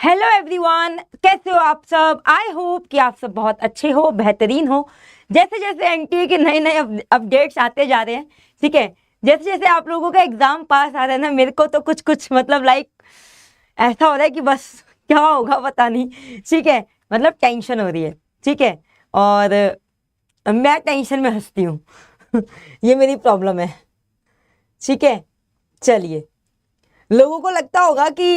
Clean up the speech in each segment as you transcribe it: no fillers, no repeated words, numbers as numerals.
Hello everyone, कैसे हो आप सब। आई होप कि आप सब बहुत अच्छे हो, बेहतरीन हो। जैसे जैसे एनटीए के नए नए अपडेट्स आते जा रहे हैं, ठीक है, जैसे जैसे आप लोगों का एग्जाम पास आ रहा है ना, मेरे को तो कुछ कुछ मतलब ऐसा हो रहा है कि बस क्या होगा पता नहीं। ठीक है, मतलब टेंशन हो रही है। ठीक है, और मैं टेंशन में हंसती हूँ। ये मेरी प्रॉब्लम है। ठीक है, चलिए। लोगों को लगता होगा कि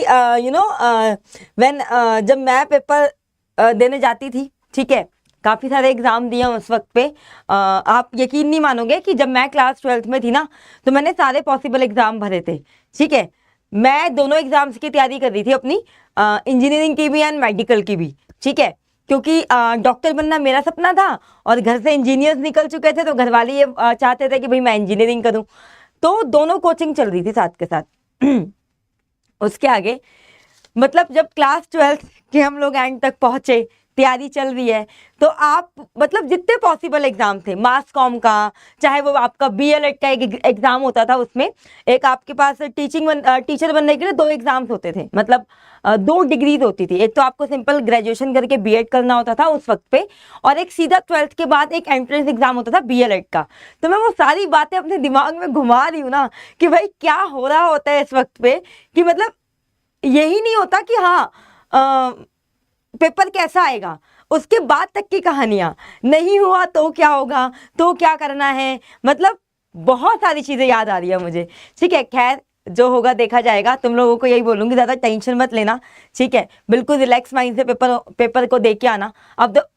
व्हेन जब मैं पेपर देने जाती थी, ठीक है, काफ़ी सारे एग्ज़ाम दिए उस वक्त पे। आप यकीन नहीं मानोगे कि जब मैं क्लास 12th में थी ना, तो मैंने सारे पॉसिबल एग्ज़ाम भरे थे। ठीक है, मैं दोनों एग्ज़ाम्स की तैयारी कर रही थी अपनी, इंजीनियरिंग की भी एंड मेडिकल की भी। ठीक है, क्योंकि डॉक्टर बनना मेरा सपना था और घर से इंजीनियर्स निकल चुके थे, तो घर वाले ये चाहते थे कि भाई मैं इंजीनियरिंग करूँ। तो दोनों कोचिंग चल रही थी साथ के साथ। उसके आगे मतलब जब क्लास 12th के हम लोग एंड तक पहुंचे, तैयारी चल रही है, तो आप मतलब जितने पॉसिबल एग्जाम थे, मास कॉम का, चाहे वो आपका बीएलएड का एक एग्जाम होता था, उसमें एक आपके पास टीचर बनने के लिए दो एग्जाम्स होते थे, मतलब दो डिग्रीज होती थी। एक तो आपको सिंपल ग्रेजुएशन करके बीएड करना होता था उस वक्त पे, और एक सीधा 12th के बाद एक एंट्रेंस एग्जाम होता था बीएलएड का। तो मैं वो सारी बातें अपने दिमाग में घुमा रही हूँ ना कि भाई क्या हो रहा होता है इस वक्त पे, कि मतलब यही नहीं होता कि हाँ पेपर कैसा आएगा, उसके बाद तक की कहानियां, नहीं हुआ तो क्या होगा, तो क्या करना है, मतलब बहुत सारी चीजें याद आ रही है मुझे। ठीक है, खैर जो होगा देखा जाएगा। तुम लोगों को यही बोलूंगी, ज्यादा टेंशन मत लेना। ठीक है, बिल्कुल रिलैक्स माइंड से पेपर को देख के आना।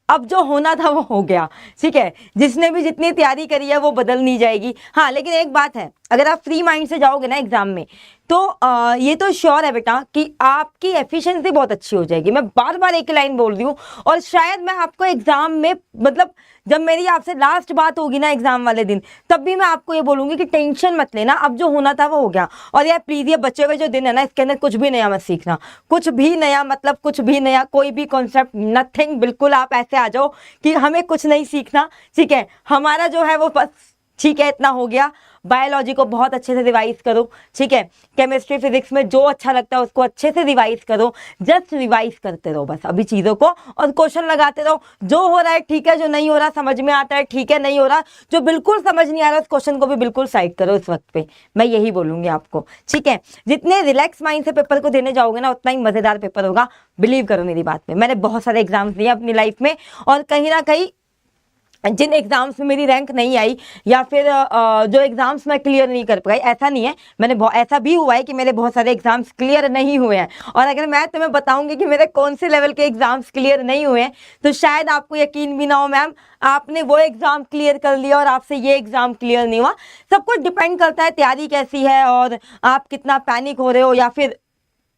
अब जो होना था वो हो गया। ठीक है, जिसने भी जितनी तैयारी करी है वो बदल नहीं जाएगी। हाँ, लेकिन एक बात है, अगर आप फ्री माइंड से जाओगे ना एग्जाम में, तो ये तो श्योर है बेटा कि आपकी एफिशिएंसी बहुत अच्छी हो जाएगी। मैं बार बार एक लाइन बोल रही हूँ, और शायद मैं आपको एग्जाम में, मतलब जब मेरी आपसे लास्ट बात होगी ना एग्जाम वाले दिन, तब भी मैं आपको ये बोलूंगी कि टेंशन मत लेना, अब जो होना था वो हो गया। और यार प्लीज, ये बचे हुए जो दिन है ना, इसके अंदर कुछ भी नया मत सीखना, कुछ भी नया, मतलब कुछ भी नया, कोई भी कॉन्सेप्ट, नथिंग। बिल्कुल आप ऐसे आ जाओ कि हमें कुछ नहीं सीखना। ठीक है, हमारा जो है वो बस, ठीक है, इतना हो गया। बायोलॉजी को बहुत अच्छे से रिवाइज करो। ठीक है, केमिस्ट्री फिजिक्स में जो अच्छा लगता है उसको अच्छे से रिवाइज करो। जस्ट रिवाइज करते रहो बस अभी चीज़ों को, और क्वेश्चन लगाते रहो। जो हो रहा है ठीक है, जो नहीं हो रहा समझ में आता है ठीक है, नहीं हो रहा, जो बिल्कुल समझ नहीं आ रहा उस क्वेश्चन को भी बिल्कुल साइड करो इस वक्त पे। मैं यही बोलूंगी आपको। ठीक है, जितने रिलैक्स माइंड से पेपर को देने जाओगे ना, उतना ही मजेदार पेपर होगा। बिलीव करो मेरी बात में, मैंने बहुत सारे एग्जाम्स दिए अपनी लाइफ में, और कहीं ना कहीं जिन एग्जाम्स में मेरी रैंक नहीं आई, या फिर जो एग्जाम्स मैं क्लियर नहीं कर पाई, ऐसा नहीं है, ऐसा भी हुआ है कि मेरे बहुत सारे एग्जाम्स क्लियर नहीं हुए हैं। और अगर मैं तुम्हें बताऊंगी कि मेरे कौन से लेवल के एग्जाम्स क्लियर नहीं हुए हैं, तो शायद आपको यकीन भी ना हो, मैम आपने वो एग्जाम क्लियर कर लिया और आपसे ये एग्जाम क्लियर नहीं हुआ। सब कुछ डिपेंड करता है तैयारी कैसी है, और आप कितना पैनिक हो रहे हो, या फिर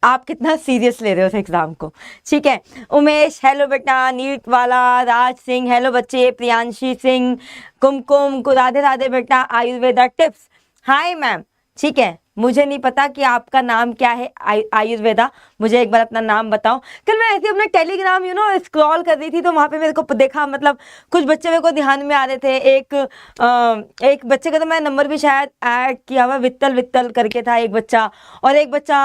आप कितना सीरियस ले रहे हो उस एग्जाम को। ठीक है, उमेश हेलो बेटा, नीट वाला, राज सिंह हेलो बच्चे, प्रियांशी सिंह, कुमकुम को राधे राधे बेटा, आयुर्वेदा टिप्स हाय मैम। ठीक है, मुझे नहीं पता कि आपका नाम क्या है आयुर्वेदा, मुझे एक बार अपना नाम बताओ। कल मैं ऐसे अपना टेलीग्राम स्क्रॉल कर रही थी, तो वहाँ पे मेरे को देखा, मतलब कुछ बच्चे मेरे को ध्यान में आ रहे थे। एक बच्चे का तो मैं नंबर भी शायद ऐड किया हुआ, वित्तल वित्तल करके था एक बच्चा, और एक बच्चा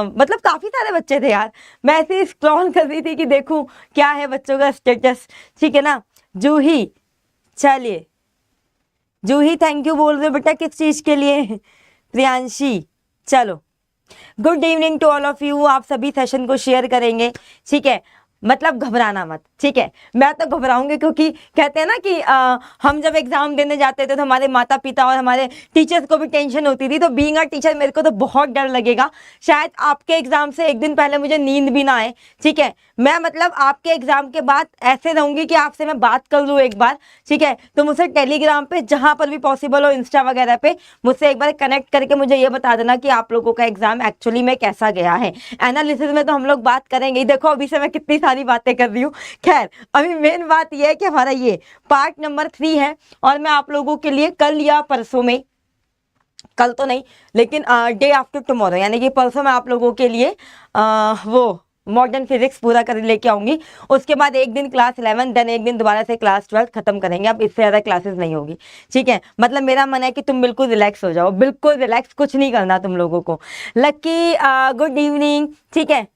मतलब काफ़ी सारे बच्चे थे यार। मैं ऐसे ही स्क्रॉल कर रही थी कि देखूँ क्या है बच्चों का स्टेटस। ठीक है ना, जूही, चलिए जूही थैंक यू बोल रहे हो बेटा, किस चीज़ के लिए। प्रियांशी, चलो good evening to all of you. आप सभी सेशन को शेयर करेंगे। ठीक है, मतलब घबराना मत। ठीक है, मैं तो घबराऊंगी, क्योंकि कहते हैं ना कि हम जब एग्जाम देने जाते थे तो हमारे माता पिता और हमारे टीचर्स को भी टेंशन होती थी। तो बीइंग अ टीचर मेरे को तो बहुत डर लगेगा। शायद आपके एग्जाम से एक दिन पहले मुझे नींद भी ना आए। ठीक है, मैं मतलब आपके एग्जाम के बाद ऐसे रहूंगी कि आपसे मैं बात कर लूँ एक बार। ठीक है, तो मुझसे टेलीग्राम पे जहां पर भी पॉसिबल हो, इंस्टा वगैरह पे मुझसे एक बार कनेक्ट करके मुझे ये बता देना कि आप लोगों का एग्जाम एक्चुअली में कैसा गया है। एनालिसिस में तो हम लोग बात करेंगे ही। देखो अभी से मैं कितनी सारी बातें कर रही हूँ। खैर, अभी मेन बात यह है कि हमारा ये पार्ट नंबर 3 है, और मैं आप लोगों के लिए कल या परसों में, कल तो नहीं लेकिन डे आफ्टर टुमारो, यानी कि परसों मैं आप लोगों के लिए वो मॉडर्न फिजिक्स पूरा कर लेके आऊंगी। उसके बाद एक दिन क्लास 11, देन एक दिन दोबारा से क्लास 12 खत्म करेंगे। अब इससे ज़्यादा क्लासेस नहीं होगी। ठीक है, मतलब मेरा मन है कि तुम बिल्कुल रिलैक्स हो जाओ, बिल्कुल रिलैक्स, कुछ नहीं करना तुम लोगों को। Lucky good evening. ठीक है,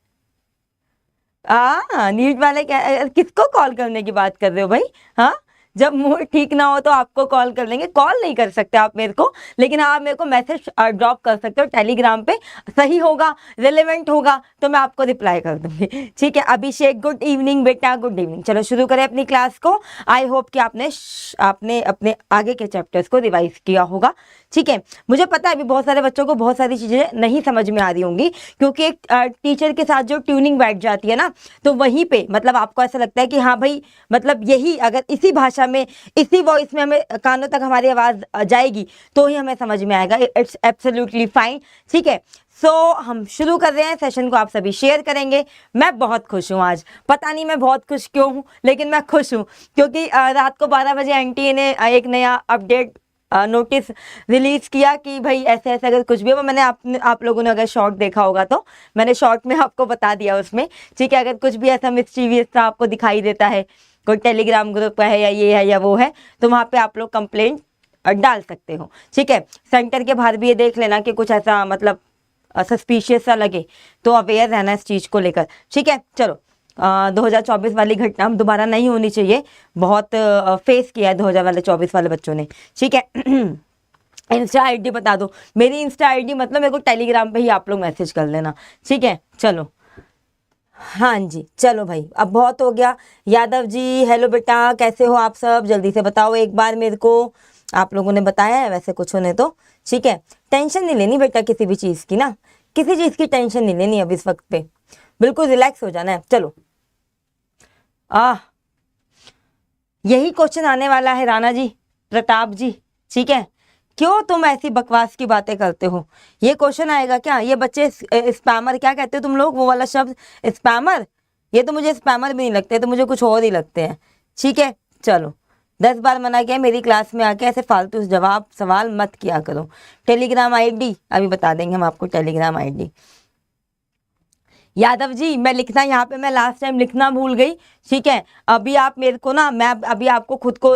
नीट वाले क्या, किसको कॉल करने की बात कर रहे हो भाई? हाँ, जब मूड ठीक ना हो तो आपको कॉल कर लेंगे। कॉल नहीं कर सकते आप मेरे को, लेकिन आप मेरे को मैसेज ड्रॉप कर सकते हो टेलीग्राम पे। सही होगा, रिलेवेंट होगा तो मैं आपको रिप्लाई कर दूंगी। ठीक है अभिषेक, गुड इवनिंग बेटा, गुड इवनिंग। चलो शुरू करें अपनी क्लास को। आई होप कि आपने अपने आगे के चैप्टर्स को रिवाइज किया होगा। ठीक है, मुझे पता है अभी बहुत सारे बच्चों को बहुत सारी चीज़ें नहीं समझ में आ रही होंगी, क्योंकि एक टीचर के साथ जो ट्यूनिंग बैठ जाती है ना, तो वहीं पे मतलब आपको ऐसा लगता है कि हाँ भाई, मतलब यही अगर इसी भाषा में, इसी वॉइस में हमें कानों तक हमारी आवाज़ जाएगी तो ही हमें समझ में आएगा। It's absolutely fine. ठीक है, सो हम शुरू कर रहे हैं सेशन को, आप सभी शेयर करेंगे। मैं बहुत खुश हूँ आज, पता नहीं मैं बहुत खुश क्यों हूँ, लेकिन मैं खुश हूँ क्योंकि रात को 12 बजे एनटीए ने एक नया अपडेट नोटिस रिलीज किया कि भाई ऐसे ऐसे अगर कुछ भी हो। मैंने आप लोगों ने अगर शॉर्ट देखा होगा तो मैंने शॉर्ट में आपको बता दिया उसमें। ठीक है, अगर कुछ भी ऐसा मिस्टीवियस सा आपको दिखाई देता है, कोई टेलीग्राम ग्रुप है या ये है या वो है, तो वहाँ पे आप लोग कंप्लेंट डाल सकते हो। ठीक है, सेंटर के बाहर भी ये देख लेना कि कुछ ऐसा मतलब सस्पिशियस सा लगे तो अवेयर रहना इस चीज़ को लेकर। ठीक है, चलो 2024 वाली घटना हम दोबारा नहीं होनी चाहिए, बहुत फेस किया है 2024 वाले बच्चों ने। ठीक है इंस्टा आईडी बता दो, मेरी इंस्टा आईडी मतलब मेरे को टेलीग्राम पे ही आप लोग मैसेज कर लेना। ठीक है, चलो हाँ जी, चलो भाई अब बहुत हो गया। यादव जी हेलो बेटा, कैसे हो आप सब, जल्दी से बताओ एक बार मेरे को। आप लोगों ने बताया है वैसे कुछ ने तो। ठीक है, टेंशन नहीं लेनी बेटा किसी भी चीज़ की ना, किसी चीज़ की टेंशन नहीं लेनी अब इस वक्त पे, बिल्कुल रिलैक्स हो जाना है। चलो यही क्वेश्चन आने वाला है राणा जी, प्रताप जी। ठीक है, क्यों तुम ऐसी बकवास की बातें करते हो, ये क्वेश्चन आएगा क्या? ये बच्चे स्पैमर क्या कहते हो तुम लोग, वो वाला शब्द स्पैमर, ये तो मुझे स्पैमर भी नहीं लगते, तो मुझे कुछ और ही लगते हैं। ठीक है, चलो 10 बार मना किया मेरी क्लास में आके ऐसे फालतू जवाब सवाल मत किया करो। टेलीग्राम आईडी अभी बता देंगे हम आपको, टेलीग्राम आईडी। यादव जी मैं लिखना यहाँ पे, मैं लास्ट टाइम लिखना भूल गई। ठीक है, अभी आप मेरे को ना, मैं अभी आपको खुद को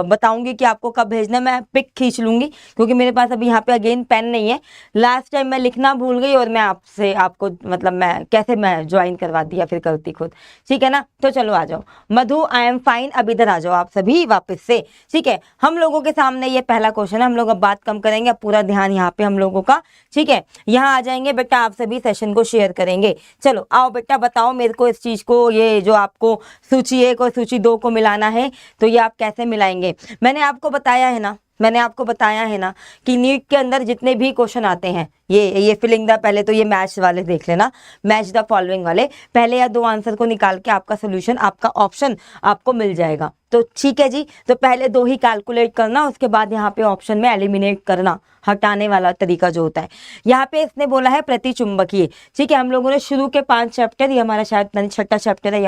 बताऊंगी कि आपको कब भेजना है। मैं पिक खींच लूंगी क्योंकि मेरे पास अभी यहाँ पे अगेन पेन नहीं है। लास्ट टाइम मैं लिखना भूल गई और मैं आपसे आपको मतलब मैं कैसे मैं ज्वाइन करवा दिया फिर गलती खुद। ठीक है ना, तो चलो आ जाओ। मधु आई एम फाइन, अब इधर आ जाओ आप सभी वापस से। ठीक है, हम लोगों के सामने ये पहला क्वेश्चन है, हम लोग अब बात कम करेंगे, अब पूरा ध्यान यहाँ पे हम लोगों का। ठीक है, यहाँ आ जाएंगे बेटा, आप सभी सेशन को शेयर करेंगे। चलो आओ बेटा बताओ मेरे को इस चीज़ को, ये जो आपको सूची 1 और सूची 2 को मिलाना है तो ये आप कैसे मिलाएंगे? मैंने आपको बताया है ना कि नीट के अंदर जितने भी क्वेश्चन आते हैं, ये फिलिंग द, पहले तो ये मैच वाले देख लेना, मैच द फॉलोइंग वाले, पहले या 2 आंसर को निकाल के आपका सोल्यूशन, आपका ऑप्शन आपको मिल जाएगा। तो ठीक है जी, तो पहले 2 ही कैलकुलेट करना, उसके बाद यहाँ पे ऑप्शन में एलिमिनेट करना, हटाने वाला तरीका जो होता है। यहाँ पे इसने बोला है प्रतिचुंबकीय। ठीक है, हम लोगों ने शुरू के 5 चैप्टर, ये हमारा शायद 6ठा चैप्टर है,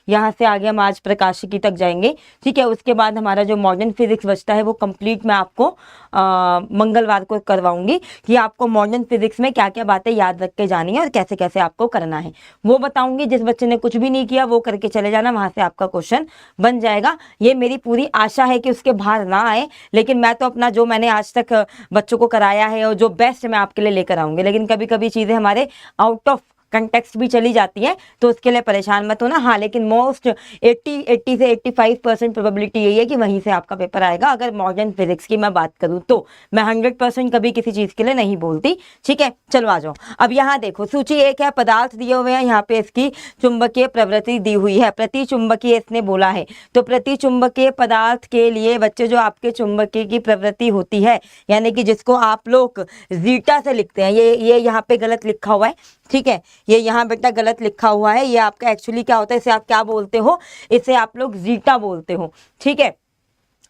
यहाँ से आगे हम आज प्रकाशिकी तक जाएंगे। ठीक है, उसके बाद हमारा जो मॉडर्न फिजिक्स बचता है वो कंप्लीट मैं आपको मंगलवार को करवाऊंगी कि आपको मॉडर्न फिजिक्स में क्या क्या बातें याद रख के जानी है और कैसे कैसे आपको करना है वो बताऊंगी। जिस बच्चे ने कुछ भी नहीं किया वो करके चले जाना, वहां से आपका क्वेश्चन बन जाएगा। ये मेरी पूरी आशा है कि उसके बाहर ना आए, लेकिन मैं तो अपना जो मैंने आज तक बच्चों को कराया है और जो बेस्ट मैं आपके लिए लेकर आऊंगी, लेकिन कभी कभी चीज़ें हमारे आउट ऑफ कंटेक्स्ट भी चली जाती है तो उसके लिए परेशान मत होना। हाँ, लेकिन मोस्ट 80 से 85% प्रोबेबिलिटी यही है कि वहीं से आपका पेपर आएगा। अगर मॉडर्न फिजिक्स की मैं बात करूँ तो मैं 100% कभी किसी चीज़ के लिए नहीं बोलती। ठीक है, चलो आ जाओ। अब यहाँ देखो सूची 1 है, पदार्थ दिए हुए हैं, यहाँ पे इसकी चुंबकीय प्रवृत्ति दी हुई है, प्रतिचुंबकीय इसने बोला है। तो प्रतिचुंबकीय पदार्थ के लिए बच्चे जो आपके चुंबकीय की प्रवृत्ति होती है, यानी कि जिसको आप लोग जीटा से लिखते हैं, ये यहाँ पे गलत लिखा हुआ है। ठीक है, ये यहाँ बेटा गलत लिखा हुआ है, ये आपका एक्चुअली क्या होता है, इसे आप क्या बोलते हो, इसे आप लोग जीटा बोलते हो। ठीक है,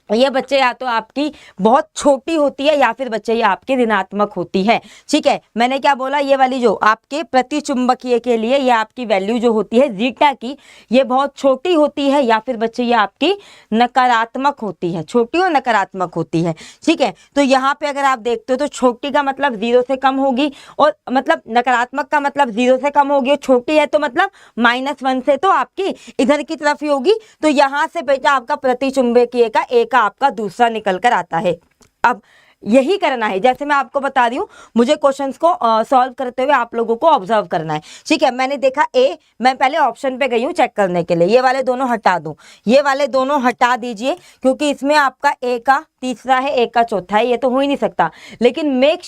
ये बच्चे या तो आपकी बहुत छोटी होती है या फिर बच्चे ये आपकी ऋणात्मक होती है। ठीक है, मैंने क्या बोला, ये वाली जो आपके प्रतिचुंबकीय के लिए ये आपकी वैल्यू जो होती है जीटा की, ये बहुत छोटी होती है या फिर बच्चे ये आपकी नकारात्मक होती है, छोटी और नकारात्मक होती है। ठीक है, तो यहाँ पे अगर आप देखते हो तो छोटी का मतलब 0 से कम होगी और मतलब नकारात्मक का मतलब 0 से कम होगी, और छोटी है तो मतलब -1 से तो आपकी इधर की तरफ ही होगी। तो यहाँ से बेटा आपका प्रतिचुंबकीय का एक आपका दूसरा निकल कर आता है। अब यही करना है। जैसे मैं आपको बता रही हूँ, मुझे क्वेश्चंस को सॉल्व करते हुए आप लोगों को ऑब्जर्व करना है, ठीक है। मैंने देखा ए, मैं पहले ऑप्शन पे गई हूँ चेक करने के लिए, ये वाले दोनों हटा दूं, ये वाले दोनों हटा दीजिए, क्योंकि इसमें आपका ए का तीसरा है, ए का चौथा है, ये तो हो ही नहीं सकता। लेकिन मेक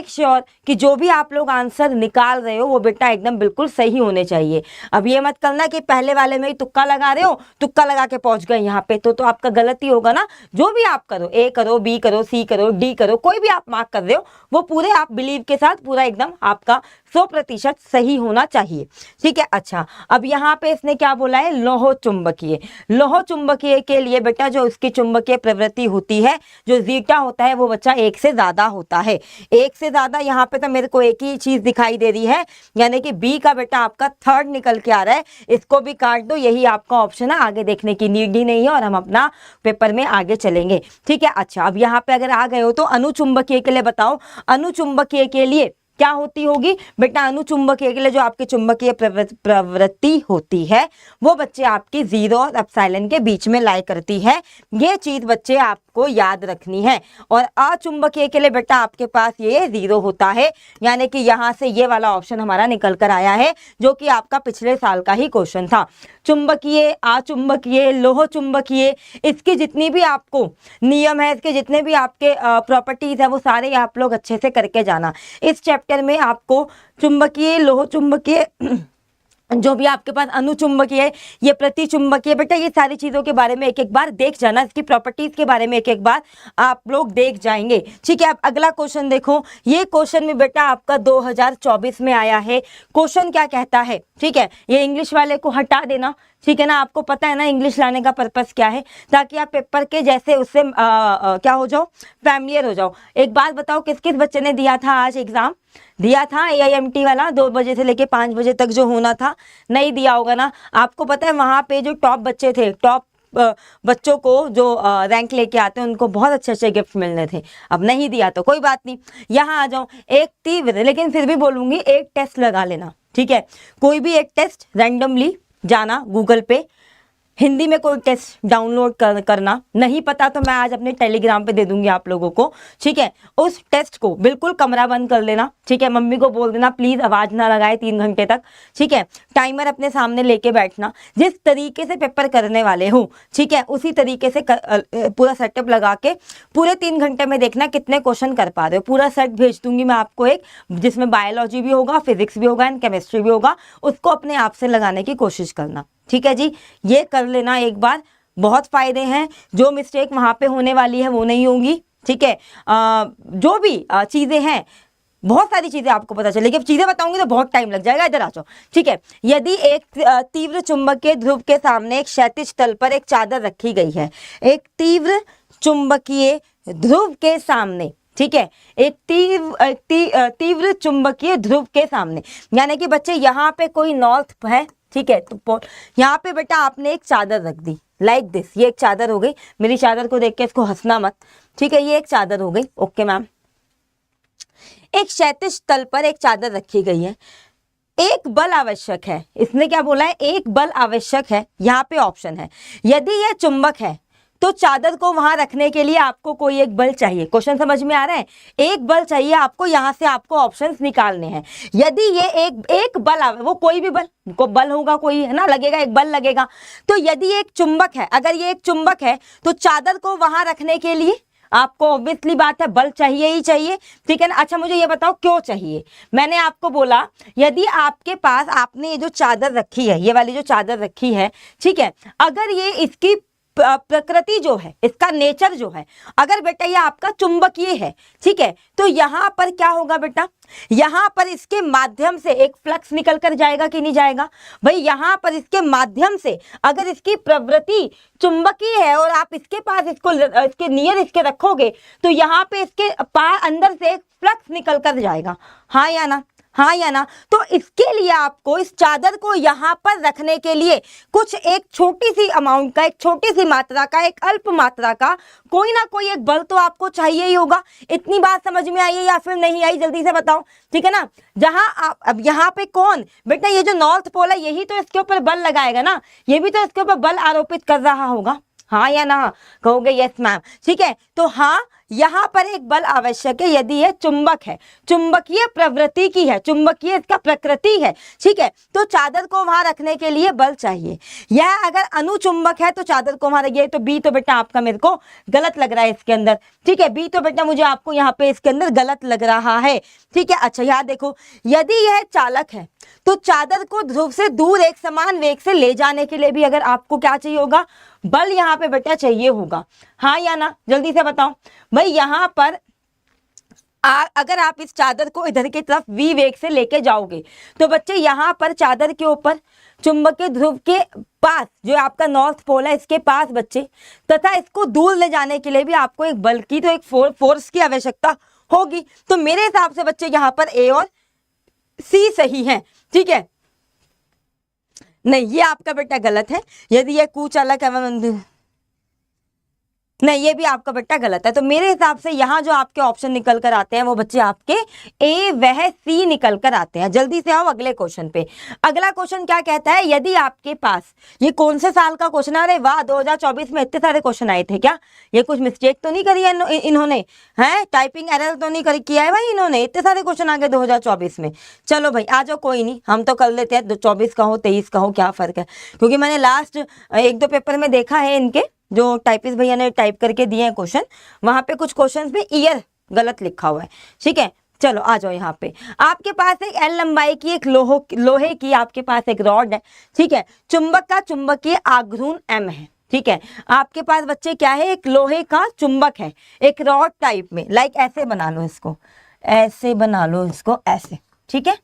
श्योर कि जो भी आप लोग आंसर निकाल रहे हो वो बेटा एकदम बिल्कुल सही होने चाहिए। अब ये मत करना कि पहले वाले में ही तुक्का लगा रहे हो, तुक्का लगा के पहुंच गए यहाँ पे, तो आपका गलत ही होगा ना। जो भी आप करो, ए करो, बी करो, सी करो, डी करो, कोई भी आप मार्क कर रहे हो, वो पूरे आप बिलीव के साथ पूरा एकदम आपका 100% सही होना चाहिए, ठीक है। अच्छा, अब यहाँ पे इसने क्या बोला है, लोह चुंबकीय। लोह चुंबकीय के लिए बेटा जो उसकी चुंबकीय प्रवृत्ति होती है, जो जीटा होता है, वो बच्चा 1 से ज्यादा होता है। 1 से ज्यादा, यहाँ पे तो मेरे को एक ही चीज दिखाई दे रही है, यानी कि बी का बेटा आपका थर्ड निकल के आ रहा है, इसको भी काट दो, यही आपका ऑप्शन है, आगे देखने की नीड ही नहीं है, और हम अपना पेपर में आगे चलेंगे, ठीक है। अच्छा, अब यहाँ पे अगर आ गए हो तो अनुचुंबकीय के लिए बताओ, अनुचुंबकीय के लिए क्या होती होगी बेटा, अनुचुंबकीय के लिए जो आपकी चुंबकीय प्रवृत्ति होती है वो बच्चे आपकी जीरो और एप्सिलॉन के बीच में लाई करती है। ये चीज बच्चे आपको याद रखनी है। और अचुंबकीय के लिए बेटा आपके पास ये जीरो होता है, यानी कि यहाँ से ये वाला ऑप्शन हमारा निकल कर आया है, जो कि आपका पिछले साल का ही क्वेश्चन था। चुंबकीय, अचुंबकीय, लोह चुंबकीय, इसकी जितनी भी आपको नियम है, इसके जितने भी आपके प्रॉपर्टीज है, वो सारे आप लोग अच्छे से करके जाना। इस चैप्टर में आपको चुंबकीय, लोह चुंबकीय, जो भी आपके पास अनुचुंबकीय है, ये प्रतिचुंबकीय, बेटा ये सारी चीजों के बारे में एक एक बार देख जाना, इसकी प्रॉपर्टीज के बारे में एक एक बार आप लोग देख जाएंगे, ठीक है। अब अगला क्वेश्चन देखो, ये क्वेश्चन में बेटा आपका 2024 में आया है। क्वेश्चन क्या कहता है, ठीक है, ये इंग्लिश वाले को हटा देना, ठीक है ना। आपको पता है ना इंग्लिश लाने का पर्पस क्या है, ताकि आप पेपर के जैसे उससे क्या हो जाओ, फैमिलियर हो जाओ। एक बात बताओ, किस किस बच्चे ने दिया था आज एग्जाम, दिया था AIMT वाला 2 बजे से लेके 5 बजे तक जो होना था, नहीं दिया होगा ना। आपको पता है वहां पे जो टॉप बच्चे थे, टॉप बच्चों को जो रैंक लेके आते हैं, उनको बहुत अच्छे अच्छे गिफ्ट मिलने थे। अब नहीं दिया तो कोई बात नहीं, यहाँ आ जाओ। एक तीव्र, लेकिन फिर भी बोलूंगी एक टेस्ट लगा लेना, ठीक है। कोई भी एक टेस्ट रैंडमली जाना गूगल पे, हिंदी में कोई टेस्ट डाउनलोड करना, नहीं पता तो मैं आज अपने टेलीग्राम पे दे दूंगी आप लोगों को, ठीक है। उस टेस्ट को बिल्कुल कमरा बंद कर लेना, ठीक है। मम्मी को बोल देना प्लीज आवाज ना लगाए 3 घंटे तक, ठीक है। टाइमर अपने सामने लेके बैठना, जिस तरीके से पेपर करने वाले हो, ठीक है, उसी तरीके से पूरा सेटअप लगा के पूरे 3 घंटे में देखना कितने क्वेश्चन कर पा रहे हो। पूरा सेट भेज दूंगी मैं आपको एक, जिसमें बायोलॉजी भी होगा, फिजिक्स भी होगा एंड केमिस्ट्री भी होगा, उसको अपने आप से लगाने की कोशिश करना, ठीक है जी। ये कर लेना एक बार, बहुत फायदे हैं। जो मिस्टेक वहां पे होने वाली है वो नहीं होंगी, ठीक है। जो भी चीजें हैं, बहुत सारी चीजें आपको पता चलेगी। अब चीजें बताऊंगी तो बहुत टाइम लग जाएगा, इधर आ जाओ, ठीक है। यदि एक तीव्र चुंबकीय ध्रुव के सामने एक क्षैतिज तल पर एक चादर रखी गई है, एक तीव्र चुंबकीय ध्रुव के सामने, ठीक है, एक तीव्र चुंबकीय ध्रुव के सामने, यानी कि बच्चे यहाँ पे कोई नॉर्थ है, ठीक है, तो यहाँ पे बेटा आपने एक चादर रख दी लाइक दिस, ये एक चादर हो गई। मेरी चादर को देख के इसको हंसना मत, ठीक है, ये एक चादर हो गई, ओके मैम। एक क्षैतिज तल पर एक चादर रखी गई है, एक बल आवश्यक है। इसने क्या बोला है, एक बल आवश्यक है। यहाँ पे ऑप्शन है, यदि यह चुंबक है तो चादर को वहां रखने के लिए आपको कोई एक बल चाहिए। क्वेश्चन समझ में आ रहा है, एक बल चाहिए आपको, यहां से आपको ऑप्शंस निकालने हैं। यदि ये एक बल आवे, वो कोई भी बल को बल होगा, कोई है ना, लगेगा, एक बल लगेगा। तो यदि एक चुंबक है, अगर ये एक चुंबक है तो चादर को वहां रखने के लिए आपको ऑब्वियसली बात है बल चाहिए ही चाहिए, ठीक है ना। अच्छा मुझे ये बताओ क्यों चाहिए। मैंने आपको बोला यदि आपके पास, आपने ये जो चादर रखी है, ये वाली जो चादर रखी है, ठीक है, अगर ये इसकी प्रकृति जो है, इसका नेचर जो है, अगर बेटा ये आपका चुंबकीय है, ठीक है, तो यहाँ पर क्या होगा बेटा, यहाँ पर इसके माध्यम से एक फ्लक्स निकल कर जाएगा कि नहीं जाएगा भाई। यहाँ पर इसके माध्यम से अगर इसकी प्रवृत्ति चुंबकीय है और आप इसके पास इसको इसके नियर इसके रखोगे, तो यहाँ पे इसके पार अंदर से एक फ्लक्स निकल कर जाएगा, हाँ या ना, हाँ या ना। तो इसके लिए आपको इस चादर को यहाँ पर रखने के लिए कुछ एक छोटी सी अमाउंट का, एक छोटी सी मात्रा का, एक अल्प मात्रा का कोई ना कोई एक बल तो आपको चाहिए ही होगा। इतनी बात समझ में आई है या फिर नहीं आई, जल्दी से बताओ, ठीक है ना। जहां आप अब यहाँ पे कौन बेटा, ये जो नॉर्थ पोल है, यही तो इसके ऊपर बल लगाएगा ना, ये भी तो इसके ऊपर बल आरोपित कर रहा होगा, हाँ या ना, कहोगे यस मैम। ठीक है, तो हाँ यहाँ पर एक बल आवश्यक है यदि यह चुंबक है, चुंबकीय प्रवृत्ति की है, चुंबकीय इसका प्रकृति है। ठीक है, तो चादर को वहां रखने के लिए बल चाहिए। यह अगर अनुचुंबक है तो चादर को वहां रखिए। तो बी तो बेटा आपका मेरे को गलत लग रहा है इसके अंदर। ठीक है, बी तो बेटा मुझे आपको यहाँ पे इसके अंदर गलत लग रहा है। ठीक है, अच्छा यहाँ देखो, यदि यह चालक है तो चादर को ध्रुव से दूर एक समान वेग से ले जाने के लिए भी अगर आपको क्या चाहिए होगा, बल यहाँ पे बेटा चाहिए होगा। हाँ या ना, जल्दी से बताओ भाई। यहाँ पर अगर आप इस चादर को इधर की तरफ v वेग से लेके जाओगे तो बच्चे यहाँ पर चादर के ऊपर चुंबकीय ध्रुव के पास जो आपका नॉर्थ पोल है इसके पास बच्चे, तथा इसको दूर ले जाने के लिए भी आपको एक बल की तो एक फोर्स की आवश्यकता होगी। तो मेरे हिसाब से बच्चे यहाँ पर ए और सी सही है। ठीक है, नहीं ये आपका बेटा गलत है। यदि ये कुचालक है, नहीं ये भी आपका बेटा गलत है। तो मेरे हिसाब से यहाँ जो आपके ऑप्शन निकल कर आते हैं वो बच्चे आपके ए वह सी निकल कर आते हैं। जल्दी से आओ अगले क्वेश्चन पे। अगला क्वेश्चन क्या कहता है, यदि आपके पास, ये कौन से साल का क्वेश्चन है, अरे वाह 2024 में इतने सारे क्वेश्चन आए थे क्या? ये कुछ मिस्टेक तो नहीं करी है इन्होंने, है टाइपिंग एरर तो नहीं किया है भाई इन्होंने? इतने सारे क्वेश्चन आ गए 2024 में। चलो भाई आ जाओ, कोई नहीं, हम तो कर लेते हैं, 24 का हो 23 का हो क्या फर्क है, क्योंकि मैंने लास्ट 1-2 पेपर में देखा है इनके जो टाइपिस्ट भैया ने टाइप करके दिए हैं क्वेश्चन, वहां पे कुछ क्वेश्चंस में ईयर गलत लिखा हुआ है। ठीक है, चलो आ जाओ यहाँ पे। आपके पास एक एल लंबाई की एक लोहे की आपके पास एक रॉड है। ठीक है, चुंबक का चुंबकीय आघूर्ण एम है। ठीक है, आपके पास बच्चे क्या है, एक लोहे का चुंबक है, एक रॉड टाइप में, लाइक ऐसे बना लो इसको, ऐसे बना लो इसको ऐसे। ठीक है,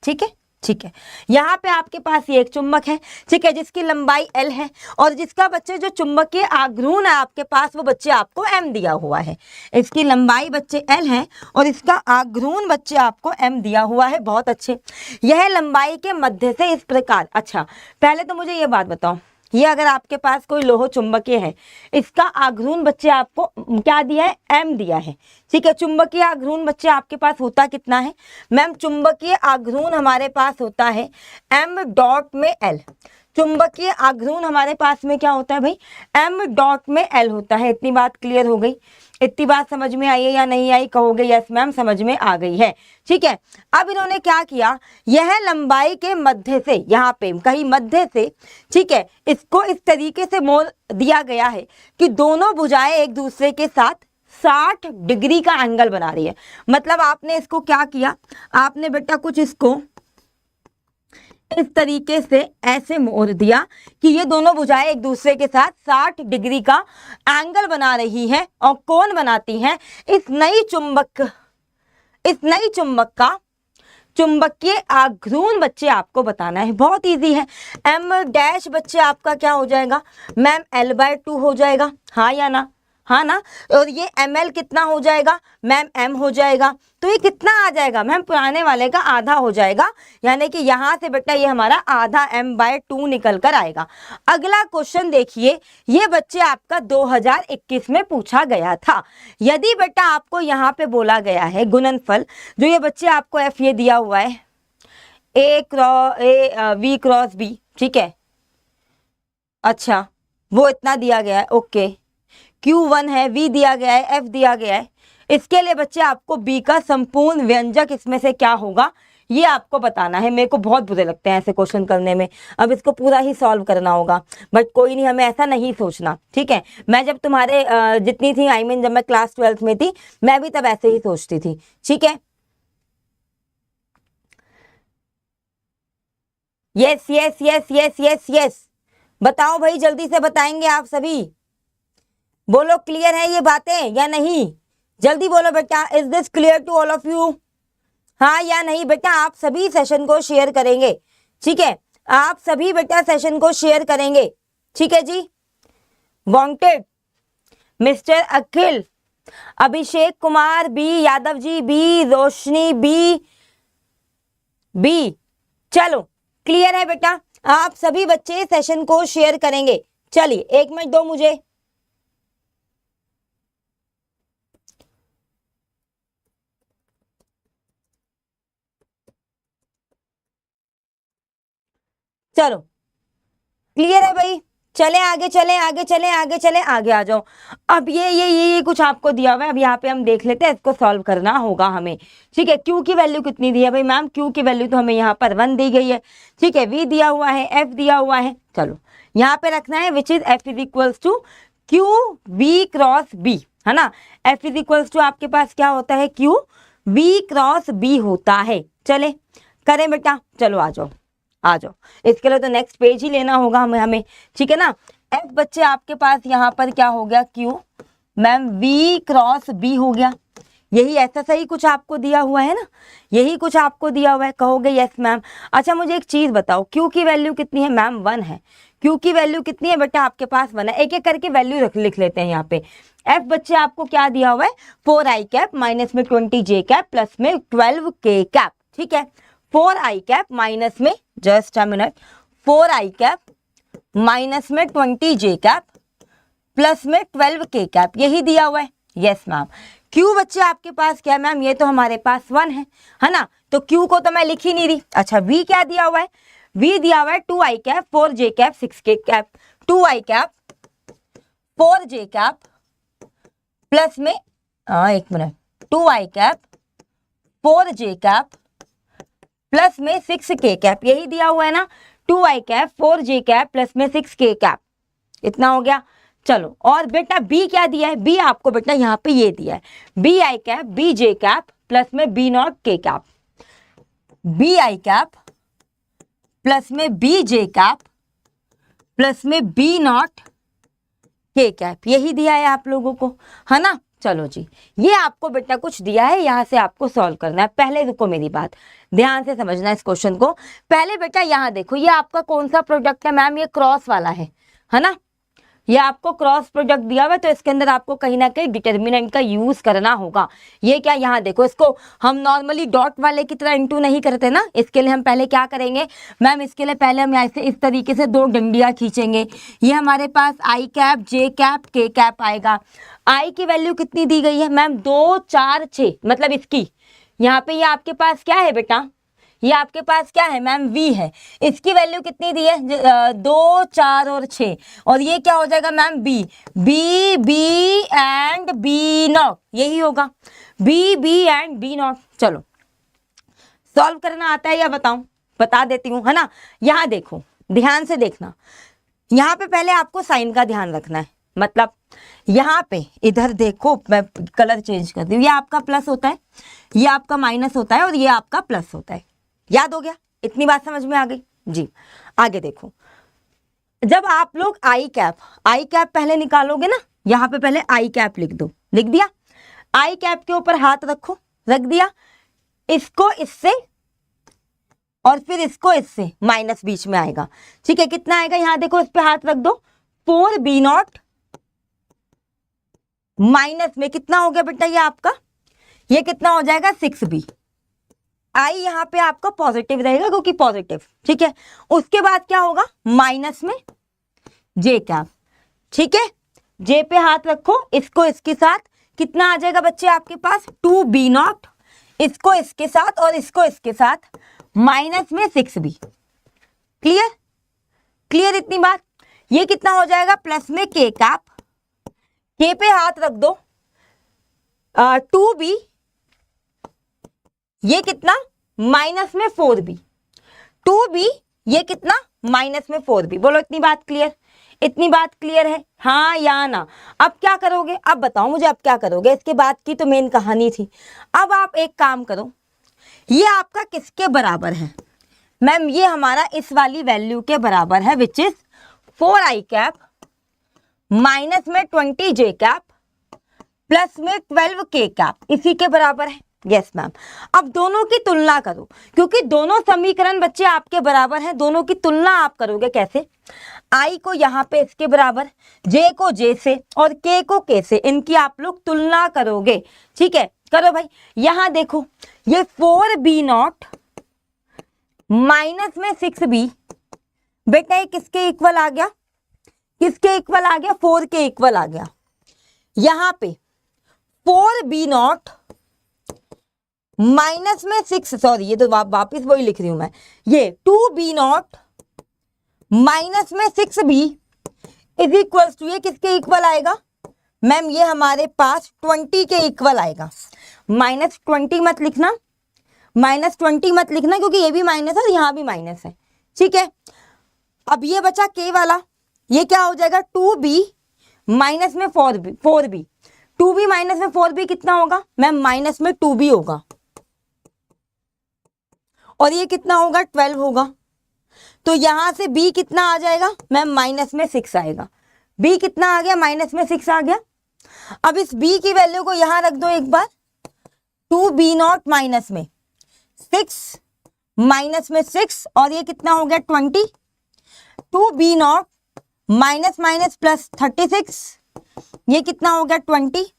ठीक है, ठीक है, यहाँ पे आपके पास ये एक चुंबक है। ठीक है, जिसकी लंबाई L है और जिसका बच्चे जो चुंबकीय आघूर्ण है आपके पास वो बच्चे आपको M दिया हुआ है। इसकी लंबाई बच्चे L है और इसका आघूर्ण बच्चे आपको M दिया हुआ है। बहुत अच्छे, यह लंबाई के मध्य से इस प्रकार। अच्छा पहले तो मुझे ये बात बताओ, ये अगर आपके पास कोई लोह चुंबकीय है, इसका आघूर्ण बच्चे आपको क्या दिया है, एम दिया है। ठीक है, चुंबकीय आघूर्ण बच्चे आपके पास होता कितना है मैम? चुंबकीय आघूर्ण हमारे पास होता है एम डॉट में एल। चुंबकीय आघूर्ण हमारे पास में क्या होता है भाई, एम डॉट में एल होता है। इतनी बात क्लियर हो गई? इतनी बात समझ में आई है या नहीं आई? कहोगे यस मैम समझ में आ गई है। ठीक है, अब इन्होंने क्या किया, यह लंबाई के मध्य से, यहाँ पे कहीं मध्य से, ठीक है, इसको इस तरीके से मोड़ दिया गया है कि दोनों भुजाएं एक दूसरे के साथ 60 डिग्री का एंगल बना रही है। मतलब आपने इसको क्या किया, आपने बेटा कुछ इसको इस तरीके से ऐसे मोड़ दिया कि ये दोनों भुजाएं एक दूसरे के साथ 60 डिग्री का एंगल बना रही है। और कौन बनाती है? इस नई चुंबक का चुंबकीय आघूर्ण बच्चे आपको बताना है। बहुत इजी है। एम डैश बच्चे आपका क्या हो जाएगा मैम, L/2 हो जाएगा। हाँ या ना? हाँ ना? और ये ml कितना हो जाएगा मैम, m हो जाएगा। तो ये कितना आ जाएगा मैम, पुराने वाले का आधा हो जाएगा, यानी कि यहाँ से बेटा ये हमारा आधा m/2 निकल कर आएगा। अगला क्वेश्चन देखिए, ये बच्चे आपका 2021 में पूछा गया था। यदि बेटा आपको यहाँ पे बोला गया है गुणनफल, जो ये बच्चे आपको f ये दिया हुआ है v क्रॉस b, ठीक है, अच्छा वो इतना दिया गया है, ओके, Q1 है, V दिया गया है, F दिया गया है। इसके लिए बच्चे आपको B का संपूर्ण व्यंजक इसमें से क्या होगा ये आपको बताना है। मेरे को बहुत बुरे लगते हैं ऐसे क्वेश्चन करने में, अब इसको पूरा ही सॉल्व करना होगा, बट कोई नहीं, हमें ऐसा नहीं सोचना। ठीक है, मैं जब तुम्हारे जितनी थी, आई मीन जब मैं क्लास 12th में थी, मैं भी तब ऐसे ही सोचती थी। ठीक है, yes yes yes yes yes yes, बताओ भाई, जल्दी से बताएंगे आप सभी, बोलो क्लियर है ये बातें या नहीं? जल्दी बोलो बेटा, is this clear to all of you? हाँ या नहीं बेटा? आप सभी सेशन को शेयर करेंगे। ठीक है, आप सभी बेटा सेशन को शेयर करेंगे। ठीक है जी। वांटेड मिस्टर अखिल, अभिषेक कुमार बी, यादव जी बी, रोशनी बी। चलो क्लियर है बेटा, आप सभी बच्चे सेशन को शेयर करेंगे। चलिए 1 मिनट दो मुझे। चलो क्लियर है भाई? चले आगे, चले आगे, चले आगे, चले आगे आ जाओ। अब ये कुछ आपको दिया हुआ है। अब यहाँ पे हम देख लेते हैं, इसको सॉल्व करना होगा हमें। ठीक है, क्यू की वैल्यू कितनी दी है भाई मैम? क्यू की वैल्यू तो हमें यहाँ पर 1 दी गई है। ठीक है, वी दिया हुआ है, एफ दिया हुआ है। चलो यहाँ पे रखना है which is F is equals to q v cross B, है ना। एफ इज इक्वल्स टू आपके पास क्या होता है? क्यू वी क्रॉस बी होता है। चले करें बेटा, चलो आ जाओ आ जाओ। इसके लिए तो नेक्स्ट पेज ही लेना होगा हमें। ठीक है ना। एफ बच्चे आपके पास यहाँ पर क्या हो गया? Q ma'am v cross B हो गया। यही ऐसा सही कुछ आपको दिया हुआ है ना, यही कुछ आपको दिया हुआ है। कहोगे यस मैम। अच्छा मुझे एक चीज बताओ, क्यू की वैल्यू कितनी है मैम? 1 है। क्यू की वैल्यू कितनी है बेटा? आपके पास 1 है। एक एक करके वैल्यू लिख लेते हैं यहाँ पे। एफ बच्चे आपको क्या दिया हुआ है? 4i कैप माइनस में 20j कैप प्लस में 12k कैप। ठीक है, 4i कैप माइनस में, just a minute, 4i cap minus में 20j कैप प्लस में 12k कैप, यही दिया हुआ है। Yes ma'am. क्यू बच्चे आपके पास क्या है मैम? ये तो हमारे पास 1 है ना। तो क्यू को तो मैं लिख ही नहीं रही। अच्छा वी क्या दिया हुआ है? वी दिया हुआ है 2i cap 4j cap 6k cap, 2i cap 4j cap plus में, एक minute, 2i cap 4j cap plus में 6k कैप, यही दिया हुआ है ना। 2i cap 4j cap plus में 6k कैप, इतना हो गया। चलो और बेटा बी क्या दिया है? बी आपको बेटा यहाँ पे ये दिया है, bi cap bj cap plus में b0 k cap, bi cap plus में bj कैप प्लस में b0 k कैप, यही दिया है आप लोगों को, है ना। चलो जी, ये आपको बेटा कुछ दिया है, यहाँ से आपको सॉल्व करना है। पहले रुको, मेरी बात ध्यान से समझना इस क्वेश्चन को। पहले बेटा यहाँ देखो, ये आपका कौन सा प्रोडक्ट है मैम? ये क्रॉस वाला है ना। ये आपको क्रॉस प्रोडक्ट दिया हुआ है, तो इसके अंदर आपको कहीं ना कहीं डिटर्मिनेंट का यूज करना होगा। ये क्या, यहाँ देखो, इसको हम नॉर्मली डॉट वाले की तरह इंटू नहीं करते ना। इसके लिए हम पहले क्या करेंगे मैम? इसके लिए पहले हम ऐसे इस तरीके से 2 डंडियां खींचेंगे। ये हमारे पास आई कैप जे कैप के कैप आएगा। आई की वैल्यू कितनी दी गई है मैम? 2 4 6, मतलब इसकी यहाँ पे ये आपके पास क्या है बेटा? ये आपके पास क्या है मैम? v है। इसकी वैल्यू कितनी दी है? 2 4 और 6, और ये क्या हो जाएगा मैम? b एंड b0, यही होगा, b एंड b0। चलो सॉल्व करना आता है या बताऊं? बता देती हूँ, है ना। यहाँ देखो, ध्यान से देखना। यहाँ पे पहले आपको साइन का ध्यान रखना है, मतलब यहाँ पे इधर देखो, मैं कलर चेंज कर दी हूँ। ये आपका प्लस होता है, ये आपका माइनस होता है, और ये आपका प्लस होता है। याद हो गया? इतनी बात समझ में आ गई जी। आगे देखो, जब आप लोग आई कैप पहले निकालोगे ना, यहाँ पे पहले आई कैप लिख दो। लिख दिया? आई कैप के ऊपर हाथ रखो, रख दिया। इसको इससे और फिर इसको इससे, माइनस बीच में आएगा। ठीक है, कितना आएगा? यहाँ देखो, इस पे हाथ रख दो। 4b0 माइनस में कितना हो गया बेटा? ये आपका, ये कितना हो जाएगा? 6b। आई यहाँ पे आपका पॉजिटिव रहेगा क्योंकि पॉजिटिव। ठीक है, उसके बाद क्या होगा? माइनस में जे कैप। ठीक है, जे पे हाथ रखो, इसको इसके साथ, कितना आ जाएगा बच्चे आपके पास? 2b0, इसको इसके साथ और इसको इसके साथ, माइनस में 6b। क्लियर? क्लियर इतनी बात? ये कितना हो जाएगा? प्लस में के कैप, के पे हाथ रख दो, 2b, ये कितना? माइनस में 4b, 2b, ये कितना? माइनस में 4b। बोलो इतनी बात क्लियर? इतनी बात क्लियर है, हाँ या ना? अब क्या करोगे? अब बताओ मुझे, अब क्या करोगे? इसके बाद की तो मेन कहानी थी। अब आप एक काम करो, ये आपका किसके बराबर है मैम? ये हमारा इस वाली वैल्यू के बराबर है, which is 4i cap minus में 20j कैप प्लस में 12k कैप, इसी के बराबर है। Yes ma'am. अब दोनों की तुलना करो, क्योंकि दोनों समीकरण बच्चे आपके बराबर हैं। दोनों की तुलना आप करोगे कैसे? आई को यहाँ पे इसके बराबर, जे को जे से और के को के से, इनकी आप लोग तुलना करोगे। ठीक है, करो भाई। यहाँ देखो, ये 4b0 माइनस में 6b, बेटा ये किसके इक्वल आ गया? किसके इक्वल आ गया? 4 के इक्वल आ गया। यहाँ पे 4b0 माइनस में 6, सॉरी ये तो वापिस वही लिख रही हूं मैं, ये 2b0 माइनस में 6b, इज इक्वल टू, ये किसके इक्वल आएगा मैम, ये हमारे पास 20 के इक्वल आएगा। -20 मत लिखना, -20 मत लिखना क्योंकि ये भी माइनस है और यहाँ भी माइनस है, ठीक है। अब ये बचा के वाला, ये क्या हो जाएगा 2b माइनस में 4b 2b माइनस में 4b कितना होगा मैम, माइनस में 2b होगा, और ये कितना होगा 12 होगा। तो यहां से b कितना आ जाएगा मैम, माइनस में 6 आएगा। b कितना आ गया, माइनस में 6 आ गया। अब इस b की वैल्यू को यहां रख दो एक बार, 2b0 माइनस में 6 माइनस में 6, और ये कितना हो गया 20। 2b0 माइनस माइनस प्लस 36, ये कितना हो गया 20।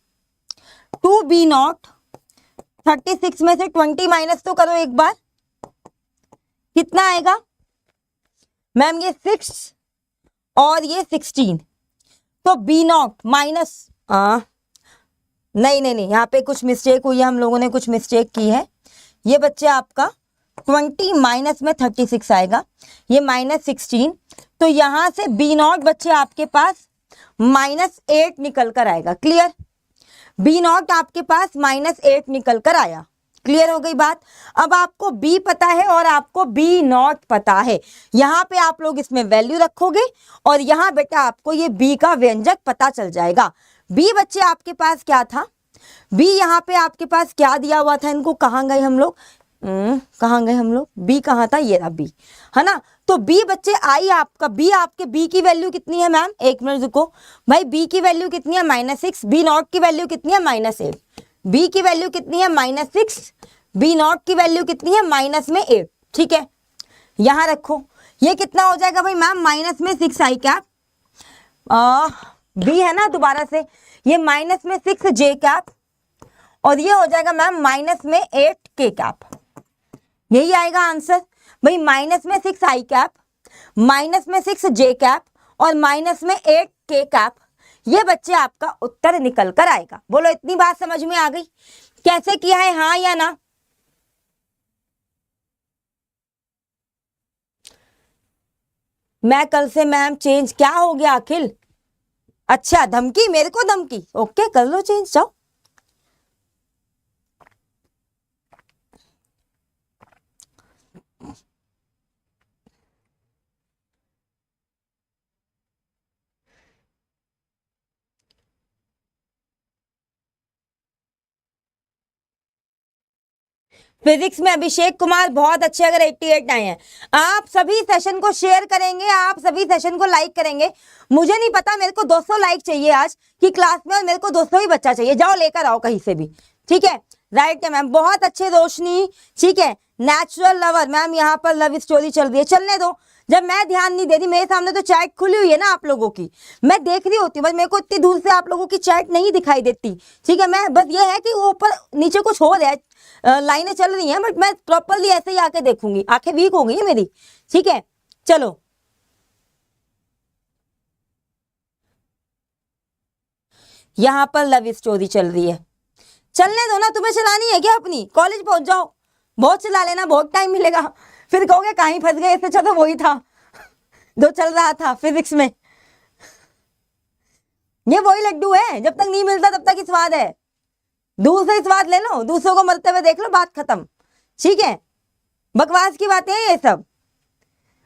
2b0 36 में से 20 माइनस तो करो एक बार, कितना आएगा मैम, ये 6 और ये 16। तो b0 माइनस नहीं, यहाँ पे कुछ मिस्टेक हुई है, हम लोगों ने कुछ मिस्टेक की है। ये बच्चे आपका 20 माइनस में 36 आएगा, ये -16। तो यहां से b0 बच्चे आपके पास -8 निकल कर आएगा। क्लियर, b0 आपके पास -8 निकल कर आया। क्लियर हो गई बात। अब आपको b पता है और आपको b0 पता है, यहाँ पे आप लोग इसमें वैल्यू रखोगे और यहाँ बेटा आपको ये b का व्यंजक पता चल जाएगा। b बच्चे आपके पास क्या था, b यहाँ पे आपके पास क्या दिया हुआ था, इनको कहाँ गए हम लोग, b कहाँ था, ये रहा b, है ना। तो b बच्चे आई आपका b, आपके b की वैल्यू कितनी है मैम, एक मिनट रुको भाई, b की वैल्यू कितनी है -6, b0 की वैल्यू कितनी है -8, b की वैल्यू कितनी है -6, b0 की वैल्यू कितनी है -8, ठीक है। यहां रखो, ये कितना हो जाएगा भाई मैम, माइनस में 6 आई कैप, b है ना, दोबारा से ये -6 j कैप, और ये हो जाएगा मैम -8 k कैप। यही आएगा आंसर भाई, -6 आई कैप, -6 j कैप और -8 k कैप। ये बच्चे आपका उत्तर निकल कर आएगा। बोलो इतनी बात समझ में आ गई, कैसे किया है, हाँ या ना। मैं कल से मैम चेंज, क्या हो गया अखिल, अच्छा धमकी, मेरे को धमकी, ओके कर लो चेंज, जाओ। फिजिक्स में अभिषेक कुमार बहुत अच्छे, अगर 88 आए हैं। आप सभी सेशन को शेयर करेंगे, आप सभी सेशन को लाइक करेंगे। मुझे नहीं पता, मेरे को 200 लाइक चाहिए आज की क्लास में, और मेरे को 200 ही बच्चा चाहिए, जाओ लेकर आओ कहीं से भी, ठीक है। राइट है मैम, बहुत अच्छे रोशनी, ठीक है। नेचुरल लवर मैम, यहाँ पर लव स्टोरी चल रही है, चलने दो, जब मैं ध्यान नहीं दे रही, मेरे सामने तो चैट खुली हुई है ना आप लोगों की, मैं देख रही होती हूँ, बस मेरे को इतनी दूर से आप लोगों की चैट नहीं दिखाई देती, ठीक है। मैं बस ये है कि वो ऊपर नीचे कुछ हो रहा है, लाइनें चल रही हैं, बट मैं प्रॉपरली ऐसे ही आके देखूंगी, आंखें वीक हो गई है मेरी, ठीक है। चलो यहाँ पर लव स्टोरी चल रही है, चलने दो ना, तुम्हें चलानी है क्या अपनी, कॉलेज पहुंच जाओ, बहुत चला लेना, बहुत टाइम मिलेगा, फिर कहोगे कहीं फंस गए, इससे चलो वही था जो चल रहा था फिजिक्स में, ये वही लड्डू है, जब तक नहीं मिलता तब तक ही स्वाद है, दूर से स्वाद ले लो, दूसरों को मरते हुए देख लो, बात खत्म, ठीक है। बकवास की बातें हैं ये सब,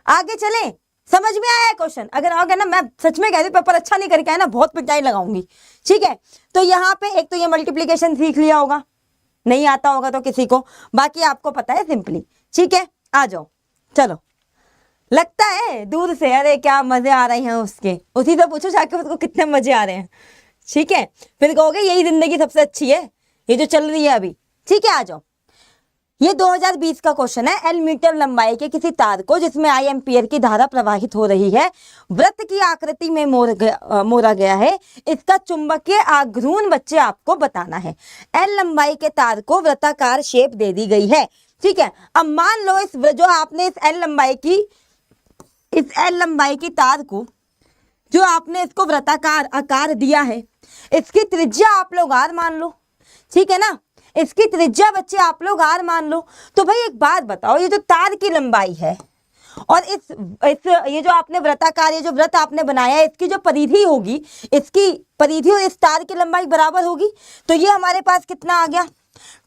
आगे चले, समझ में आया क्वेश्चन, अगर आओगे ना, मैं सच में कह रही हूँ, पेपर अच्छा नहीं करके आए ना, बहुत पिटाई लगाऊंगी, ठीक है। तो यहाँ पे एक तो ये मल्टीप्लीकेशन सीख लिया होगा, नहीं आता होगा तो किसी को, बाकी आपको पता है सिंपली, ठीक है। आ जाओ, चलो, लगता है दूर से, अरे क्या मजे आ रहे हैं उसके, उसी से पूछो जाके उसको कितने मजे आ रहे हैं, ठीक है। फिर कहोगे यही जिंदगी सबसे अच्छी है, ये जो चल रही है अभी, ठीक है। आ जाओ, ये 2020 का क्वेश्चन है। एल मीटर लंबाई के किसी तार को जिसमें आई एम्पियर की धारा प्रवाहित हो रही है, वृत्त की आकृति में मोड़ा गया है, इसका चुंबकीय आघूर्ण बच्चे आपको बताना है। एल लंबाई के तार को वृत्ताकार शेप दे दी गई है, ठीक है। अब मान लो इस जो आपने इस एल लंबाई की तार को, जो आपने इसको वृत्ताकार आकार दिया है, इसकी त्रिज्या आप लोग आर मान लो, ठीक है ना, इसकी त्रिज्या बच्चे आप लोग आर मान लो। तो भाई एक बात बताओ, ये जो तार की लंबाई है और इस ये जो आपने वृत्ताकार, ये जो वृत्त आपने बनाया है, इसकी जो परिधि होगी, इसकी परिधि और इस तार की लंबाई बराबर होगी। तो ये हमारे पास कितना आ गया,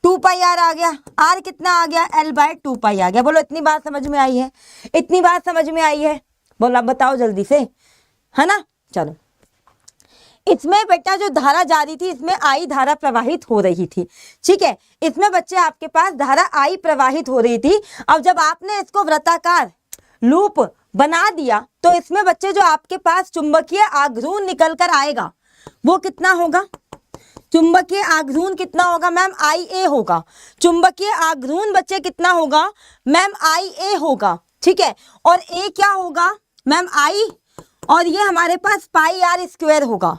2 पाई आर आ गया। आर कितना आ गया, L/2 पाई आ गया। बोलो इतनी बात समझ में आई है, इतनी बात समझ में आई है? बोलो आप बताओ जल्दी से, है ना। चलो, इसमें बेटा जो धारा जा रही थी, इसमें आई धारा प्रवाहित हो रही थी, ठीक है। इसमें बच्चे आपके पास धारा आई प्रवाहित हो रही थी। अब जब आपने इसको वृत्ताकार लूप बना दिया, तो इसमें बच्चे जो आपके पास चुंबकीय आघूर्ण निकल कर आएगा, वो कितना होगा, चुंबकीय आघूर्ण कितना होगा मैम, IA होगा। चुंबकीय आघूर्ण बच्चे कितना होगा मैम, IA होगा, ठीक है। और A क्या होगा मैम, I, और ये हमारे पास पाई आर स्क्वायर होगा,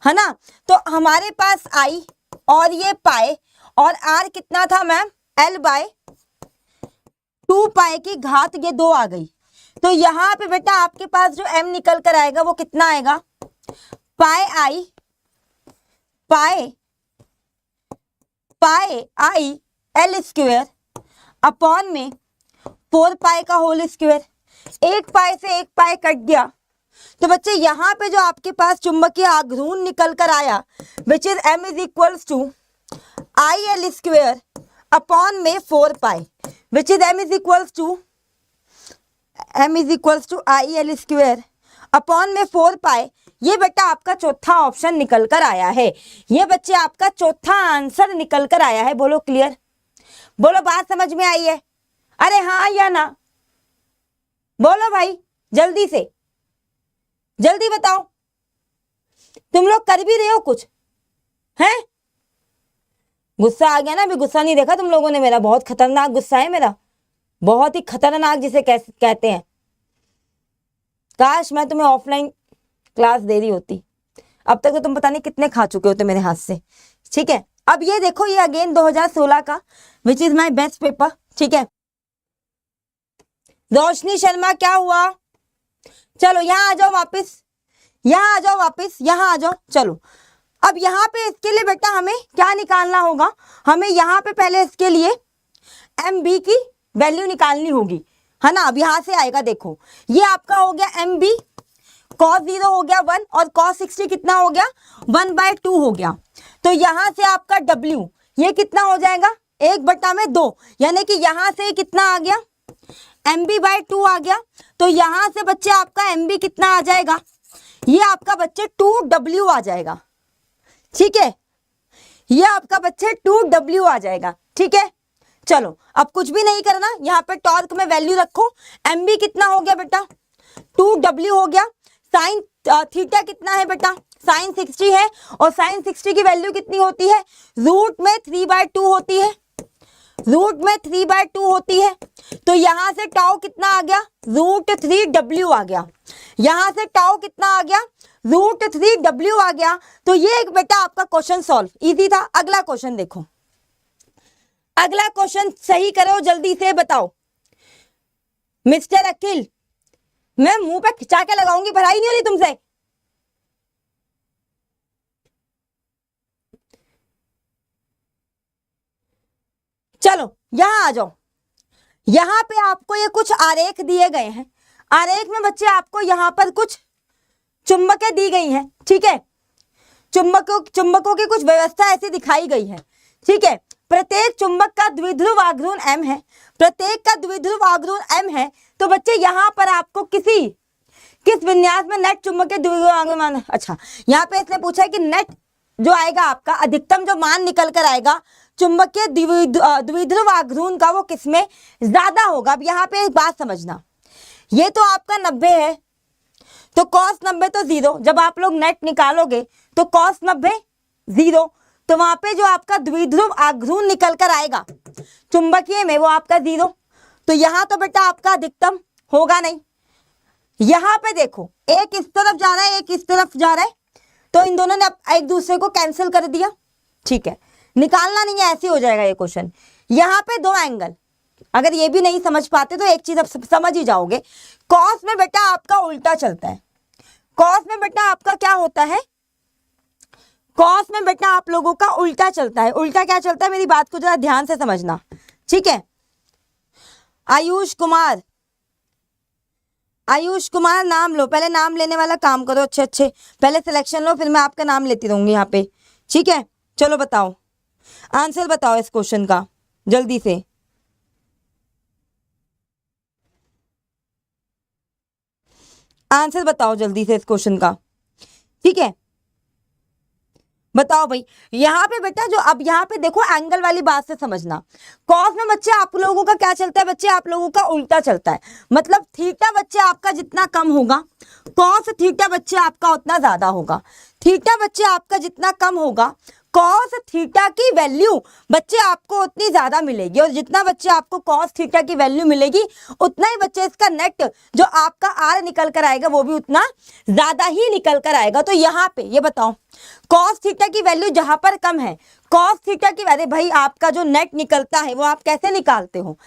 है ना। तो हमारे पास I और ये पाई और R कितना था मैम, L/2 पाई की घात ये 2 आ गई। तो यहाँ पे बेटा आपके पास जो M निकल कर आएगा वो कितना आएगा, पाई I L स्क्वायर अपॉन में 4 पाई का होल स्क्वायर। एक पाई से एक पाई कट गया, तो बच्चे यहाँ पे जो आपके पास चुंबकीय आघूर्ण निकल कर आया, which is M is equals to IL square upon में 4 pi, which is M is equals to IL square upon में 4 पाई। ये बेटा आपका चौथा ऑप्शन निकल कर आया है, ये बच्चे आपका चौथा आंसर निकल कर आया है। बोलो क्लियर, बोलो बात समझ में आई है? अरे हाँ या ना, बोलो भाई जल्दी से, जल्दी बताओ। तुम लोग कर भी रहे हो कुछ, हैं? गुस्सा आ गया ना, अभी गुस्सा नहीं देखा तुम लोगों ने मेरा, बहुत खतरनाक गुस्सा है मेरा, बहुत ही खतरनाक जिसे कहते हैं। काश मैं तुम्हें ऑफलाइन क्लास दे रही होती, अब तक तो तुम पता नहीं कितने खा चुके होते मेरे हाथ से, ठीक है। अब ये देखो, ये अगेन 2016 का which is my best paper, ठीक है। रोशनी शर्मा क्या हुआ, चलो यहाँ आ जाओ वापस, यहाँ आ जाओ वापस, यहाँ आ जाओ। चलो अब यहाँ पे इसके लिए बेटा हमें क्या निकालना होगा, हमें यहाँ पे पहले इसके लिए MB की वैल्यू निकालनी होगी, है ना। अब यहाँ से आएगा, देखो ये आपका हो गया MB, cos 0 हो गया 1 और cos 60 कितना हो गया 1/2 हो गया। तो यहाँ से आपका W ये कितना हो जाएगा 1/2, यानी कि यहाँ से कितना आ गया MB/2 आ गया। तो यहाँ से बच्चे आपका MB कितना आ जाएगा, ये आपका बच्चे 2W आ जाएगा, ठीक है। ये आपका बच्चे 2W आ जाएगा, ठीक है। चलो अब कुछ भी नहीं करना, यहाँ पे टॉर्क में वैल्यू रखो। MB कितना हो गया बेटा 2W हो गया। साइन थीटा कितना है बेटा, साइन 60 है, और साइन 60 की वैल्यू कितनी होती है, रूट में 3/2 होती है, रूट में 3/2 होती है। तो यहाँ से टाउ कितना आ गया √3W आ गया, यहाँ से टाउ कितना आ गया √3W आ गया। तो ये एक बेटा आपका क्वेश्चन सॉल्व, इजी था। अगला क्वेश्चन देखो, अगला क्वेश्चन सही करो जल्दी से, बताओ मिस्टर अखिल, मैं मुंह पे खिंचा के लगाऊंगी, भराई नहीं हो रही तुमसे। चलो यहां आ जाओ, यहां पे आपको ये कुछ आरेख दिए गए हैं, आरेख में बच्चे आपको यहां पर कुछ चुंबकें दी गई हैं, ठीक है। चुंबकों की कुछ व्यवस्था ऐसी दिखाई गई है, ठीक है। प्रत्येक चुंबक का द्विध्रुव आघूर्ण M है, प्रत्येक का द्विध्रुव आघूर्ण M है। तो बच्चे यहाँ पर आपको किस विन्यास में नेट चुंबकीय द्विध्रुव आघूर्ण, अच्छा यहाँ पे इसने पूछा है कि नेट जो आएगा आपका अधिकतम जो मान निकल कर आएगा चुंबकीय द्विध्रुव आघूर्ण का, वो किसमें ज्यादा होगा। अब यहाँ पे एक बात समझना, ये तो आपका 90 है, तो cos 90 तो 0, जब आप लोग नेट निकालोगे तो cos 90 0, तो वहां पे जो आपका द्विध्रुव आघूर्ण निकल कर आएगा चुंबकीय में वो आपका 0। तो यहाँ तो बेटा आपका अधिकतम होगा नहीं। यहाँ पे देखो, एक इस तरफ जा रहा है, एक इस तरफ जा रहा है, तो इन दोनों ने एक दूसरे को कैंसिल कर दिया, ठीक है। निकालना नहीं है, ऐसे हो जाएगा ये क्वेश्चन। यहाँ पे दो एंगल, अगर ये भी नहीं समझ पाते तो एक चीज अब समझ ही जाओगे, कॉस में बेटा आपका उल्टा चलता है। कॉस में बेटा आपका क्या होता है, कॉस में बेटा आप लोगों का उल्टा चलता है। उल्टा क्या चलता है, मेरी बात को जरा ध्यान से समझना, ठीक है। आयुष कुमार, आयुष कुमार नाम लो, पहले नाम लेने वाला काम करो, अच्छे अच्छे पहले सिलेक्शन लो, फिर मैं आपका नाम लेती रहूंगी यहाँ पे, ठीक है। चलो बताओ, आंसर बताओ इस क्वेश्चन का जल्दी से। आंसर बताओ जल्दी से इस क्वेश्चन का, ठीक है। बताओ भाई, यहाँ पे बेटा जो अब यहाँ पे देखो एंगल वाली बात से समझना। कॉस में बच्चे आप लोगों का क्या चलता है, बच्चे आप लोगों का उल्टा चलता है। मतलब थीटा बच्चे आपका जितना कम होगा, कॉस थीटा बच्चे आपका उतना ज्यादा होगा। थीटा बच्चे आपका जितना कम होगा, कॉस थीटा की वैल्यू बच्चे आपको उतनी ज्यादा मिलेगी, और जितना बच्चे आपको कॉस थीटा की वैल्यू मिलेगी उतना ही बच्चे इसका नेट जो आपका आर निकल कर आएगा वो भी उतना ज्यादा ही निकल कर आएगा। तो यहाँ पे ये बताओ, कॉस थीटा की वैल्यू जहां पर कम है, कॉस थीटा की वैल्यू, भाई आपका जो नेट निकलता है वो आप कैसे निकालते हो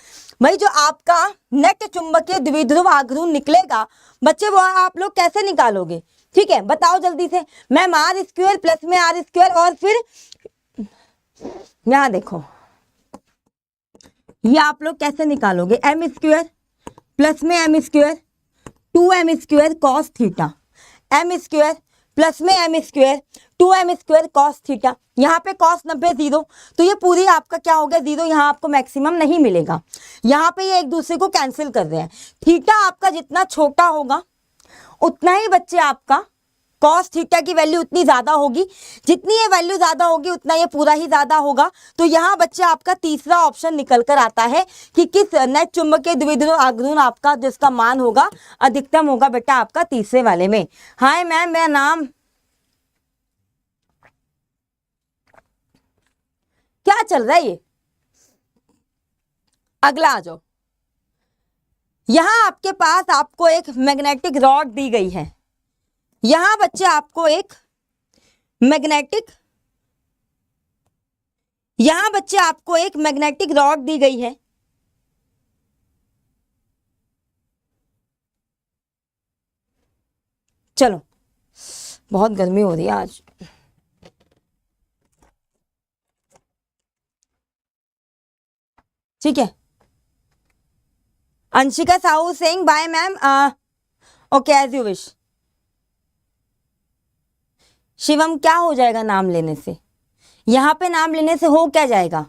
भाई, जो आपका नेट चुंबकीय द्विध्रुव आघूर्ण निकलेगा बच्चे वो आप लोग कैसे निकालोगे, ठीक है। बताओ जल्दी से, मैम आर स्क्वायर प्लस में आर स्क्वायर, और फिर यहां देखो ये आप लोग कैसे निकालोगे, एम स्क्वायर प्लस में M square 2m square cos theta, M square plus में M square 2m square cos theta. यहाँ पे कॉस 90 जीरो, तो ये पूरी आपका क्या हो गया जीरो, यहाँ आपको मैक्सिमम नहीं मिलेगा। यहाँ पे ये एक दूसरे को कैंसिल कर रहे हैं। थीटा आपका जितना छोटा होगा उतना ही बच्चे आपका कॉस थीटा की वैल्यू उतनी ज्यादा होगी, जितनी ये वैल्यू ज्यादा होगी उतना ये पूरा ही ज्यादा होगा। तो यहाँ बच्चे आपका तीसरा ऑप्शन निकल कर आता है कि किस नेट चुंबकीय द्विध्रुव आघूर्ण आपका जिसका मान होगा अधिकतम होगा बेटा आपका तीसरे वाले में। हाय मैम, मेरा नाम क्या चल रहा है ये, अगला आ जाओ। यहां आपके पास आपको एक मैग्नेटिक रॉड दी गई है, यहां बच्चे आपको एक मैग्नेटिक रॉड दी गई है। चलो बहुत गर्मी हो रही है आज, ठीक है। Anshika Sahu Singh, bye ma'am, okay as you wish. Shivam क्या हो जाएगा नाम लेने से, यहाँ पे नाम लेने से हो क्या जाएगा,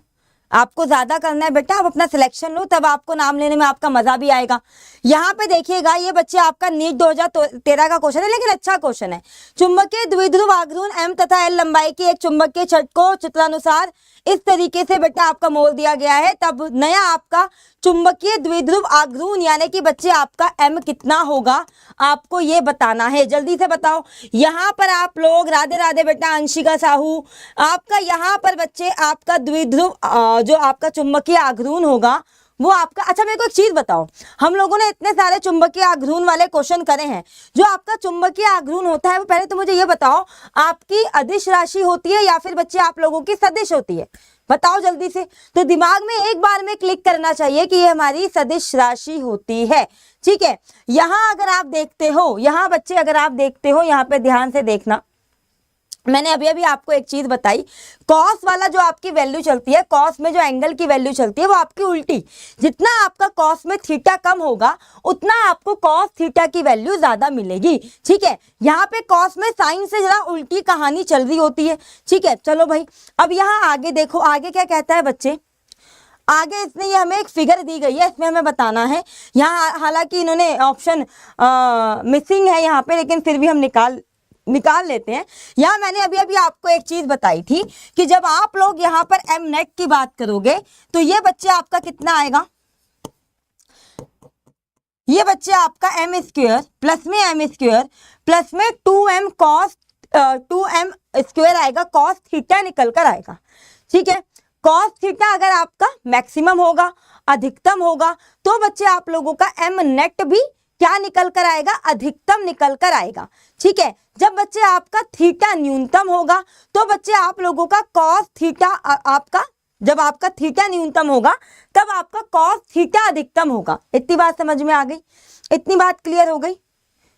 आपको ज्यादा करना है बेटा, आप अपना सिलेक्शन लो तब आपको नाम लेने में आपका मजा भी आएगा। यहाँ पे देखिएगा ये बच्चे आपका नीट 2013 का क्वेश्चन है, लेकिन अच्छा क्वेश्चन है। चुंबकीय द्विध्रुव आघूर्ण एम तथा एल लंबाई की एक चुंबकीय छड़ को चित्रानुसार इस तरीके से बेटा आपका मोल दिया गया है, तब नया आपका चुंबकीय द्विध्रुव आघूर्ण यानी कि बच्चे आपका एम कितना होगा आपको ये बताना है, जल्दी से बताओ। यहाँ पर आप लोग राधे राधे बेटा अंशिका साहू, आपका यहाँ पर बच्चे आपका द्विध्रुव जो आपका चुंबकीय आघूर्ण होगा वो आपका, अच्छा मेरे को एक चीज बताओ, हम लोगों ने इतने सारे चुंबकीय आघूर्ण वाले क्वेश्चन करे हैं, जो आपका चुंबकीय आघूर्ण होता है वो पहले तो मुझे ये बताओ आपकी अदिश राशि होती है या फिर बच्चे आप लोगों की सदिश होती है, बताओ जल्दी से। तो दिमाग में एक बार में क्लिक करना चाहिए कि ये हमारी सदिश राशि होती है, ठीक है। यहाँ अगर आप देखते हो, यहाँ बच्चे अगर आप देखते हो, यहाँ पे ध्यान से देखना, मैंने अभी अभी आपको एक चीज बताई, कॉस वाला जो आपकी वैल्यू चलती है, कॉस में जो एंगल की वैल्यू चलती है वो आपकी उल्टी, जितना आपका कॉस में थीटा कम होगा उतना आपको कॉस थीटा की वैल्यू ज्यादा मिलेगी, ठीक है। यहाँ पे कॉस में साइन से जरा उल्टी कहानी चल रही होती है, ठीक है। चलो भाई अब यहाँ आगे देखो, आगे क्या कहता है बच्चे, आगे इसने ये हमें एक फिगर दी गई है, इसमें हमें बताना है। यहाँ हालांकि इन्होंने ऑप्शन मिसिंग है यहाँ पे, लेकिन फिर भी हम निकाल लेते हैं। यहाँ मैंने अभी अभी आपको एक चीज बताई थी कि जब आप लोग यहाँ पर एम नेट की बात करोगे तो ये बच्चे आपका कितना आएगा, ये बच्चे आपका एम स्क्वायर प्लस में एम स्क्वायर प्लस में 2m स्क्वायर आएगा, कॉस थीटा निकल कर आएगा, ठीक है। कॉस थीटा अगर आपका मैक्सिमम होगा, अधिकतम होगा, तो बच्चे आप लोगों का एम नेट भी क्या निकल कर आएगा, अधिकतम निकल कर आएगा, ठीक है। जब बच्चे आपका थीटा न्यूनतम होगा तो बच्चे आप लोगों का कॉस थीटा आपका, जब आपका थीटा न्यूनतम होगा तब आपका कॉस थीटा अधिकतम होगा। इतनी बात समझ में आ गई, इतनी बात क्लियर हो गई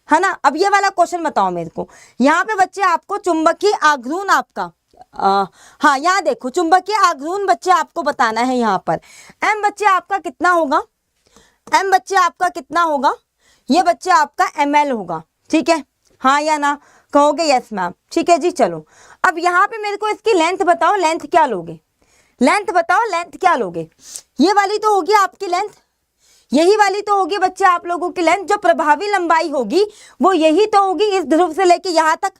है ना। अब ये वाला क्वेश्चन बताओ मेरे को, यहाँ पे बच्चे आपको चुंबकीय आघूर्ण आपका हाँ यहाँ देखो चुंबकीय आघूर्ण बच्चे आपको बताना है। यहाँ पर एम बच्चे आपका कितना होगा, एम बच्चे आपका कितना होगा, ये बच्चे आपका ml होगा, ठीक है, हाँ या ना कहोगे? यस मैम, ठीक है जी। चलो अब यहाँ पे मेरे को इसकी लेंथ बताओ, लेंथ क्या लोगे? लेंथ बताओ, लेंथ क्या लोगे? ये वाली तो होगी आपकी लेंथ, यही वाली तो होगी बच्चे आप लोगों की लेंथ। जो प्रभावी लंबाई होगी वो यही तो होगी, इस ध्रुव से लेके यहाँ तक,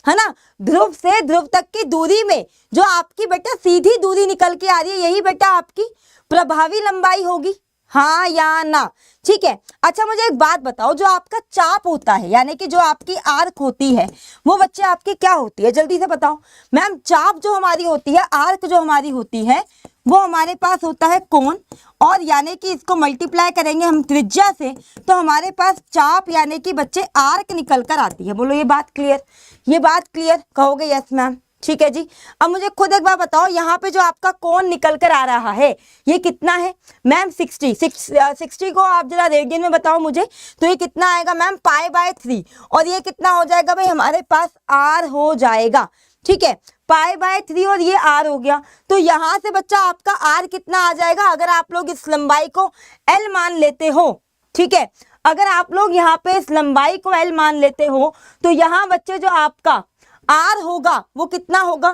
है ना। ध्रुव से ध्रुव तक की दूरी में जो आपकी बेटा सीधी दूरी निकल के आ रही है, यही बेटा आपकी प्रभावी लंबाई होगी, हाँ या ना? ठीक है। अच्छा मुझे एक बात बताओ, जो आपका चाप होता है यानी कि जो आपकी आर्क होती है वो बच्चे आपकी क्या होती है? जल्दी से बताओ मैम। चाप जो हमारी होती है, आर्क जो हमारी होती है, वो हमारे पास होता है कोण, और यानी कि इसको मल्टीप्लाई करेंगे हम त्रिज्या से तो हमारे पास चाप यानी कि बच्चे आर्क निकल कर आती है। बोलो ये बात क्लियर? ये बात क्लियर? कहोगे यस मैम, ठीक है जी। अब मुझे खुद एक बार बताओ, यहाँ पे जो आपका कोण निकल कर आ रहा है ये कितना है मैम? 60 को आप जरा रेडियन में बताओ मुझे, तो ये कितना आएगा मैम? π/3, और ये कितना हो जाएगा भाई? हमारे पास r हो जाएगा, ठीक है, π/3 और ये r हो गया। तो यहाँ से बच्चा आपका r कितना आ जाएगा? अगर आप लोग इस लंबाई को l मान लेते हो, ठीक है, अगर आप लोग यहाँ पे इस लंबाई को l मान लेते हो तो यहाँ बच्चे जो आपका r होगा वो कितना होगा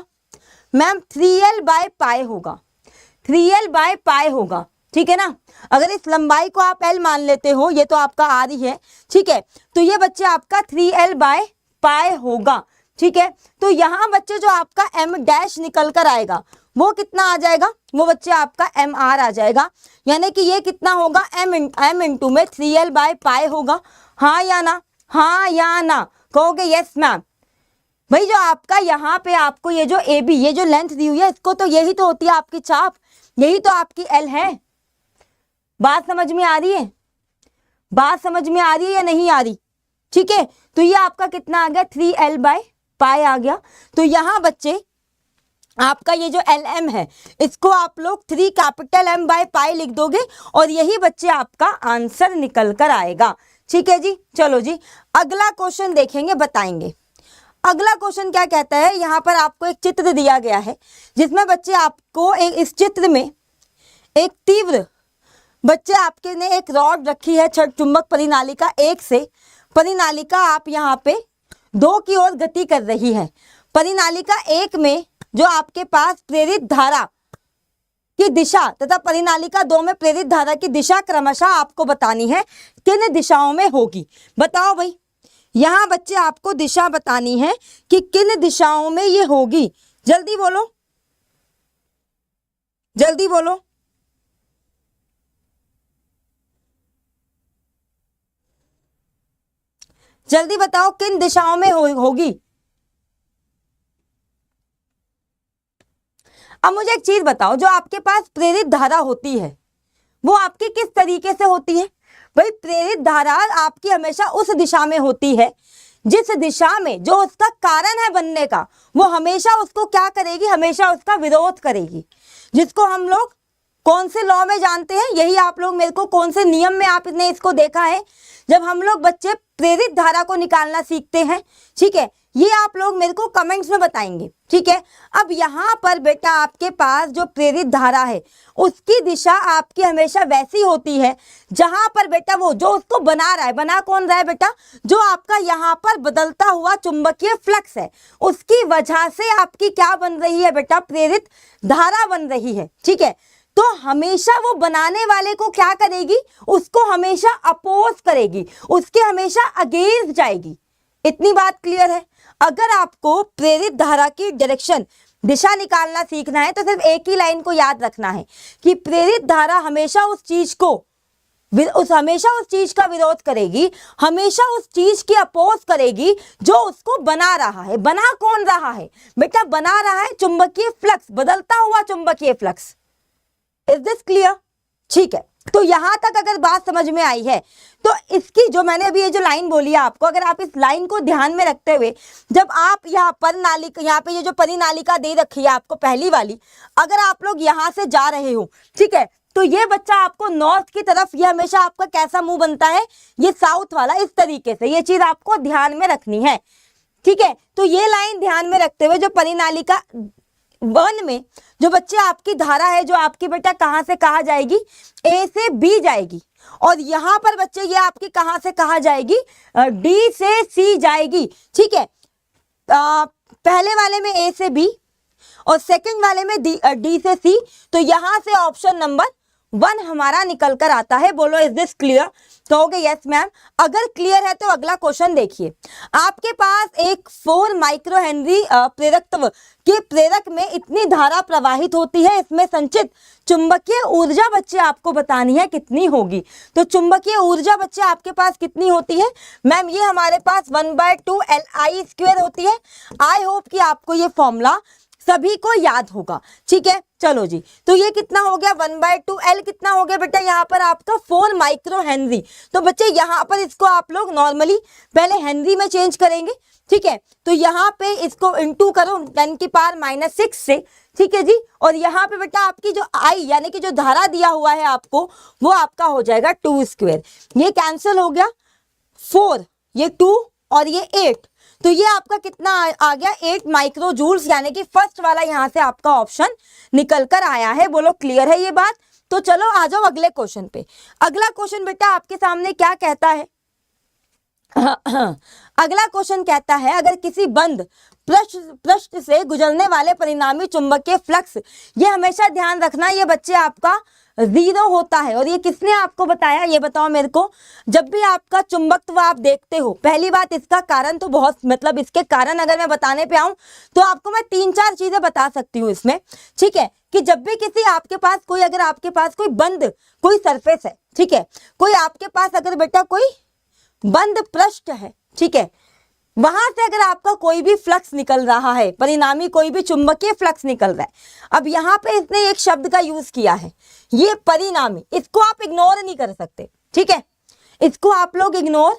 मैम? 3l/π होगा, 3l/π होगा, ठीक है ना। अगर इस लंबाई को आप l मान लेते हो, ये तो आपका r ही है, ठीक है, तो ये बच्चे आपका 3l/π होगा, ठीक है। तो यहाँ बच्चे जो आपका m डैश निकल कर आएगा वो कितना आ जाएगा? वो बच्चे आपका mr आ जाएगा, यानी कि ये कितना होगा? m इंटू में 3l/π होगा, हाँ या ना? हाँ या ना? कहोगे यस मैम। भाई जो आपका यहाँ पे आपको ये जो AB, ये जो लेंथ दी हुई है, इसको तो यही तो होती है आपकी चाप, यही तो आपकी L है। बात समझ में आ रही है? बात समझ में आ रही है या नहीं आ रही? ठीक है, तो ये आपका कितना आ गया? 3l/π आ गया। तो यहाँ बच्चे आपका ये जो LM है इसको आप लोग 3M/π लिख दोगे और यही बच्चे आपका आंसर निकल कर आएगा, ठीक है जी। चलो जी अगला क्वेश्चन देखेंगे, बताएंगे। अगला क्वेश्चन क्या कहता है? यहाँ पर आपको एक चित्र दिया गया है जिसमें बच्चे आपको इस चित्र में एक तीव्र, बच्चे आपके ने एक रॉड रखी है चुंबक परिनालिका 1 से, परिनालिका आप यहाँ पे 2 की ओर गति कर रही है। परिनालिका 1 में जो आपके पास प्रेरित धारा की दिशा तथा परिनालिका 2 में प्रेरित धारा की दिशा क्रमशः आपको बतानी है, किन दिशाओं में होगी? बताओ भाई, यहाँ बच्चे आपको दिशा बतानी है कि किन दिशाओं में ये होगी। जल्दी बोलो, जल्दी बोलो। जल्दी बताओ किन दिशाओं में होगी। अब मुझे एक चीज बताओ, जो आपके पास प्रेरित धारा होती है वो आपकी किस तरीके से होती है? भाई प्रेरित धारा आपकी हमेशा उस दिशा में होती है जिस दिशा में जो उसका कारण है बनने का, वो हमेशा उसको क्या करेगी? हमेशा उसका विरोध करेगी, जिसको हम लोग कौन से लॉ में जानते हैं? यही आप लोग मेरे को कौन से नियम में आपने इसको देखा है? जब हम लोग बच्चे प्रेरित धारा को निकालना सीखते हैं, ठीक है, ये आप लोग मेरे को कमेंट्स में बताएंगे, ठीक है। अब यहाँ पर बेटा आपके पास जो प्रेरित धारा है उसकी दिशा आपकी हमेशा वैसी होती है जहां पर बेटा वो जो उसको बना रहा है, बना कौन रहा है बेटा? जो आपका यहाँ पर बदलता हुआ चुंबकीय फ्लक्स है, उसकी वजह से आपकी क्या बन रही है बेटा? प्रेरित धारा बन रही है, ठीक है। तो हमेशा वो बनाने वाले को क्या करेगी? उसको हमेशा अपोज करेगी, उसके हमेशा अगेंस्ट जाएगी। इतनी बात क्लियर है? अगर आपको प्रेरित धारा की डायरेक्शन, दिशा निकालना सीखना है तो सिर्फ एक ही लाइन को याद रखना है कि प्रेरित धारा हमेशा उस चीज का विरोध करेगी, हमेशा उस चीज की अपोज करेगी जो उसको बना रहा है। बना कौन रहा है बेटा? बना रहा है चुंबकीय फ्लक्स, बदलता हुआ चुंबकीय फ्लक्स। Is this clear? ठीक है, तो यहां तक अगर बात समझ में आई है तो इसकी जो मैंने अभी ये जो लाइन बोली है आपको, अगर आप इस लाइन को ध्यान में रखते हुए, जब आप यहाँ पे ये जो परिनालिका दे रखी है आपको पहली वाली, अगर आप लोग यहाँ से जा रहे हो, ठीक है, तो ये बच्चा आपको नॉर्थ की तरफ, ये हमेशा आपका कैसा मुंह बनता है? ये साउथ वाला, इस तरीके से। ये चीज आपको ध्यान में रखनी है, ठीक है। तो ये लाइन ध्यान में रखते हुए जो परिनालिका 1 में जो बच्चे आपकी धारा है, जो आपकी बेटा कहाँ से कहाँ जाएगी? A से B जाएगी, और यहाँ पर बच्चे ये आपकी कहाँ से कहाँ जाएगी, डी से सी जाएगी, ठीक है। पहले वाले में ए से बी और सेकंड वाले में डी से सी, तो यहां से ऑप्शन नंबर 1 हमारा निकल कर आता है। बोलो इज दिस क्लियर? कहोगे यस मैम। अगर क्लियर है तो अगला क्वेश्चन देखिए। आपके पास एक 4 माइक्रो हेनरी प्रेरकत्व के प्रेरक में इतनी धारा प्रवाहित होती है, इसमें संचित चुंबकीय ऊर्जा बच्चे आपको बतानी है कितनी होगी। तो चुंबकीय ऊर्जा बच्चे आपके पास कितनी होती है मैम? ये हमारे पास 1/2 LI² होती है। आई होप कि आपको ये फॉर्मूला सभी को याद होगा, ठीक है। चलो जी, तो ये कितना हो गया 1/2 L कितना हो गया बेटा यहाँ पर आपका 4 माइक्रो हेनरी। तो बच्चे यहाँ पर इसको आप लोग नॉर्मली पहले हेनरी में चेंज करेंगे, ठीक है। तो यहाँ पे इसको इंटू करो 10⁻⁻6 से, ठीक है जी। और यहाँ पे बेटा आपकी जो आई यानी कि जो धारा दिया हुआ है आपको, वो आपका हो जाएगा 2²। ये कैंसिल हो गया 4, ये 2 और ये 8, तो ये आपका कितना आ गया 8 माइक्रो जूल्स, यानी कि फर्स्ट वाला यहाँ से आपका ऑप्शन निकल कर आया है। बोलो क्लियर है ये बात? तो चलो आ जाओ अगले क्वेश्चन पे। अगला क्वेश्चन बेटा आपके सामने क्या कहता है? अगला क्वेश्चन कहता है अगर किसी बंद पृष्ठ से गुजरने वाले परिणामी चुंबकीय फ्लक्स, ये हमेशा ध्यान रखना ये बच्चे आपका 0 होता है। और ये किसने आपको बताया, ये बताओ मेरे को। जब भी आपका चुंबकत्व आप देखते हो, पहली बात इसका कारण तो बहुत, मतलब इसके कारण अगर मैं बताने पे आऊं तो आपको मैं 3-4 चीजें बता सकती हूँ इसमें, ठीक है। कि जब भी किसी आपके पास कोई, अगर आपके पास कोई बंद कोई सरफेस है, ठीक है, कोई आपके पास अगर बेटा कोई बंद पृष्ठ है, ठीक है, वहां से अगर आपका कोई भी फ्लक्स निकल रहा है, परिणामी कोई भी चुंबकीय फ्लक्स निकल रहा है। अब यहाँ पे इसने एक शब्द का यूज किया है, ये परिणामी, इसको आप इग्नोर नहीं कर सकते, ठीक है, इसको आप लोग इग्नोर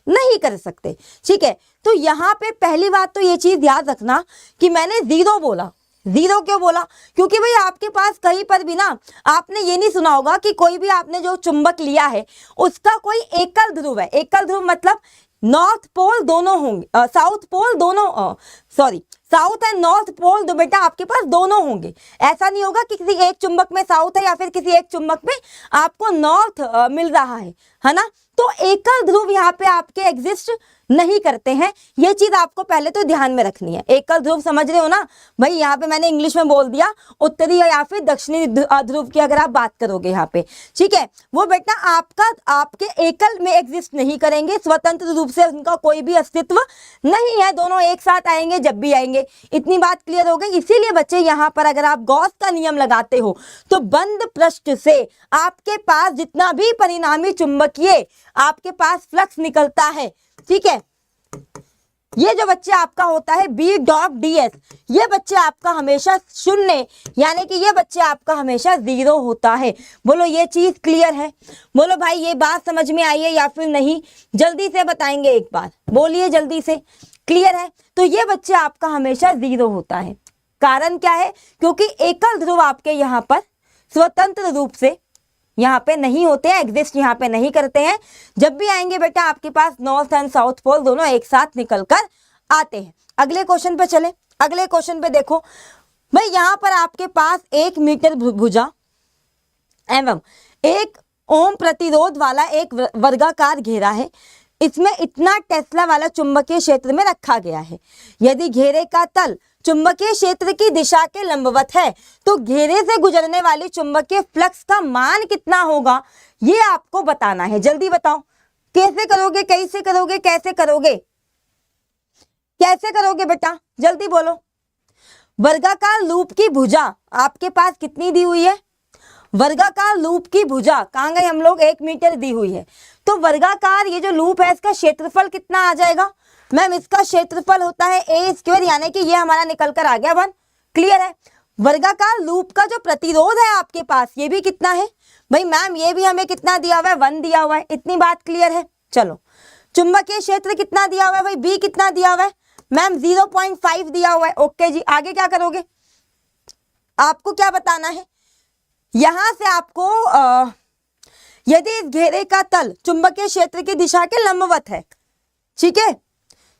नहीं कर सकते, ठीक है। तो यहाँ पे पहली बात तो ये चीज याद रखना कि मैंने 0 बोला। 0 क्यों बोला? क्योंकि भाई आपके पास कहीं पर भी ना आपने ये नहीं सुना होगा कि कोई भी आपने जो चुंबक लिया है उसका कोई एकल ध्रुव है। एकल ध्रुव मतलब नॉर्थ पोल दोनों होंगे, साउथ पोल दोनों, sorry south and north pole तो बेटा आपके पास दोनों होंगे। ऐसा नहीं होगा कि किसी एक चुंबक में साउथ है या फिर किसी एक चुंबक में आपको नॉर्थ मिल रहा है ना। तो एकल ध्रुव यहाँ पे आपके एग्जिस्ट नहीं करते हैं, ये चीज आपको पहले तो ध्यान में रखनी है। एकल ध्रुव समझ रहे हो ना भाई? यहाँ पे मैंने इंग्लिश में बोल दिया उत्तरी या फिर दक्षिणी ध्रुव की अगर आप बात करोगे यहाँ पे, ठीक है, वो बेटा आपका आपके एकल में एग्जिस्ट नहीं करेंगे, स्वतंत्र रूप से उनका कोई भी अस्तित्व नहीं है, दोनों एक साथ आएंगे जब भी आएंगे। इतनी बात क्लियर हो गई। इसीलिए बच्चे यहाँ पर अगर आप गॉस का नियम लगाते हो तो बंद पृष्ठ से आपके पास जितना भी परिणामी चुंबकीय आपके पास फ्लक्स निकलता है, ठीक है, ये जो बच्चे आपका होता है B.DS, ये बच्चे आपका हमेशा 0, यानी कि ये बच्चे आपका हमेशा 0 होता है। बोलो ये चीज क्लियर है? बोलो भाई ये बात समझ में आई है या फिर नहीं? जल्दी से बताएंगे एक बार, बोलिए जल्दी से। क्लियर है? तो ये बच्चे आपका हमेशा 0 होता है। कारण क्या है? क्योंकि एकल ध्रुव आपके यहाँ पर स्वतंत्र रूप से यहाँ पे नहीं होते हैं, एग्जिस्ट यहाँ पे नहीं करते हैं। जब भी आएंगे बेटा आपके पास नॉर्थ एंड साउथ पोल दोनों एक साथ निकल कर आते हैं। अगले क्वेश्चन पे चले। अगले क्वेश्चन पे देखो भाई, यहाँ पर आपके पास 1 मीटर भुजा एवं 1 ओम प्रतिरोध वाला एक वर्गाकार घेरा है। इसमें इतना टेस्ला वाला चुंबकीय क्षेत्र में रखा गया है। यदि घेरे का तल चुंबकीय क्षेत्र की दिशा के लंबवत है तो घेरे से गुजरने वाली चुंबकीय फ्लक्स का मान कितना होगा, ये आपको बताना है। जल्दी बताओ कैसे करोगे, कैसे करोगे, कैसे करोगे, कैसे करोगे बेटा, जल्दी बोलो। वर्गाकार लूप की भुजा आपके पास कितनी दी हुई है? वर्गाकार लूप की भुजा कहाँ गए हम लोग? 1 मीटर दी हुई है। तो वर्गाकार ये जो लूप है इसका क्षेत्रफल कितना आ जाएगा मैम? इसका क्षेत्रफल होता है A², यानी कि ये हमारा निकल कर आ गया 1। क्लियर है? वर्गाकार लूप का जो प्रतिरोध है आपके पास ये भी कितना है भाई? मैम ये भी हमें कितना दिया हुआ है? 1 दिया हुआ है। इतनी बात क्लियर है? चलो चुंबकीय क्षेत्र कितना दिया हुआ है भाई? B कितना दिया हुआ है मैम? 0.5 दिया हुआ है। ओके जी, आगे क्या करोगे? आपको क्या बताना है? यहां से आपको यदि इस घेरे का तल चुंबकीय क्षेत्र की दिशा के लंबवत है, ठीक है,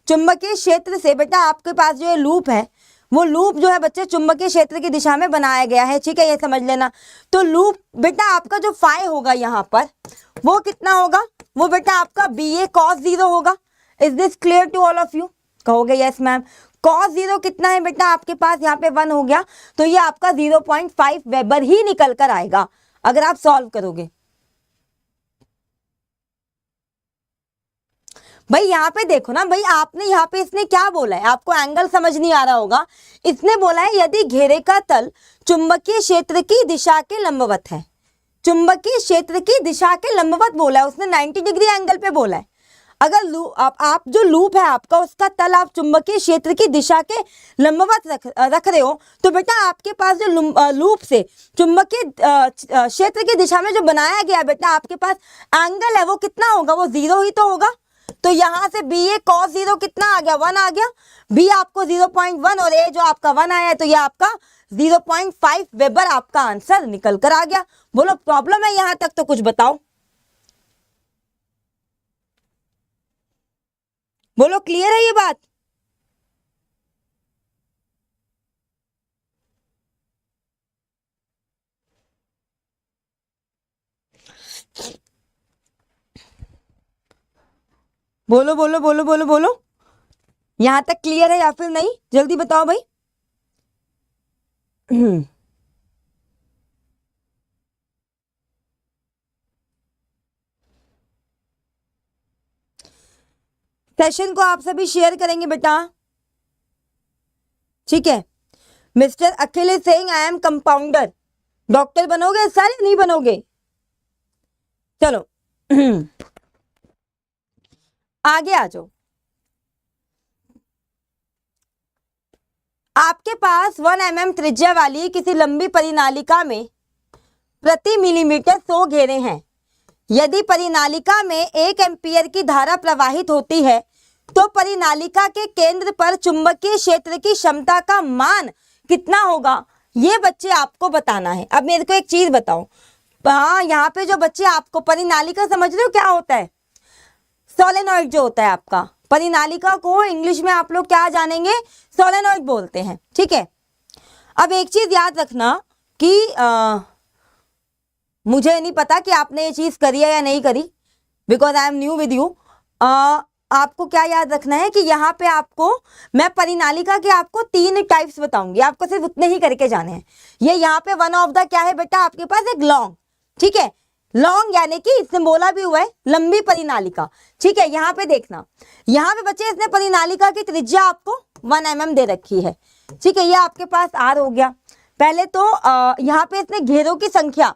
चुंबकीय क्षेत्र से बेटा आपके पास जो ये लूप है वो लूप जो है बच्चे चुंबकीय क्षेत्र की दिशा में बनाया गया है, ठीक है, ये समझ लेना। तो लूप बेटा आपका जो फाई होगा यहाँ पर वो कितना होगा, वो बेटा आपका BA cos 0 होगा। Is this clear to all of you? कहोगे यस मैम। cos 0 कितना है बेटा आपके पास, यहाँ पे 1 हो गया, तो ये आपका 0.5 वेबर ही निकल कर आएगा अगर आप सॉल्व करोगे। भाई यहाँ पे देखो ना भाई, आपने यहाँ पे इसने क्या बोला है, आपको एंगल समझ नहीं आ रहा होगा। इसने बोला है यदि घेरे का तल चुंबकीय क्षेत्र की दिशा के लंबवत है, चुंबकीय क्षेत्र की दिशा के लंबवत बोला है उसने, 90 डिग्री एंगल पे बोला है। अगर आप जो लूप है आपका उसका तल आप चुंबकीय क्षेत्र की दिशा के लंबवत रख रहे हो, तो बेटा आपके पास जो लूप से चुंबकीय क्षेत्र की दिशा में जो बनाया गया बेटा आपके पास एंगल है वो कितना होगा, वो 0 ही तो होगा। तो यहां से BA cos 0 कितना आ गया, 1 आ गया। B आपको 0.1 और A जो आपका 1 आया है, तो ये आपका 0.5 वेबर आपका आंसर निकल कर आ गया। बोलो प्रॉब्लम है यहां तक तो कुछ बताओ, बोलो क्लियर है ये बात? बोलो बोलो बोलो बोलो बोलो, यहां तक क्लियर है या फिर नहीं, जल्दी बताओ भाई। सेशन को आप सभी शेयर करेंगे बेटा, ठीक है। Mister Akhil is saying I am compounder. Doctor बनोगे सारे, नहीं बनोगे? चलो आगे आ जाओ। आपके पास 1 mm त्रिज्या वाली किसी लंबी परिनालिका में प्रति मिलीमीटर 100 घेरे हैं। यदि परिनालिका में 1 एम्पीयर की धारा प्रवाहित होती है तो परिनालिका के केंद्र पर चुंबकीय क्षेत्र की क्षमता का मान कितना होगा, ये बच्चे आपको बताना है। अब मेरे को एक चीज बताओ, हाँ यहाँ पे जो बच्चे आपको परिनालिका समझ रहे हो क्या होता है, सोलेनॉइड जो होता है आपका, परिनालिका को इंग्लिश में आप लोग क्या जानेंगे, सोलेनॉइड बोलते हैं, ठीक है। अब एक चीज याद रखना कि मुझे नहीं पता कि आपने ये चीज करी है या नहीं करी, because I am new with you. आपको क्या याद रखना है कि यहाँ पे आपको मैं परिनालिका के आपको 3 टाइप्स बताऊंगी, आपको सिर्फ उतने ही करके जाने हैं। ये यहाँ पे वन ऑफ द क्या है बेटा आपके पास, एक लॉन्ग, ठीक है, लॉन्ग यानी कि इसने बोला भी हुआ है लंबी परिनालिका, ठीक है। यहाँ पे देखना, यहाँ पे बच्चे इसने परिनालिका की त्रिज्या आपको 1 mm दे रखी है, ठीक है, ये आपके पास R हो गया। पहले तो यहाँ पे इसने घेरों की संख्या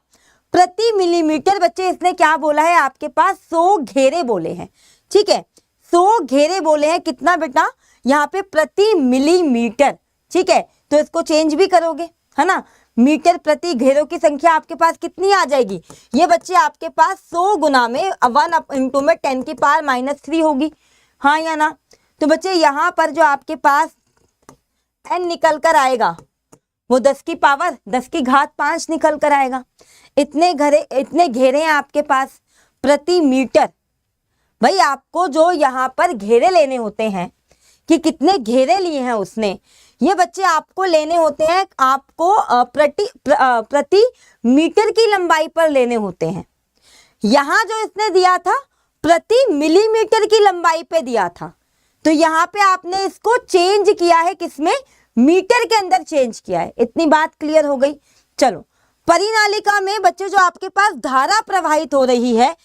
प्रति मिलीमीटर बच्चे इसने क्या बोला है आपके पास, 100 घेरे बोले हैं, ठीक है, 100 घेरे बोले हैं। कितना बेटा, यहाँ पे प्रति मिलीमीटर, ठीक है, तो इसको चेंज भी करोगे है ना, मीटर प्रति घेरों की संख्या आपके पास कितनी आ जाएगी, ये बच्चे आपके पास 100 गुना में 1 इंटू में 10 की पावर -3 होगी, हाँ या ना। तो बच्चे यहाँ पर जो आपके पास n निकल कर आएगा वो 10 की पावर 10 की घात 5 निकल कर आएगा। इतने घेरे हैं आपके पास प्रति मीटर। भाई आपको जो यहाँ पर घेरे लेने होते हैं कि कितने घेरे लिए हैं उसने, ये बच्चे आपको लेने होते हैं, आपको प्रति मीटर की लंबाई पर लेने होते हैं। यहाँ जो इसने दिया था प्रति मिलीमीटर की लंबाई पे दिया था, तो यहाँ पे आपने इसको चेंज किया है, किसमें, मीटर के अंदर चेंज किया है। इतनी बात क्लियर हो गई। चलो, परिनालिका में बच्चे जो आपके पास धारा प्रवाहित हो रही है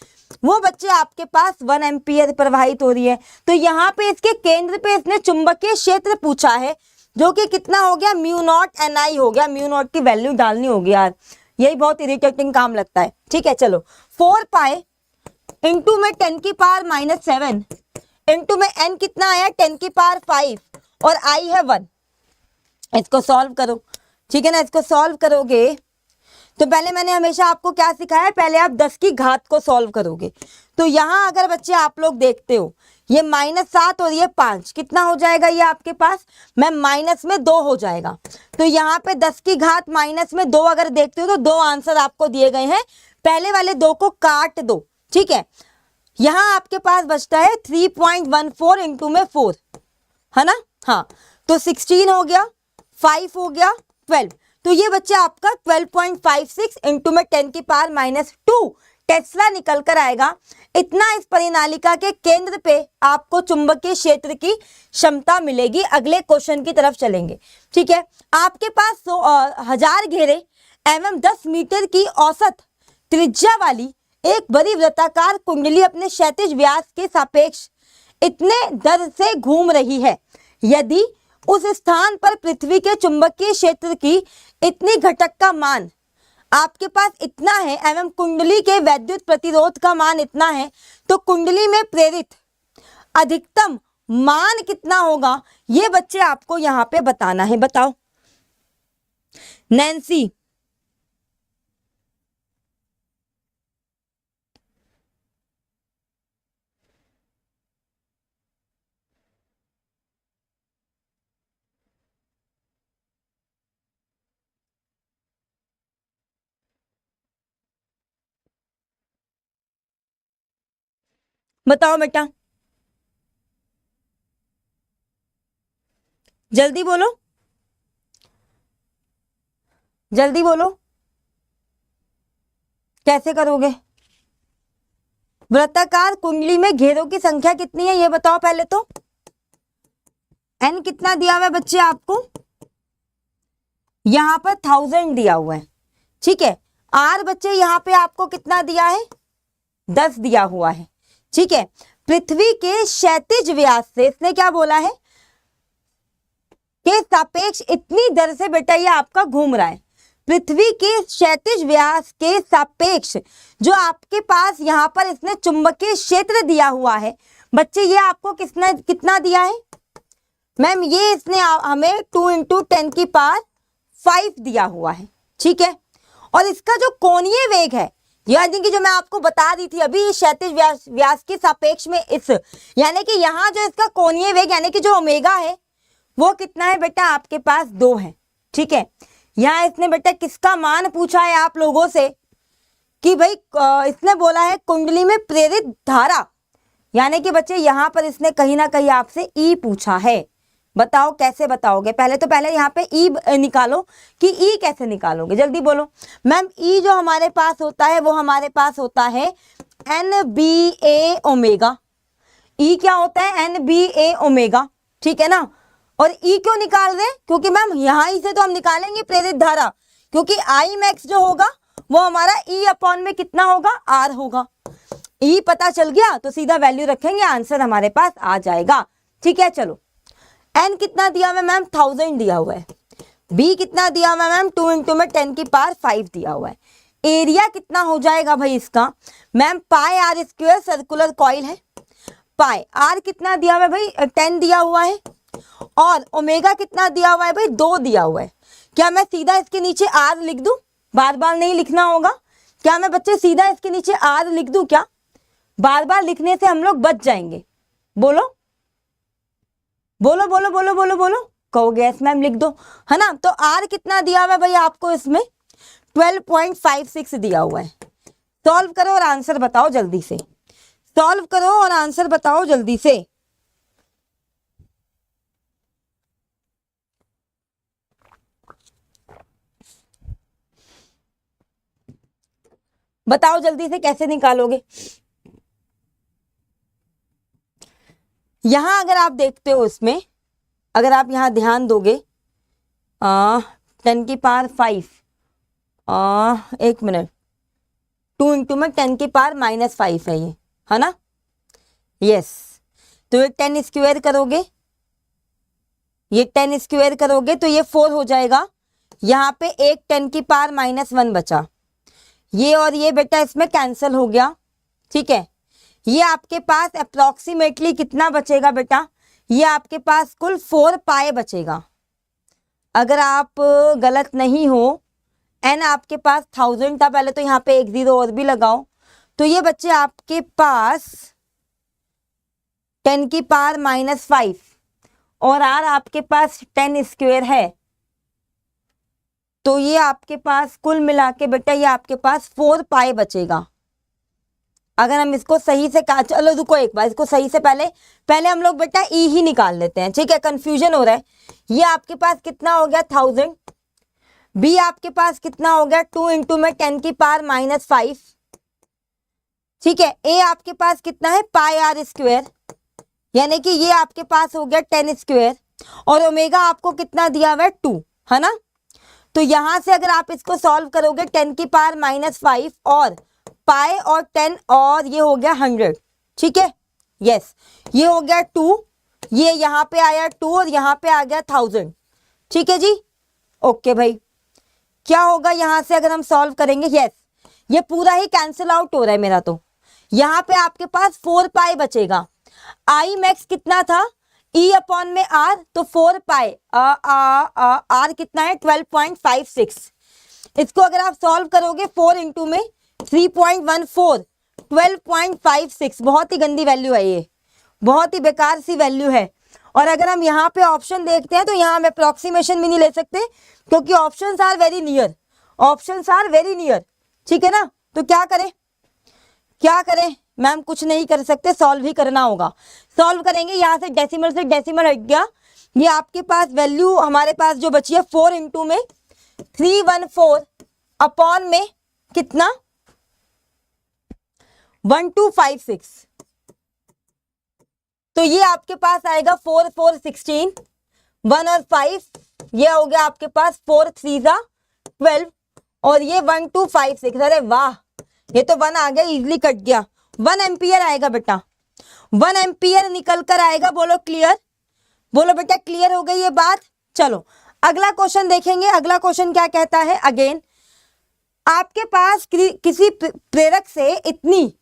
वो बच्चे आपके पास 1 एम्पीयर प्रवाहित हो रही है। तो यहाँ पे इसके केंद्र पे इसने चुंबकीय क्षेत्र पूछा है जो कि कितना हो गया, μ0 Ni हो गया। μ0 की वैल्यू डालनी होगी यार, यही बहुत इरिटेटिंग काम लगता है, ठीक है। चलो 4 पाई इंटू में 10 की पावर -7 इंटू में n कितना आया 10 की पावर 5 और i है 1। इसको सॉल्व करो, ठीक है ना। इसको सॉल्व करोगे तो पहले मैंने हमेशा आपको क्या सिखाया है, पहले आप 10 की घात को सॉल्व करोगे। तो यहाँ अगर बच्चे आप लोग देखते हो ये -7 और ये 5 कितना हो जाएगा, ये आपके पास मैं माइनस में 2 हो जाएगा। तो यहाँ पे 10 की घात -2 अगर देखते हो तो 2 आंसर आपको दिए गए हैं, पहले वाले 2 को काट दो, ठीक है। यहाँ आपके पास बचता है 3.14 इंटू में 4, है ना, हाँ। तो 16 हो गया, 5 हो गया 12। तो ये बच्चे आपका 12.56 इंटू में 10 की पावर -2 टेस्ला निकल कर आएगा। इतना इस परिनालिका के केंद्र पे आपको चुंबकीय क्षेत्र की क्षमता मिलेगी। अगले क्वेश्चन की तरफ चलेंगे। ठीक है, आपके पास 1000 घेरे एवं 10 मीटर की औसत त्रिज्या वाली एक बड़ी वृत्ताकार कुंडली अपने क्षैतिज व्यास के सापेक्ष इतने दर से घूम रही है। यदि उस स्थान पर पृथ्वी के चुंबकीय क्षेत्र की इतनी घटक का मान आपके पास इतना है एवं कुंडली के वैद्युत प्रतिरोध का मान इतना है, तो कुंडली में प्रेरित अधिकतम मान कितना होगा, ये बच्चे आपको यहां पे बताना है। बताओ नैन्सी। बताओ बेटा, जल्दी बोलो, जल्दी बोलो, कैसे करोगे? वृत्ताकार कुंडली में घेरों की संख्या कितनी है ये बताओ पहले तो। एन कितना दिया हुआ है बच्चे आपको? यहां पर 1000 दिया हुआ है। ठीक है, आर बच्चे यहां पे आपको कितना दिया है? 10 दिया हुआ है। ठीक है, पृथ्वी के क्षैतिज व्यास से इसने क्या बोला है के सापेक्ष इतनी दर से बेटा ये आपका घूम रहा है। पृथ्वी के क्षैतिज व्यास के सापेक्ष जो आपके पास यहाँ पर इसने चुंबकीय क्षेत्र दिया हुआ है बच्चे, ये आपको कितना दिया है मैम? ये इसने हमें 2 इंटू 10 की पावर 5 दिया हुआ है। ठीक है, और इसका जो कोणीय वेग है यानी कि जो मैं आपको बता दी थी अभी क्षैतिज व्यास के सापेक्ष में इस यानी कि यहाँ जो इसका कोणीय वेग यानी कि जो ओमेगा है वो कितना है बेटा? आपके पास 2 है। ठीक है, यहाँ इसने बेटा किसका मान पूछा है आप लोगों से कि भाई इसने बोला है कुंडली में प्रेरित धारा, यानी कि बच्चे यहाँ पर इसने कहीं ना कहीं आपसे ई पूछा है। बताओ कैसे बताओगे? पहले यहाँ पे ई निकालो कि ई कैसे निकालोगे, जल्दी बोलो। मैम ई जो हमारे पास होता है वो हमारे पास होता है NBA ओमेगा। ई क्या होता है? NBA omega. ठीक है ना, और ई क्यों निकाल रहे हैं? क्योंकि मैम यहाँ ही से तो हम निकालेंगे प्रेरित धारा, क्योंकि आई मैक्स जो होगा वो हमारा ई अपॉन में कितना होगा? आर होगा। ई पता चल गया तो सीधा वैल्यू रखेंगे, आंसर हमारे पास आ जाएगा। ठीक है, चलो एन कितना दिया हुआ है मैम? 1000 दिया हुआ है। बी कितना दिया हुआ है मैम? 2 इंटू में 10 की पावर 5 दिया हुआ है। एरिया कितना हो जाएगा भाई इसका? Ma'am pi r square circular coil है। पाई आर कितना दिया हुआ है भाई? 10 दिया हुआ है। और ओमेगा कितना दिया हुआ है भाई? 2 दिया हुआ है। क्या मैं सीधा इसके नीचे आर लिख दूं? बार बार नहीं लिखना होगा। क्या मैं बच्चे सीधा इसके नीचे आर लिख दूं? क्या बार बार लिखने से हम लोग बच जाएंगे? बोलो बोलो बोलो बोलो बोलो बोलो, कहोगे यस मैम लिख दो, है ना। तो आर कितना दिया हुआ है भाई आपको? इसमें 12.56 दिया हुआ है। सॉल्व करो और आंसर बताओ जल्दी से। सॉल्व करो और आंसर बताओ जल्दी से। बताओ जल्दी से कैसे निकालोगे। यहां अगर आप देखते हो इसमें, अगर आप यहां ध्यान दोगे 10 की पावर 5 एक मिनट 2 इंटू में 10 की पावर -5 है ये, है ना। यस, तो ये 10 स्क्वायर करोगे, ये 10 स्क्वायर करोगे तो ये 4 हो जाएगा। यहाँ पे एक 10 की पावर -1 बचा, ये और ये बेटा इसमें कैंसिल हो गया। ठीक है, ये आपके पास अप्रोक्सीमेटली कितना बचेगा बेटा? ये आपके पास कुल 4 पाए बचेगा। अगर आप गलत नहीं हो, एन आपके पास 1000 था पहले, तो यहाँ पे एक 0 और भी लगाओ, तो ये बच्चे आपके पास 10 की पावर -5 और आर आपके पास 10 स्क्वायर है, तो ये आपके पास कुल मिला के बेटा ये आपके पास 4 पाए बचेगा। अगर हम इसको सही से चलो रुको एक बार, इसको सही से पहले हम लोग बेटा ई ही निकाल लेते हैं, ठीक है, कंफ्यूजन हो रहा है। ये आपके पास कितना हो गया 1000, बी आपके पास कितना हो गया 2 इंटू में 10 की पावर -5, ठीक है। ए आपके पास कितना है पाई आर स्क्वायर, यानी कि ये आपके पास हो गया 10 स्क्वायर, और ओमेगा आपको कितना दिया हुआ है 2, है ना। तो यहां से अगर आप इसको सॉल्व करोगे 10 की पावर -5 और पाई और 10 और ये हो गया 100, ठीक है, यस, ये हो गया 2, ये यहाँ पे आया 2 और यहाँ पे आ गया 1000, ठीक है जी, ओके भाई। क्या होगा यहां से अगर हम सॉल्व करेंगे, यस, ये पूरा ही कैंसिल आउट हो रहा है मेरा, तो यहाँ पे आपके पास 4 पाई बचेगा। आई मैक्स कितना था ई अपॉन में आर, तो 4 पाई आर कितना है 12.56। इसको अगर आप सॉल्व करोगे 4 इंटू में 3.14, 12.56, बहुत ही गंदी वैल्यू है ये, बहुत ही बेकार सी वैल्यू है। और अगर हम यहाँ पे ऑप्शन देखते हैं तो यहाँ हम अप्रोक्सीमेशन भी नहीं ले सकते, क्योंकि options are very near, options are very near, ठीक है ना। तो क्या करें मैम, कुछ नहीं कर सकते, सॉल्व ही करना होगा। सॉल्व करेंगे, यहाँ से डेसिमल हट गया, ये आपके पास वैल्यू हमारे पास जो बची है 4 इंटू में 314 अपॉन में कितना 1256, तो ये आपके पास आएगा 4 4 16, 1 और 5, ये हो गया आपके पास 4 3 12 और ये 1256। अरे वाह, ये तो 1 आ गया, इजिली कट गया। 1 एम्पियर आएगा बेटा, 1 एम्पियर निकल कर आएगा। बोलो क्लियर, बोलो बेटा क्लियर हो गई ये बात। चलो अगला क्वेश्चन देखेंगे। अगला क्वेश्चन क्या कहता है, अगेन आपके पास किसी प्रेरक से इतनी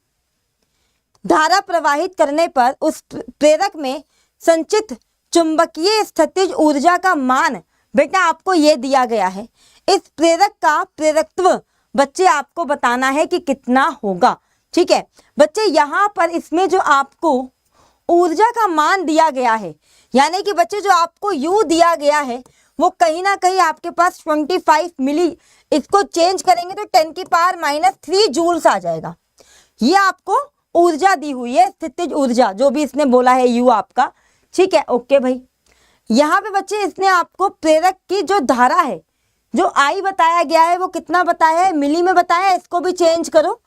धारा प्रवाहित करने पर उस प्रेरक में संचित चुंबकीय स्थितिज ऊर्जा का मान बेटा आपको ये दिया गया है। इस प्रेरक का प्रेरकत्व बच्चे आपको बताना है कि कितना होगा, ठीक है बच्चे। यहाँ पर इसमें जो आपको ऊर्जा का मान दिया गया है, यानी कि बच्चे जो आपको यू दिया गया है वो कहीं ना कहीं आपके पास 25 मिली, इसको चेंज करेंगे तो 10 की पावर -3 जूल्स आ जाएगा। ये आपको ऊर्जा दी हुई है, स्थितिज ऊर्जा, जो भी इसने बोला है यू आपका, ठीक है ओके भाई। यहाँ पे बच्चे इसने आपको प्रेरक की जो धारा है, जो आई बताया गया है वो कितना बताया है, मिली में बताया है। इसको भी चेंज करो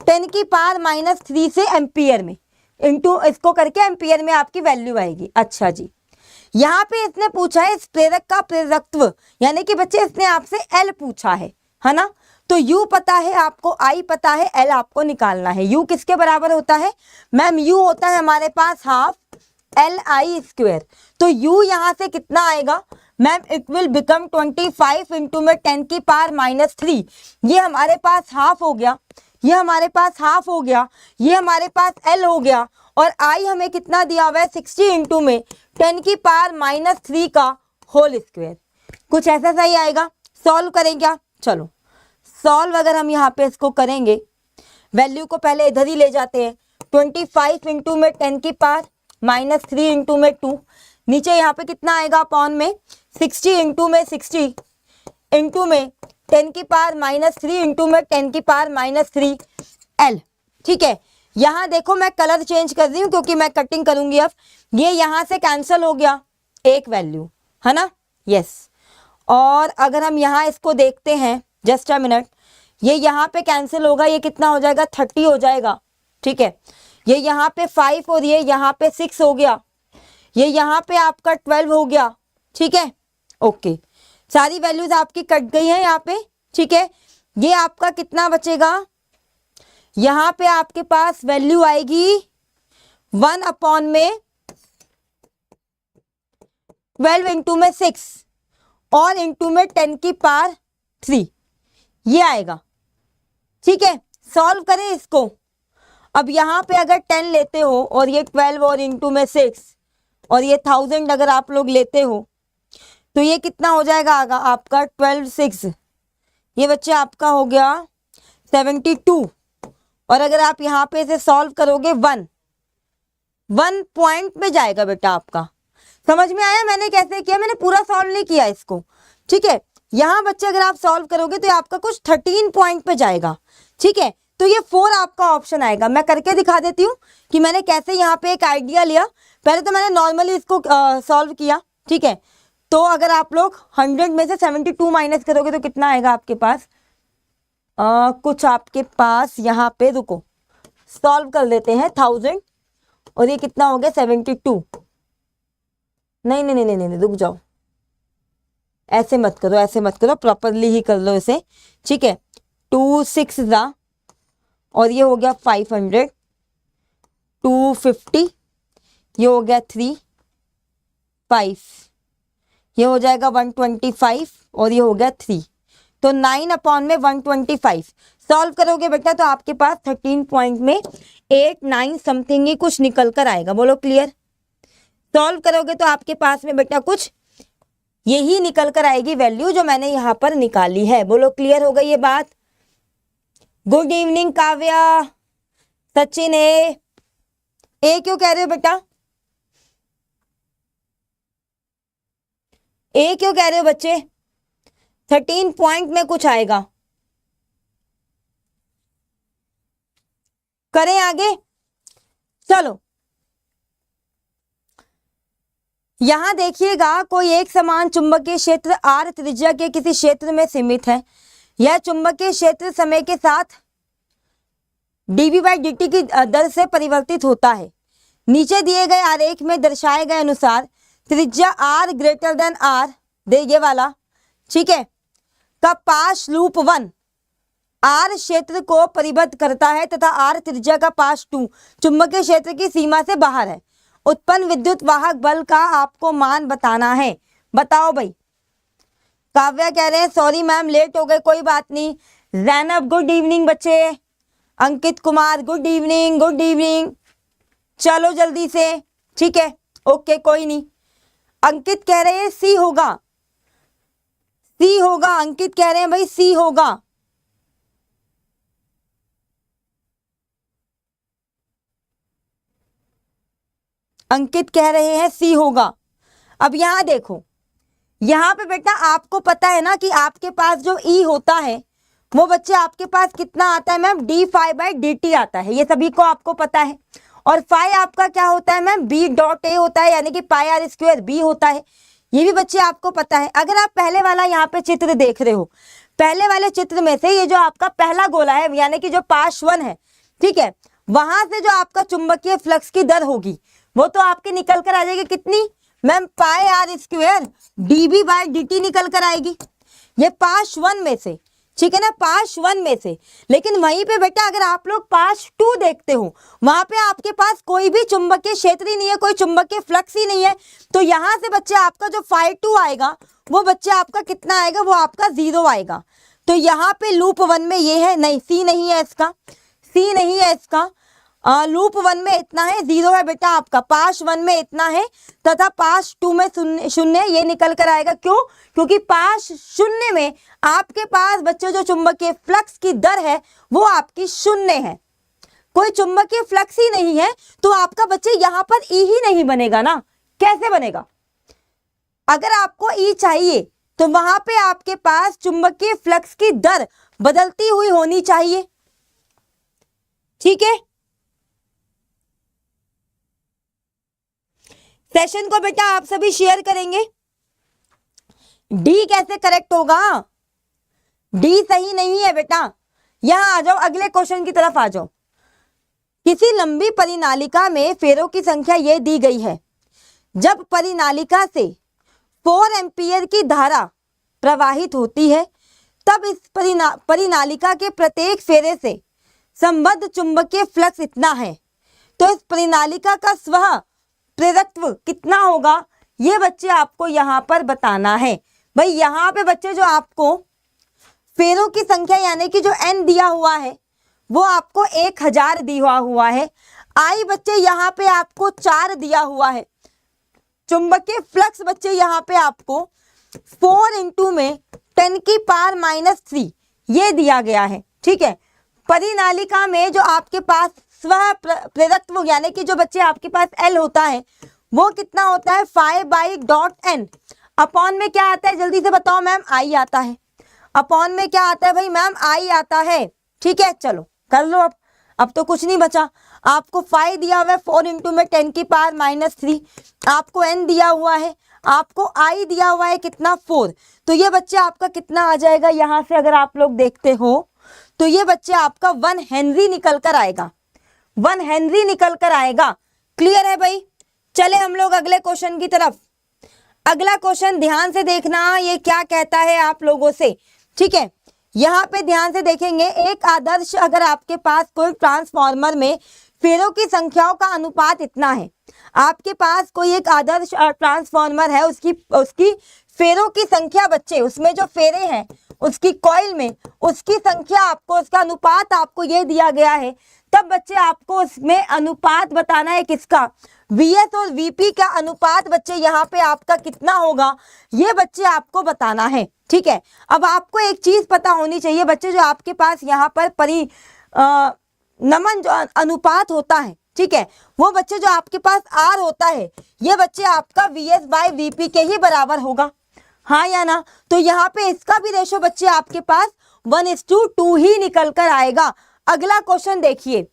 10 की पावर -3 से एम्पियर में, इंटू इसको करके एम्पियर में आपकी वैल्यू आएगी। अच्छा जी, यहाँ पे इसने पूछा है इस प्रेरक का प्रेरकत्व, यानी कि बच्चे इसने आपसे एल पूछा है ना। तो U पता है आपको, I पता है, L आपको निकालना है। U किसके बराबर होता है मैम, U होता है हमारे पास हाफ LI²। तो U यहाँ से कितना आएगा ma'am, it will become 25 into में 10 की पावर -3। ये हमारे पास हाफ हो गया, ये हमारे पास हाफ हो गया, ये हमारे पास L हो गया, और I हमें कितना दिया हुआ है 60 इंटू में 10 की पावर -3 का होल स्क्वायर। कुछ ऐसा सही आएगा। सॉल्व करें क्या, चलो सॉल्व अगर हम यहाँ पे इसको करेंगे, वैल्यू को पहले इधर ही ले जाते हैं। 25 इंटू में 10 की पावर -3 इंटू में 2, नीचे यहाँ पे कितना आएगा अपॉन में 60 इंटू में 60 इंटू में 10 की पावर -3 इंटू में 10 की पावर -3 L, ठीक है। यहाँ देखो मैं कलर चेंज कर रही हूँ क्योंकि मैं कटिंग करूंगी अब। ये यहाँ से कैंसिल हो गया एक वैल्यू, है ना, यस। और अगर हम यहाँ इसको देखते हैं, जस्ट अ मिनट, ये यहाँ पे कैंसिल होगा, ये कितना हो जाएगा 30 हो जाएगा, ठीक है। ये यहाँ पे 5 और ये यहाँ पे 6 हो गया, ये यहाँ पे आपका 12 हो गया, ठीक है ओके। सारी वैल्यूज आपकी कट गई हैं यहाँ पे, ठीक है। ये आपका कितना बचेगा, यहाँ पे आपके पास वैल्यू आएगी 1 अपॉन में 12 इंटू में 6 और इंटू में 10 की पावर 3, ये आएगा, ठीक है। सॉल्व करें इसको। अब यहाँ पे अगर 10 लेते हो और ये 12 और इंटू में 6 और ये 1000 अगर आप लोग लेते हो तो ये कितना हो जाएगा आपका 12 6, ये बच्चे आपका हो गया 72। और अगर आप यहाँ पे इसे सॉल्व करोगे 1 पॉइंट में जाएगा बेटा आपका। समझ में आया मैंने कैसे किया, मैंने पूरा सॉल्व नहीं किया इसको, ठीक है। यहाँ बच्चे अगर आप सॉल्व करोगे तो आपका कुछ 13 पॉइंट पे जाएगा, ठीक है। तो तो ये 4 आपका ऑप्शन आएगा। मैं करके दिखा देती हूँ कि मैंने कैसे यहाँ पे एक आइडिया लिया। पहले तो मैंने नॉर्मली इसको सॉल्व किया, ठीक है। तो अगर आप लोग 100 में से 72 माइनस करोगे तो कितना आएगा आपके पास, कुछ आपके पास यहाँ पे, रुको सॉल्व कर लेते हैं, 1000 और ये कितना हो गया 72। नहीं नहीं नहीं नहीं नहीं, रुक जाओ, ऐसे मत करो, ऐसे मत करो, प्रॉपरली ही कर लो इसे, ठीक है। 2 6 जा और ये हो गया 500, 250, ये हो गया 3 5, ये हो जाएगा 125 और ये हो गया 3, तो 9/125 सॉल्व करोगे बेटा तो आपके पास 13 पॉइंट में 89 समथिंग ही कुछ निकल कर आएगा। बोलो क्लियर। सॉल्व करोगे तो आपके पास में बेटा कुछ यही निकल कर आएगी वैल्यू जो मैंने यहाँ पर निकाली है। बोलो क्लियर हो गई ये बात। गुड इवनिंग काव्या, सचिन ए क्यों कह रहे हो बेटा, ए क्यों कह रहे हो बच्चे, 13 पॉइंट में कुछ आएगा। करें आगे, चलो यहां देखिएगा, कोई एक समान चुंबकीय क्षेत्र R त्रिज्या के किसी क्षेत्र में सीमित है। यह चुंबकीय क्षेत्र समय के साथ dV/dt की दर से परिवर्तित होता है। नीचे दिए गए आरेख में दर्शाए गए अनुसार त्रिज्या R ग्रेटर देन R, ये वाला, ठीक है, का पाश लूप 1 R क्षेत्र को परिबद्ध करता है तथा R त्रिज्या का पाश 2 चुंबकीय क्षेत्र की सीमा से बाहर है। उत्पन्न विद्युत वाहक बल का आपको मान बताना है। बताओ भाई। काव्या कह रहे हैं सॉरी मैम लेट हो गए, कोई बात नहीं। जैनब गुड इवनिंग बच्चे। Ankit Kumar good evening, good evening. चलो जल्दी से, ठीक है, ओके कोई नहीं। अंकित कह रहे हैं सी होगा, सी होगा, अंकित कह रहे हैं भाई सी होगा। अंकित कह रहे हैं सी होगा। अब यहां देखो, यहां पे बेटा आपको पता है ना कि आपके पास जो ई होता है वो बच्चे आपके पास कितना आता है मैम, d∅/dt आता है, ये सभी को आपको पता है। और फाई आपका क्या होता है मैम, b.a होता है, यानी कि πr² b होता है, ये भी बच्चे आपको पता है। अगर आप पहले वाला यहाँ पे चित्र देख रहे हो, पहले वाले चित्र में से ये जो आपका पहला गोला है यानी कि जो पाश 1 है, ठीक है, वहां से जो आपका चुंबकीय फ्लक्स की दर होगी वो तो आपकी निकल कर आ जाएगी कितनी मैम, πr² dV/dt निकल कर आएगी, ये पाश 1 में से, ठीक है ना, पाश 1 में से। लेकिन वहीं पे बेटा अगर आप लोग पाश 2 देखते हो, वहां पे आपके पास कोई भी चुंबकीय क्षेत्र ही नहीं है, कोई चुंबकीय फ्लक्स ही नहीं है, तो यहां से बच्चे आपका जो φ2 आएगा वो बच्चे आपका कितना आएगा, वो आपका 0 आएगा। तो यहाँ पे लूप 1 में ये है, नहीं सी नहीं है इसका, सी नहीं है इसका, लूप 1 में इतना है, 0 है बेटा आपका, पाश 1 में इतना है तथा पाश 2 में शून्य, ये निकल कर आएगा। क्यों? क्योंकि पाश 0 में आपके पास बच्चों जो चुंबकीय फ्लक्स की दर है वो आपकी 0 है, कोई चुंबकीय फ्लक्स ही नहीं है, तो आपका बच्चे यहाँ पर ई ही नहीं बनेगा ना। कैसे बनेगा? अगर आपको ई चाहिए तो वहां पे आपके पास चुंबकीय फ्लक्स की दर बदलती हुई होनी चाहिए, ठीक है। सेशन को बेटा आप सभी शेयर करेंगे। डी कैसे करेक्ट होगा? डी सही नहीं है बेटा। यहां आ जाओ, अगले क्वेश्चन की तरफ आ जाओ। किसी लंबी परिनालिका में फेरों की संख्या यह दी गई है। जब परिनालिका से 4 एम्पियर की धारा प्रवाहित होती है तब इस परिनालिका के प्रत्येक फेरे से संबद्ध चुंबकीय फ्लक्स इतना है। तो इस परिनालिका का स्व प्रेरकत्व कितना होगा, ये बच्चे आपको यहां पर बताना है। भाई यहां पे बच्चे जो आपको फेरों की संख्या यानी कि जो n दिया हुआ है वो आपको 1000 दिया हुआ है। आई बच्चे यहाँ पे आपको 4 दिया हुआ है। चुंबकीय फ्लक्स बच्चे यहाँ पे आपको 4 इंटू में 10⁻³ ये दिया गया है, ठीक है। परिनालिका में जो आपके पास स्व प्रेरकत्व यानी कि जो बच्चे आपके पास L होता है वो कितना होता है, φ/n। अपॉन में क्या आता है जल्दी से बताओ मैम, I आता है। अपॉन में क्या आता है भाई मैम, I आता है, ठीक है। चलो कर लो। अब तो कुछ नहीं बचा। आपको 5 दिया हुआ है, 4 इंटू में 10 की पावर -3, आपको n दिया हुआ है, आपको i दिया हुआ है कितना 4। तो ये बच्चे आपका कितना आ जाएगा यहाँ से अगर आप लोग देखते हो तो ये बच्चे आपका 1 हेनरी निकल कर आएगा, 1 हेनरी निकल कर आएगा। क्लियर है भाई? चले हम लोग अगले क्वेश्चन की तरफ। अगला क्वेश्चन ध्यान से देखना, ये क्या कहता है आप लोगों से, ठीक है। यहाँ पे ध्यान से देखेंगे, एक आदर्श अगर आपके पास कोई ट्रांसफार्मर में फेरों की संख्याओं का अनुपात इतना है, आपके पास कोई एक आदर्श ट्रांसफार्मर है, उसकी फेरों की संख्या बच्चे, उसमें जो फेरे हैं उसकी कॉइल में, उसकी संख्या आपको, उसका अनुपात आपको ये दिया गया है, तब बच्चे आपको उसमें अनुपात बताना है किसका, VS और VP का अनुपात बच्चे यहाँ पे आपका कितना होगा, ये बच्चे आपको बताना है, ठीक है। अब आपको एक चीज पता होनी चाहिए बच्चे, जो आपके पास यहाँ पर नमन जो अनुपात होता है, ठीक है, वो बच्चे जो आपके पास R होता है, ये बच्चे आपका VS बाय VP के ही बराबर होगा, हाँ या ना। तो यहाँ पे इसका भी रेशो बच्चे आपके पास 1:2 ही निकल कर आएगा। अगला क्वेश्चन देखिए,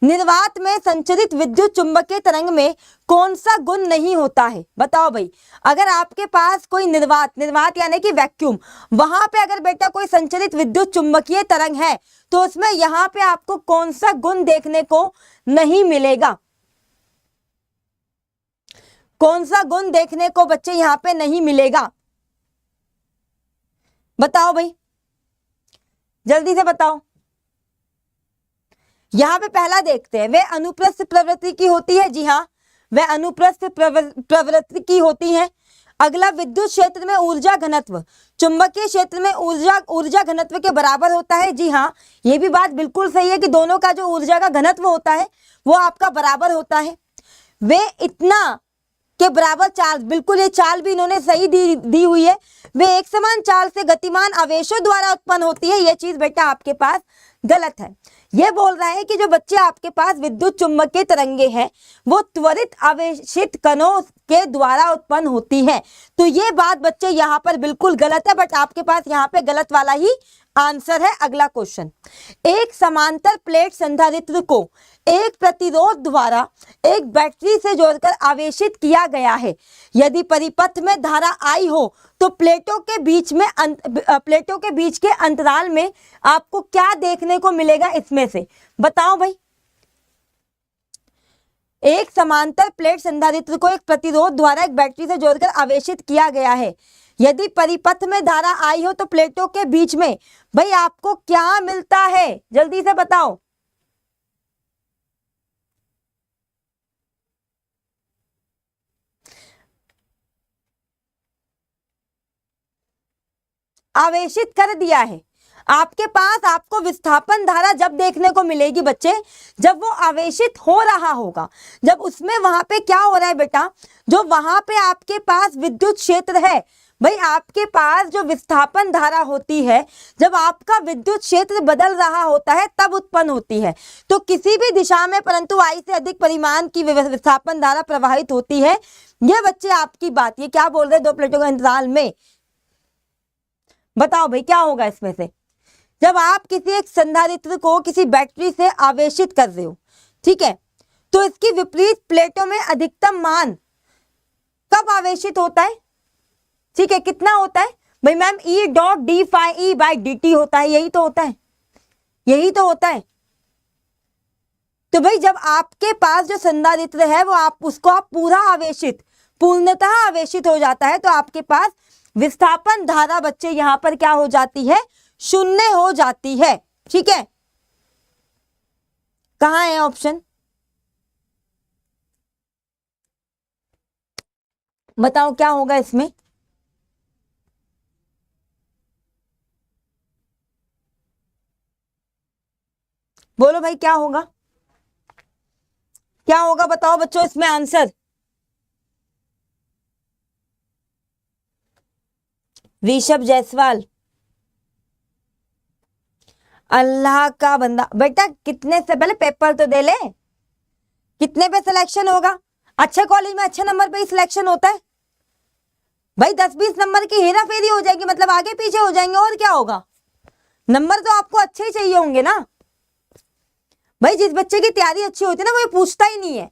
निर्वात में संचरित विद्युत चुंबकीय तरंग में कौन सा गुण नहीं होता है? बताओ भाई, अगर आपके पास कोई निर्वात यानी कि वैक्यूम, वहां पे अगर बेटा कोई संचरित विद्युत चुंबकीय तरंग है तो उसमें यहाँ पे आपको कौन सा गुण देखने को नहीं मिलेगा? कौन सा गुण देखने को बच्चे यहाँ पे नहीं मिलेगा? बताओ भाई, जल्दी से बताओ। यहां पे पहला देखते हैं, वह अनुप्रस्थ प्रवृत्ति की होती है, जी हाँ वह अनुप्रस्थ प्रवृत्ति की होती है। अगला, विद्युत क्षेत्र में ऊर्जा घनत्व चुंबकीय क्षेत्र में ऊर्जा घनत्व के बराबर होता है, जी हाँ ये भी बात बिल्कुल सही है कि दोनों का जो ऊर्जा का घनत्व होता है वो आपका बराबर होता है। वे इतना के बराबर चार्ज, बिल्कुल ये चाल भी इन्होंने सही दी हुई है, वे एक समान चाल से गतिमान आवेशों द्वारा उत्पन्न होती है, ये चीज बेटा आपके पास गलत है। ये बोल रहा है कि जो बच्चे आपके पास विद्युत चुंबकीय तरंगे हैं वो त्वरित आवेशित कणों के द्वारा उत्पन्न होती है, तो ये बात बच्चे यहाँ पर बिल्कुल गलत है, बट आपके पास यहाँ पे गलत वाला ही आंसर है। अगला क्वेश्चन, एक समांतर प्लेट संधारित्र को एक प्रतिरोध द्वारा एक बैटरी से जोड़कर आवेशित किया गया है, यदि परिपथ में धारा I हो तो प्लेटों के बीच के अंतराल में आपको क्या देखने को मिलेगा इसमें से? बताओ भाई। एक समांतर प्लेट संधारित्र को एक प्रतिरोध द्वारा एक बैटरी से जोड़कर आवेशित किया गया है, यदि परिपथ में धारा I हो तो प्लेटों के बीच में भाई आपको क्या मिलता है? जल्दी से बताओ। आवेशित कर दिया है, आपके पास आपको विस्थापन धारा जब देखने को मिलेगी बच्चे, जब वो आवेशित हो रहा होगा, जब उसमें वहां पे क्या हो रहा है बेटा, जो वहां पे आपके पास विद्युत क्षेत्र है, भाई आपके पास जो विस्थापन धारा होती है, जब आपका विद्युत क्षेत्र बदल रहा होता है तब उत्पन्न होती है। तो किसी भी दिशा में परंतु I से अधिक परिमाण की विस्थापन धारा प्रवाहित होती है। ये बच्चे आपकी बात, ये क्या बोल रहे हैं, दो प्लेटों के अंतराल में, बताओ भाई क्या होगा इसमें से? जब आप किसी एक संधारित्र को किसी बैटरी से आवेशित कर रहे हो, ठीक है, तो इसकी विपरीत प्लेटों में अधिकतम मान कब आवेशित होता है? ठीक है, कितना होता है भाई ma'am? E dot d phi e by d t होता है, यही तो होता है, यही तो होता है। तो भाई जब आपके पास जो संधारित्र है वो उसको पूरा आवेशित, पूर्णतः आवेशित हो जाता है, तो आपके पास विस्थापन धारा बच्चे यहां पर क्या हो जाती है? शून्य हो जाती है, ठीक है। कहां है ऑप्शन? बताओ क्या होगा इसमें? बोलो भाई क्या होगा, क्या होगा बताओ बच्चों इसमें आंसर। ऋषभ जायसवाल, अल्लाह का बंदा, बेटा कितने से पहले पेपर तो दे ले, कितने पे सिलेक्शन होगा? अच्छे कॉलेज में अच्छे नंबर पे ही सिलेक्शन होता है भाई, 10-20 नंबर की हेरा फेरी हो जाएगी, मतलब आगे पीछे हो जाएंगे, और क्या होगा? नंबर तो आपको अच्छे ही चाहिए होंगे ना। भाई जिस बच्चे की तैयारी अच्छी होती है ना वो ये पूछता ही नहीं है,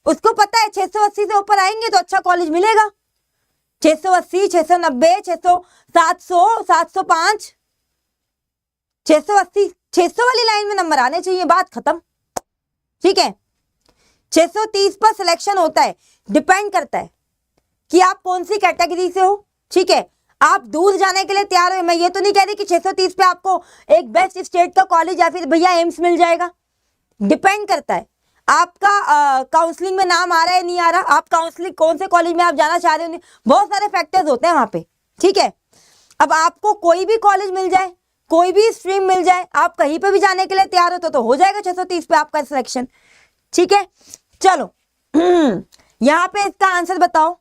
उसको पता है 680 से ऊपर आएंगे तो अच्छा कॉलेज मिलेगा। 680, 690, 600, 700, 705, 680, 600 वाली लाइन में नंबर आने चाहिए, बात खत्म। ठीक है, 630 पर सिलेक्शन होता है, डिपेंड करता है कि आप कौन सी कैटेगरी से हो। ठीक है, आप दूर जाने के लिए तैयार हो। मैं ये तो नहीं कह रही कि 630 पे आपको एक बेस्ट स्टेट का कॉलेज या फिर भैया एम्स मिल जाएगा, डिपेंड करता है आपका काउंसलिंग में नाम आ रहा है नहीं आ रहा, आप काउंसलिंग कौन से कॉलेज में आप जाना चाह रहे हो, बहुत सारे फैक्टर्स होते हैं वहां पे। ठीक है, अब आपको कोई भी कॉलेज मिल जाए, कोई भी स्ट्रीम मिल जाए, आप कहीं पे भी जाने के लिए तैयार हो तो हो जाएगा 630 पे आपका सिलेक्शन। ठीक है, चलो यहां पे इसका आंसर बताओ।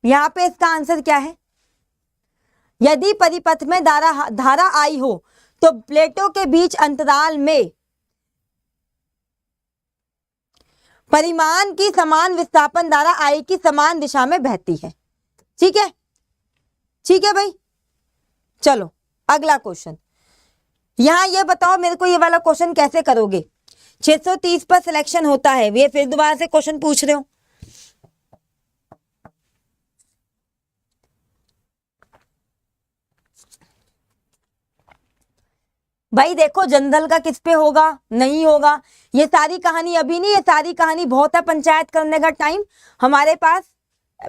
यहां पे इसका आंसर क्या है? यदि परिपथ में धारा आई हो तो प्लेटों के बीच अंतराल में परिमाण की समान विस्थापन धारा आई की समान दिशा में बहती है। ठीक है, ठीक है भाई। चलो अगला क्वेश्चन, यहां ये बताओ मेरे को, ये वाला क्वेश्चन कैसे करोगे? 630 पर सिलेक्शन होता है, ये फिर दोबारा से क्वेश्चन पूछ रहे हो। भाई देखो जनरल का किस पे होगा, नहीं होगा, ये सारी कहानी अभी नहीं, ये सारी कहानी बहुत है, पंचायत करने का टाइम हमारे पास,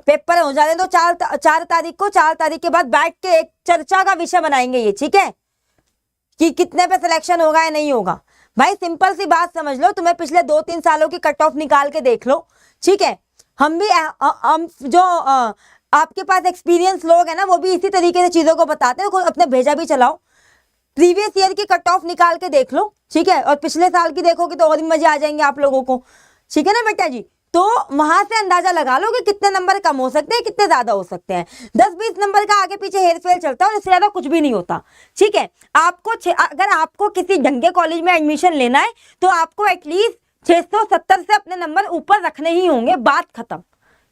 पेपर हो जाने दो 4 तारीख को। 4 तारीख के बाद बैठ के एक चर्चा का विषय बनाएंगे ये। ठीक है, कि कितने पे सिलेक्शन होगा या नहीं होगा। भाई सिंपल सी बात समझ लो, तुम्हें पिछले 2-3 सालों की कट ऑफ निकाल के देख लो। ठीक है, हम भी हम जो आपके पास एक्सपीरियंस लोग हैं ना, वो भी इसी तरीके से चीजों को बताते हैं, अपने भेजा भी चलाओ। प्रीवियस ईयर की कट ऑफ निकाल के देख लो। ठीक है, और पिछले साल की देखोगे तो और भी मजे आ जाएंगे आप लोगों को। ठीक है ना बेटा जी, तो वहां से अंदाजा लगा लो कि कितने नंबर कम हो सकते हैं, कितने ज्यादा हो सकते हैं। 10-20 नंबर का आगे पीछे हेर फेर चलता है और इससे ज्यादा कुछ भी नहीं होता। ठीक है, अगर आपको किसी ढंगे कॉलेज में एडमिशन लेना है तो आपको एटलीस्ट 670 से अपने नंबर ऊपर रखने ही होंगे, बात खत्म।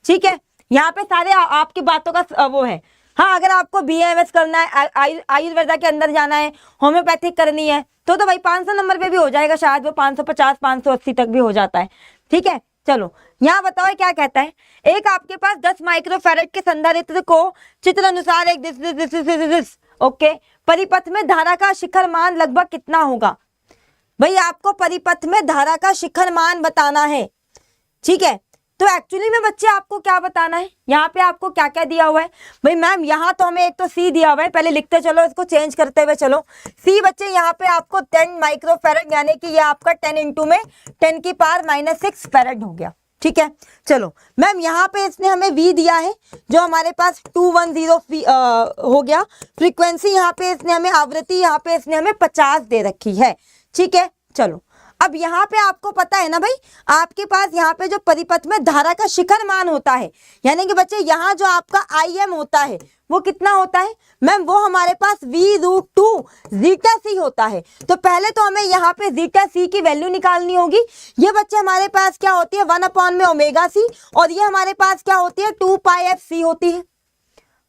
ठीक है, यहाँ पे सारे आपकी बातों का वो है। हाँ, अगर आपको BAMS करना है, आयुर्वेदा के अंदर जाना है, होम्योपैथिक करनी है तो भाई 500 नंबर पे भी हो जाएगा, शायद वो 550, 580 तक भी हो जाता है। ठीक है, चलो यहाँ बताओ क्या कहता है। एक आपके पास 10 माइक्रोफैरेड के संधारित्र को चित्र अनुसार एक दिस ओके, परिपथ में धारा का शिखर मान लगभग कितना होगा? भाई आपको परिपथ में धारा का शिखर मान बताना है। ठीक है, तो एक्चुअली में बच्चे आपको क्या बताना है, यहाँ पे आपको क्या क्या दिया हुआ है? भाई मैम यहाँ तो हमें एक तो C दिया हुआ है, पहले लिखते चलो, इसको चेंज करते हुए चलो। C बच्चे यहाँ पे आपको 10 माइक्रोफैरेड, यानी कि ये आपका 10 इंटू में 10 की पावर -6 फैरेड हो गया। ठीक है, चलो मैम यहाँ पे इसने हमें V दिया है जो हमारे पास 210 हो गया। फ्रीक्वेंसी यहाँ पे इसने हमें, आवृत्ति यहाँ पे इसने हमें 50 दे रखी है। ठीक है, चलो अब यहाँ पे आपको पता है ना भाई, आपके पास यहाँ पे जो परिपथ में धारा का शिखर मान होता है, यानी कि बच्चे यहाँ जो आपका IM होता है वो कितना होता है? मैम वो हमारे पास V√2 जीटा C होता है। तो पहले तो हमें यहाँ पे जीटा C की वैल्यू निकालनी होगी। ये बच्चे हमारे पास क्या होती है? 1/ωc, और ये हमारे पास क्या होती है? 2πfc होती है।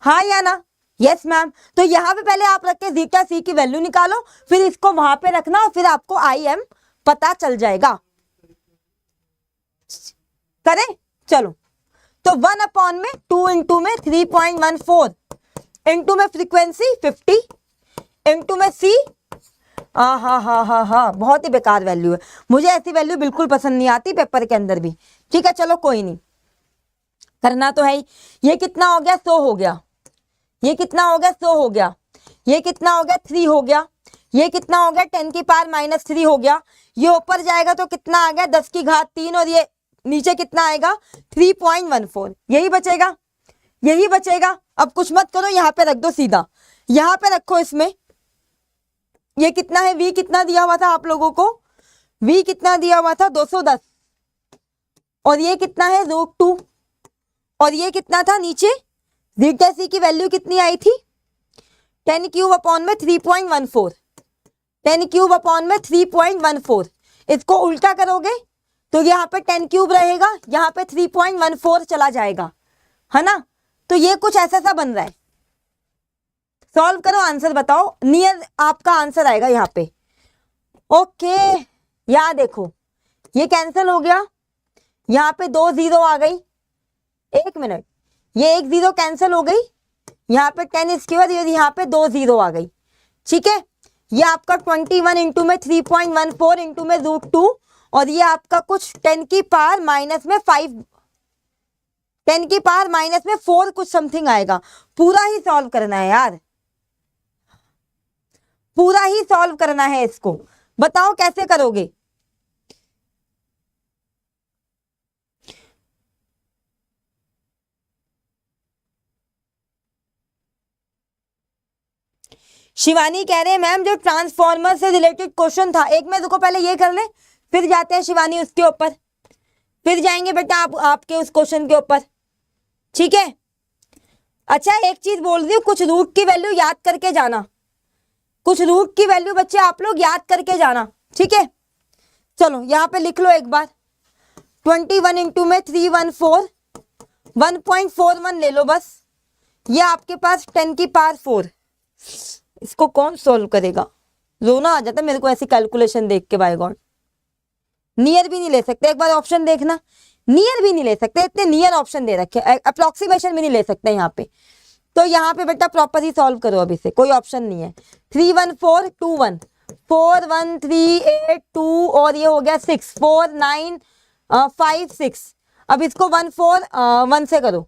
हाँ या ना? Yes ma'am. तो यहाँ पे पहले आप रख के जीटा C की वैल्यू निकालो, फिर इसको वहां पे रखना और फिर आपको IM पता चल जाएगा। करें? चलो, तो 1/2 इंटू में 3.14 इंटू में फ्रीक्वेंसी 50 इंटू में C। हाँ, बहुत ही बेकार वैल्यू है, मुझे ऐसी वैल्यू बिल्कुल पसंद नहीं आती पेपर के अंदर भी। ठीक है, चलो कोई नहीं, करना तो है ही। ये कितना हो गया? 100 हो गया। ये कितना हो गया? 100 हो गया। ये कितना हो गया? 3 हो गया। ये कितना हो गया? 10 की पावर -3 हो गया। ये ऊपर जाएगा तो कितना आ गया? 10 की घात 3, और ये नीचे कितना आएगा? 3.14। यही बचेगा, यही बचेगा। अब कुछ मत करो, यहाँ पे रख दो सीधा, यहाँ पे रखो इसमें। ये कितना है? V कितना दिया हुआ था आप लोगों को? V कितना दिया हुआ था? 210। और ये कितना है? √2। और ये कितना था नीचे? जीटा C की वैल्यू कितनी आई थी? 10³/3.14। 10³/3.14। इसको उल्टा करोगे तो यहाँ पे 10³ रहेगा, यहाँ पे 3.14 चला जाएगा, है ना? तो ये कुछ ऐसा सा बन रहा है। सॉल्व करो, आंसर बताओ, नियर आपका आंसर आएगा यहाँ पे। ओके, यहाँ देखो ये कैंसिल हो गया, यहाँ पे 2 जीरो आ गई, 1 मिनट, ये 1 जीरो कैंसिल हो गई, यहाँ पे 10 स्क्वायर, यहाँ पे 2 जीरो आ गई, ठीक है। ये आपका 21 इंटू में 3.14 इंटू में √2, और ये आपका कुछ 10 की पावर माइनस में 5, 10 की पावर माइनस में 4 कुछ समथिंग आएगा। पूरा ही सॉल्व करना है यार, पूरा ही सॉल्व करना है इसको, बताओ कैसे करोगे। शिवानी कह रहे हैं मैम जो ट्रांसफॉर्मर से रिलेटेड क्वेश्चन था, एक में देखो पहले ये कर ले, फिर जाते हैं शिवानी उसके ऊपर, फिर जाएंगे बेटा आपके उस क्वेश्चन के ऊपर, ठीक है। अच्छा एक चीज बोल रही हूँ, कुछ रूट की वैल्यू याद करके जाना, कुछ रूट की वैल्यू बच्चे आप लोग याद करके जाना, ठीक है। चलो यहाँ पे लिख लो एक बार, 21 इंटू में 314, 1.41 ले लो बस, ये आपके पास 10 की पावर 4। इसको कौन सोल्व करेगा, रोना आ जाता मेरे को ऐसी कैलकुलेशन देख के, बाय गॉड। नियर भी नहीं ले सकते, एक बार ऑप्शन देखना, नियर भी नहीं ले सकते, इतने नियर ऑप्शन दे रखे, अप्रोक्सीमेशन भी नहीं ले सकते यहाँ पे। तो यहाँ पे बेटा प्रॉपर ही सॉल्व करो, अभी से कोई ऑप्शन नहीं है। 31421, 41382, और ये हो गया 6, 4956। अब इसको 141 से करो,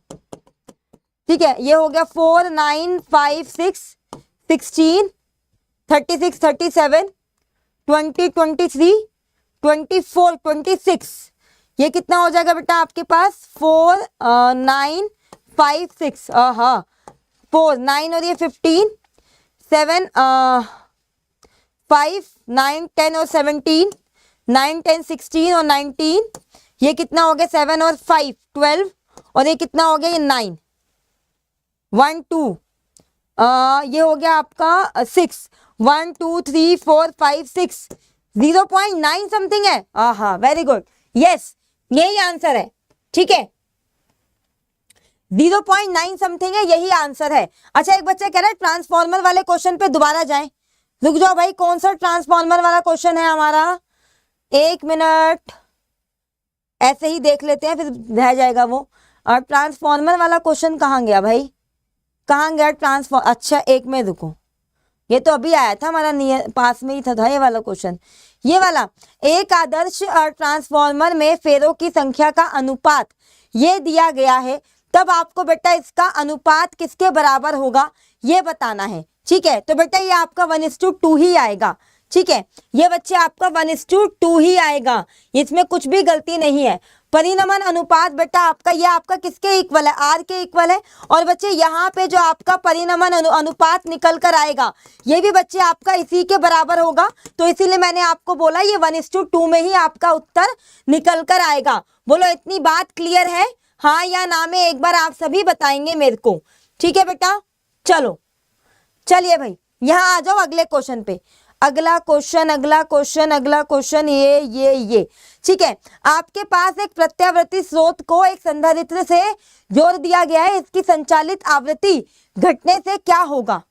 ठीक है। ये हो गया 4956, 16, 36, 37, 20, 23, 24, 26, ये कितना हो जाएगा बेटा आपके पास 4956, हाँ 4 9 और ये 15, 7 5 9 10 और 17, 9 10 16 और 19, ये कितना हो गया 7 और 5 12, और ये कितना हो गया ये 9 1 2, ये हो गया आपका 6 1 2 3 4 5 6, 0.9 समथिंग है, हाँ वेरी गुड, यस यही आंसर है, ठीक है। 0.9 समथिंग है, यही आंसर है। अच्छा एक बच्चा कह रहा है ट्रांसफॉर्मर वाले क्वेश्चन पे दोबारा जाएं, रुक जाओ भाई, कौन सा ट्रांसफॉर्मर वाला क्वेश्चन है हमारा, 1 मिनट, ऐसे ही देख लेते हैं फिर रह जाएगा वो। और ट्रांसफॉर्मर वाला क्वेश्चन कहाँ गया भाई, कहाँ गया ट्रांसफॉर्म, अच्छा एक में रुको, ये तो अभी आया था हमारा पास में ही था ये वाला क्वेश्चन, ये वाला। एक आदर्श ट्रांसफॉर्मर में फेरों की संख्या का अनुपात ये दिया गया है, तब आपको बेटा इसका अनुपात किसके बराबर होगा ये बताना है, ठीक है। तो बेटा ये आपका 1:2 ही आएगा, ठीक है। ये बच्चे आपका 1:2 ही आएगा, इसमें कुछ भी गलती नहीं है। परिनमन अनुपात बेटा आपका ये आपका किसके इक्वल है, आर के इक्वल है। और बच्चे यहाँ पे जो आपका परिनमन अनुपात निकल कर आएगा ये भी बच्चे आपका इसी के बराबर होगा, तो इसीलिए मैंने आपको बोला ये 1:2 में ही आपका उत्तर निकल कर आएगा। बोलो इतनी बात क्लियर है, हाँ या ना में एक बार आप सभी बताएंगे मेरे को, ठीक है बेटा। चलो चलिए भाई यहाँ आ जाओ अगले क्वेश्चन पे, अगला क्वेश्चन अगला क्वेश्चन अगला क्वेश्चन, ये ठीक है। आपके पास एक प्रत्यावर्ती स्रोत को एक संधारित्र से जोड़ दिया गया है, इसकी संचालित आवृत्ति घटने से क्या होगा,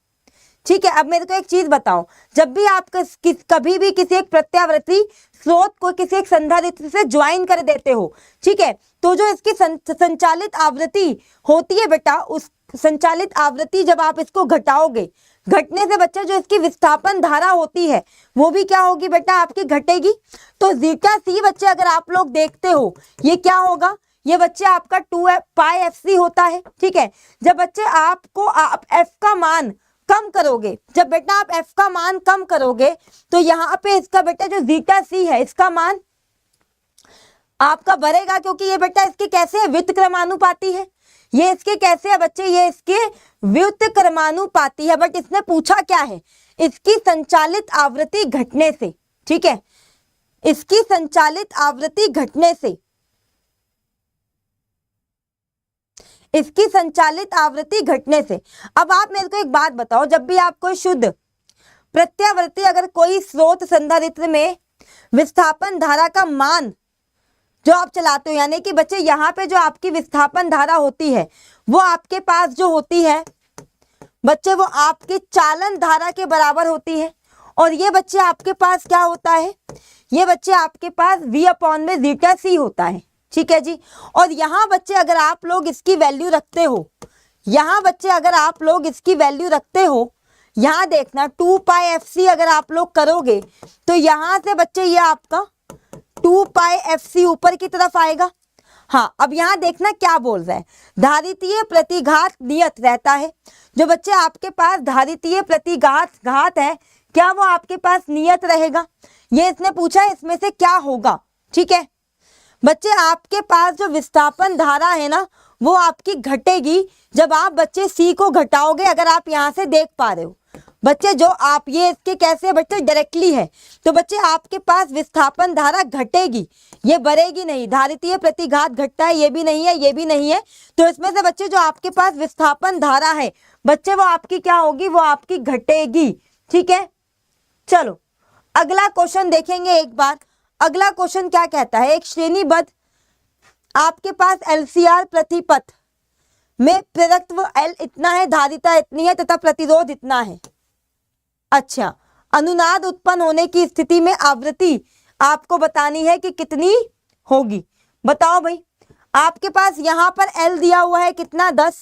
ठीक है। अब मेरे को एक चीज बताओ, जब भी आप कभी भी किसी एक प्रत्यावर्ती स्रोत को किसी एक संधारित्र से ज्वाइन कर देते हो, ठीक है, तो जो इसकी संचालित आवृत्ति होती है बेटा, उस संचालित आवृत्ति जब आप इसको घटाओगे, घटने से बच्चा जो इसकी विस्थापन धारा होती है वो भी क्या होगी बेटा आपकी घटेगी। तो जीटा सी बच्चे अगर आप लोग देखते हो ये क्या होगा, ये बच्चे आपका 2πfc होता है, ठीक है। जब बच्चे आपको आप f का मान कम करोगे, जब बेटा आप f का मान कम करोगे तो यहाँ पे इसका बेटा जो जीटा सी है इसका मान आपका बढ़ेगा, क्योंकि ये बेटा इसके कैसे है व्युत्क्रमानुपाती है, ये इसके कैसे है बच्चे, ये इसके व्युत्क्रमानुपाती है। बट इसने पूछा क्या है, इसकी संचालित आवृत्ति घटने से, ठीक है, इसकी संचालित आवृत्ति घटने से, इसकी संचालित आवृत्ति घटने से। अब आप मेरे को एक बात बताओ, जब भी आप कोई शुद्ध प्रत्यावर्ती अगर कोई स्रोत संधारित्र में विस्थापन धारा का मान जो आप चलाते हो, यानी कि बच्चे यहाँ पे जो आपकी विस्थापन धारा होती है वो आपके पास जो होती है बच्चे वो आपके चालन धारा के बराबर होती है। और ये बच्चे आपके पास क्या होता है, ये बच्चे आपके पास V अपॉन में जीटा C होता है। ठीक है जी। और यहाँ बच्चे अगर आप लोग इसकी वैल्यू रखते हो, यहाँ बच्चे अगर आप लोग इसकी वैल्यू रखते हो, यहाँ देखना 2 पाई FC अगर आप लोग करोगे तो यहाँ से बच्चे ये आपका 2 पाई FC ऊपर की तरफ आएगा। हाँ, अब यहाँ देखना क्या बोल रहा है, धारितीय प्रतिघात नियत रहता है। जो बच्चे आपके पास धारितीय प्रतिघात है, क्या वो आपके पास नियत रहेगा, ये इसने पूछा है, इसमें से क्या होगा। ठीक है बच्चे, आपके पास जो विस्थापन धारा है ना, वो आपकी घटेगी जब आप बच्चे C को घटाओगे। अगर आप यहाँ से देख पा रहे हो बच्चे, जो आप ये इसके कैसे बच्चे डायरेक्टली है, तो बच्चे आपके पास विस्थापन धारा घटेगी, ये बढ़ेगी नहीं। धारितीय प्रतिघात घटता है, ये भी नहीं है, ये भी नहीं है। तो इसमें से बच्चे जो आपके पास विस्थापन धारा है बच्चे, वो आपकी क्या होगी, वो आपकी घटेगी। ठीक है, चलो अगला क्वेश्चन देखेंगे एक बार। अगला क्वेश्चन क्या कहता है, एक श्रेणीबद्ध आपके पास LCR प्रतिपथ में प्रेरकत्व L इतना है, धारिता इतनी है तथा प्रतिरोध इतना है। अच्छा, अनुनाद उत्पन्न होने की स्थिति में आवृत्ति आपको बतानी है कि कितनी होगी। बताओ भाई, आपके पास यहाँ पर L दिया हुआ है कितना, 10।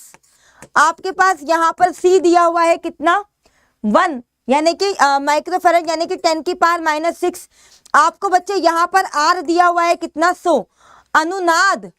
आपके पास यहाँ पर C दिया हुआ है कितना, 1 यानी कि माइक्रोफैरड यानी कि 10 की पावर -6। आपको बच्चे यहाँ पर R दिया हुआ है कितना, 100। अनुनाद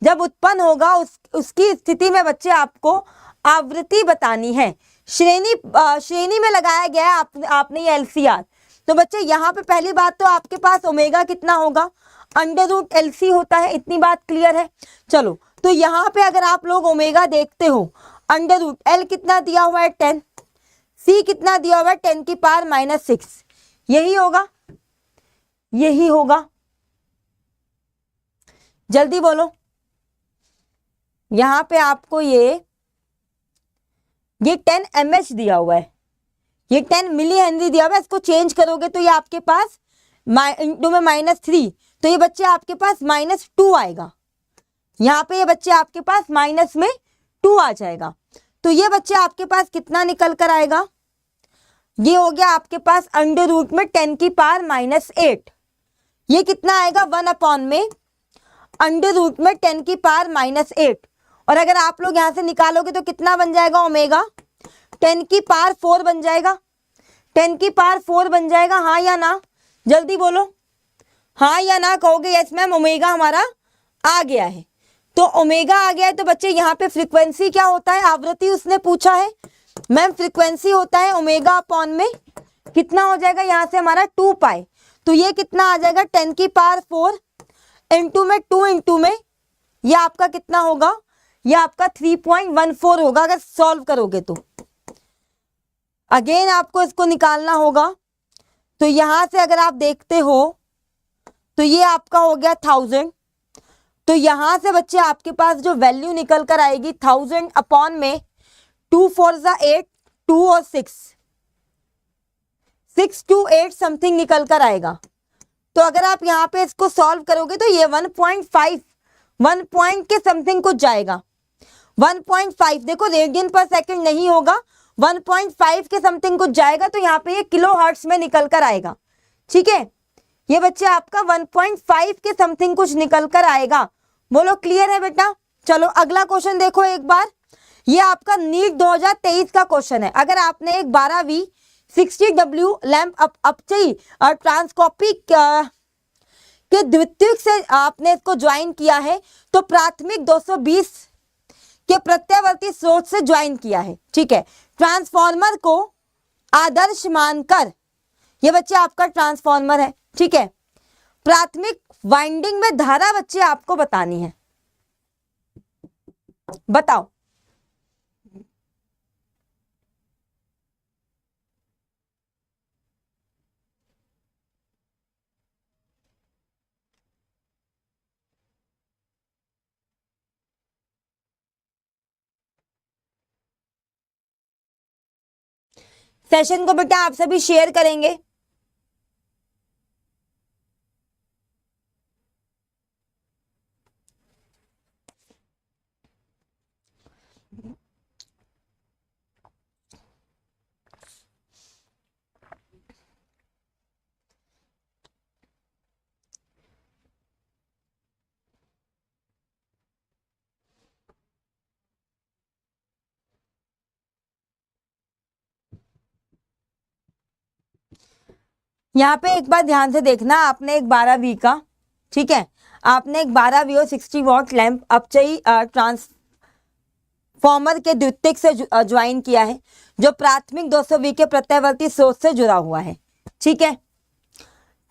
जब उत्पन्न होगा उसकी स्थिति में बच्चे आपको आवृत्ति बतानी है। श्रेणी में लगाया गया है आपने ये LCR। तो बच्चे यहाँ पे पहली बात तो आपके पास ओमेगा कितना होगा, √LC होता है, इतनी बात क्लियर है। चलो, तो यहाँ पे अगर आप लोग ओमेगा देखते हो, √L कितना दिया हुआ है 10, C कितना दिया हुआ है 10 की पावर -6, यही होगा, यही होगा। जल्दी बोलो, यहाँ पे आपको ये 10 mH दिया हुआ है, ये 10 मिली हेनरी दिया हुआ है। इसको चेंज करोगे तो ये आपके पास इंटू में -3, तो ये बच्चे आपके पास -2 आएगा। यहाँ पे ये बच्चे आपके पास -2 आ जाएगा। तो ये बच्चे आपके पास कितना निकल कर आएगा, ये हो गया आपके पास √ में 10 की पावर -8। ये कितना आएगा, 1 अपॉन में √ में 10 की पावर -8। और अगर आप लोग यहां से निकालोगे तो कितना बन जाएगा, ओमेगा 10 की पावर 4 बन जाएगा। 10 की पावर 4 बन जाएगा, हाँ या ना, जल्दी बोलो, हाँ या ना कहोगे यस मैम, ओमेगा हमारा आ गया है। तो ओमेगा आ गया है, तो बच्चे यहाँ पे फ्रीक्वेंसी क्या होता है, आवृत्ति उसने पूछा है मैम, फ्रीक्वेंसी होता है ओमेगा अपॉन में कितना हो जाएगा, यहाँ से हमारा 2 पाई। तो ये कितना आ जाएगा, 10 की पावर 4 इंटू में 2 इंटू में ये आपका कितना होगा, ये आपका 3.14 होगा अगर सॉल्व करोगे तो। अगेन आपको इसको निकालना होगा। तो यहां से अगर आप देखते हो तो ये आपका हो गया 1000। तो यहां से बच्चे आपके पास जो वैल्यू निकल कर आएगी 1000 अपॉन में 2 4 8, 2 और 6 to 8 समथिंग निकल कर आएगा। तो अगर आप यहाँ पे इसको सॉल्व करोगे तो ये 1 पॉइंट के समथिंग कुछ जाएगा। 1.5 देखो, रेडियन पर सेकंड नहीं होगा, 1.5 के समथिंग कुछ जाएगा। तो यहाँ पे ये किलो हर्ट्ज में निकल कर आएगा। ठीक है, ये बच्चे आपका 1.5 के समथिंग कुछ निकल कर आएगा। बोलो क्लियर है बेटा। चलो अगला क्वेश्चन देखो एक बार। ये आपका नीट 2023 का क्वेश्चन है। अगर आपने एक 12V 60W लैंप अपचयी और ट्रांसकॉपी के द्वितीयक से आपने इसको ज्वाइन किया है, तो प्राथमिक 220 के प्रत्यावर्ती स्रोत से ज्वाइन किया है। ठीक है, ट्रांसफॉर्मर को आदर्श मानकर, ये बच्चे आपका ट्रांसफॉर्मर है। ठीक है, प्राथमिक वाइंडिंग में धारा बच्चे आपको बतानी है। बताओ, सेशन को बेटा आप सभी शेयर करेंगे। यहाँ पे एक बार ध्यान से देखना, आपने एक 12V का, ठीक है, आपने एक 12V और 60 वॉट लैंप अपचयी ट्रांसफॉर्मर के द्वितीयक से ज्वाइन किया है, जो प्राथमिक 200V के प्रत्यावर्ती स्रोत से जुड़ा हुआ है। ठीक है,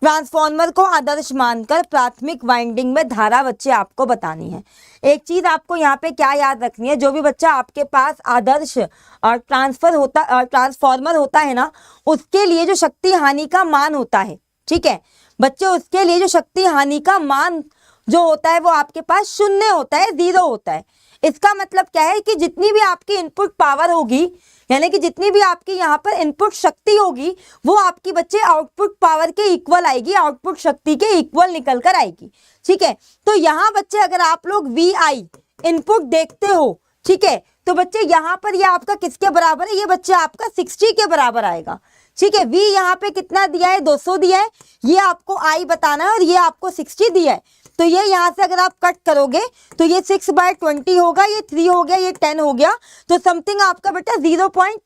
ट्रांसफॉर्मर को आदर्श मानकर प्राथमिक वाइंडिंग में धारा बच्चे आपको बतानी है। एक चीज आपको यहाँ पे क्या याद रखनी है, जो भी बच्चा आपके पास आदर्श ट्रांसफॉर्मर होता है ना, उसके लिए जो शक्ति हानि का मान होता है, ठीक है बच्चे, उसके लिए जो शक्ति हानि का मान जो होता है वो आपके पास शून्य होता है, 0 होता है। इसका मतलब क्या है कि जितनी भी आपकी इनपुट पावर होगी, यानी कि जितनी भी आपकी यहाँ पर इनपुट शक्ति होगी, वो आपकी बच्चे आउटपुट पावर के इक्वल आएगी, आउटपुट शक्ति के इक्वल निकल कर आएगी। ठीक है, तो यहाँ बच्चे अगर आप लोग VI इनपुट देखते हो, ठीक है, तो बच्चे यहाँ पर ये आपका किसके बराबर है, ये बच्चे आपका 60 के बराबर आएगा। ठीक है, V यहाँ पे कितना दिया है, 200 दिया है, ये आपको I बताना है, और ये आपको 60 दिया है। तो ये यहाँ से अगर आप कट करोगे तो ये 6/20 होगा, ये 3 हो गया, ये 10 हो गया, तो समथिंग आपका बेटा 0 पॉइंट,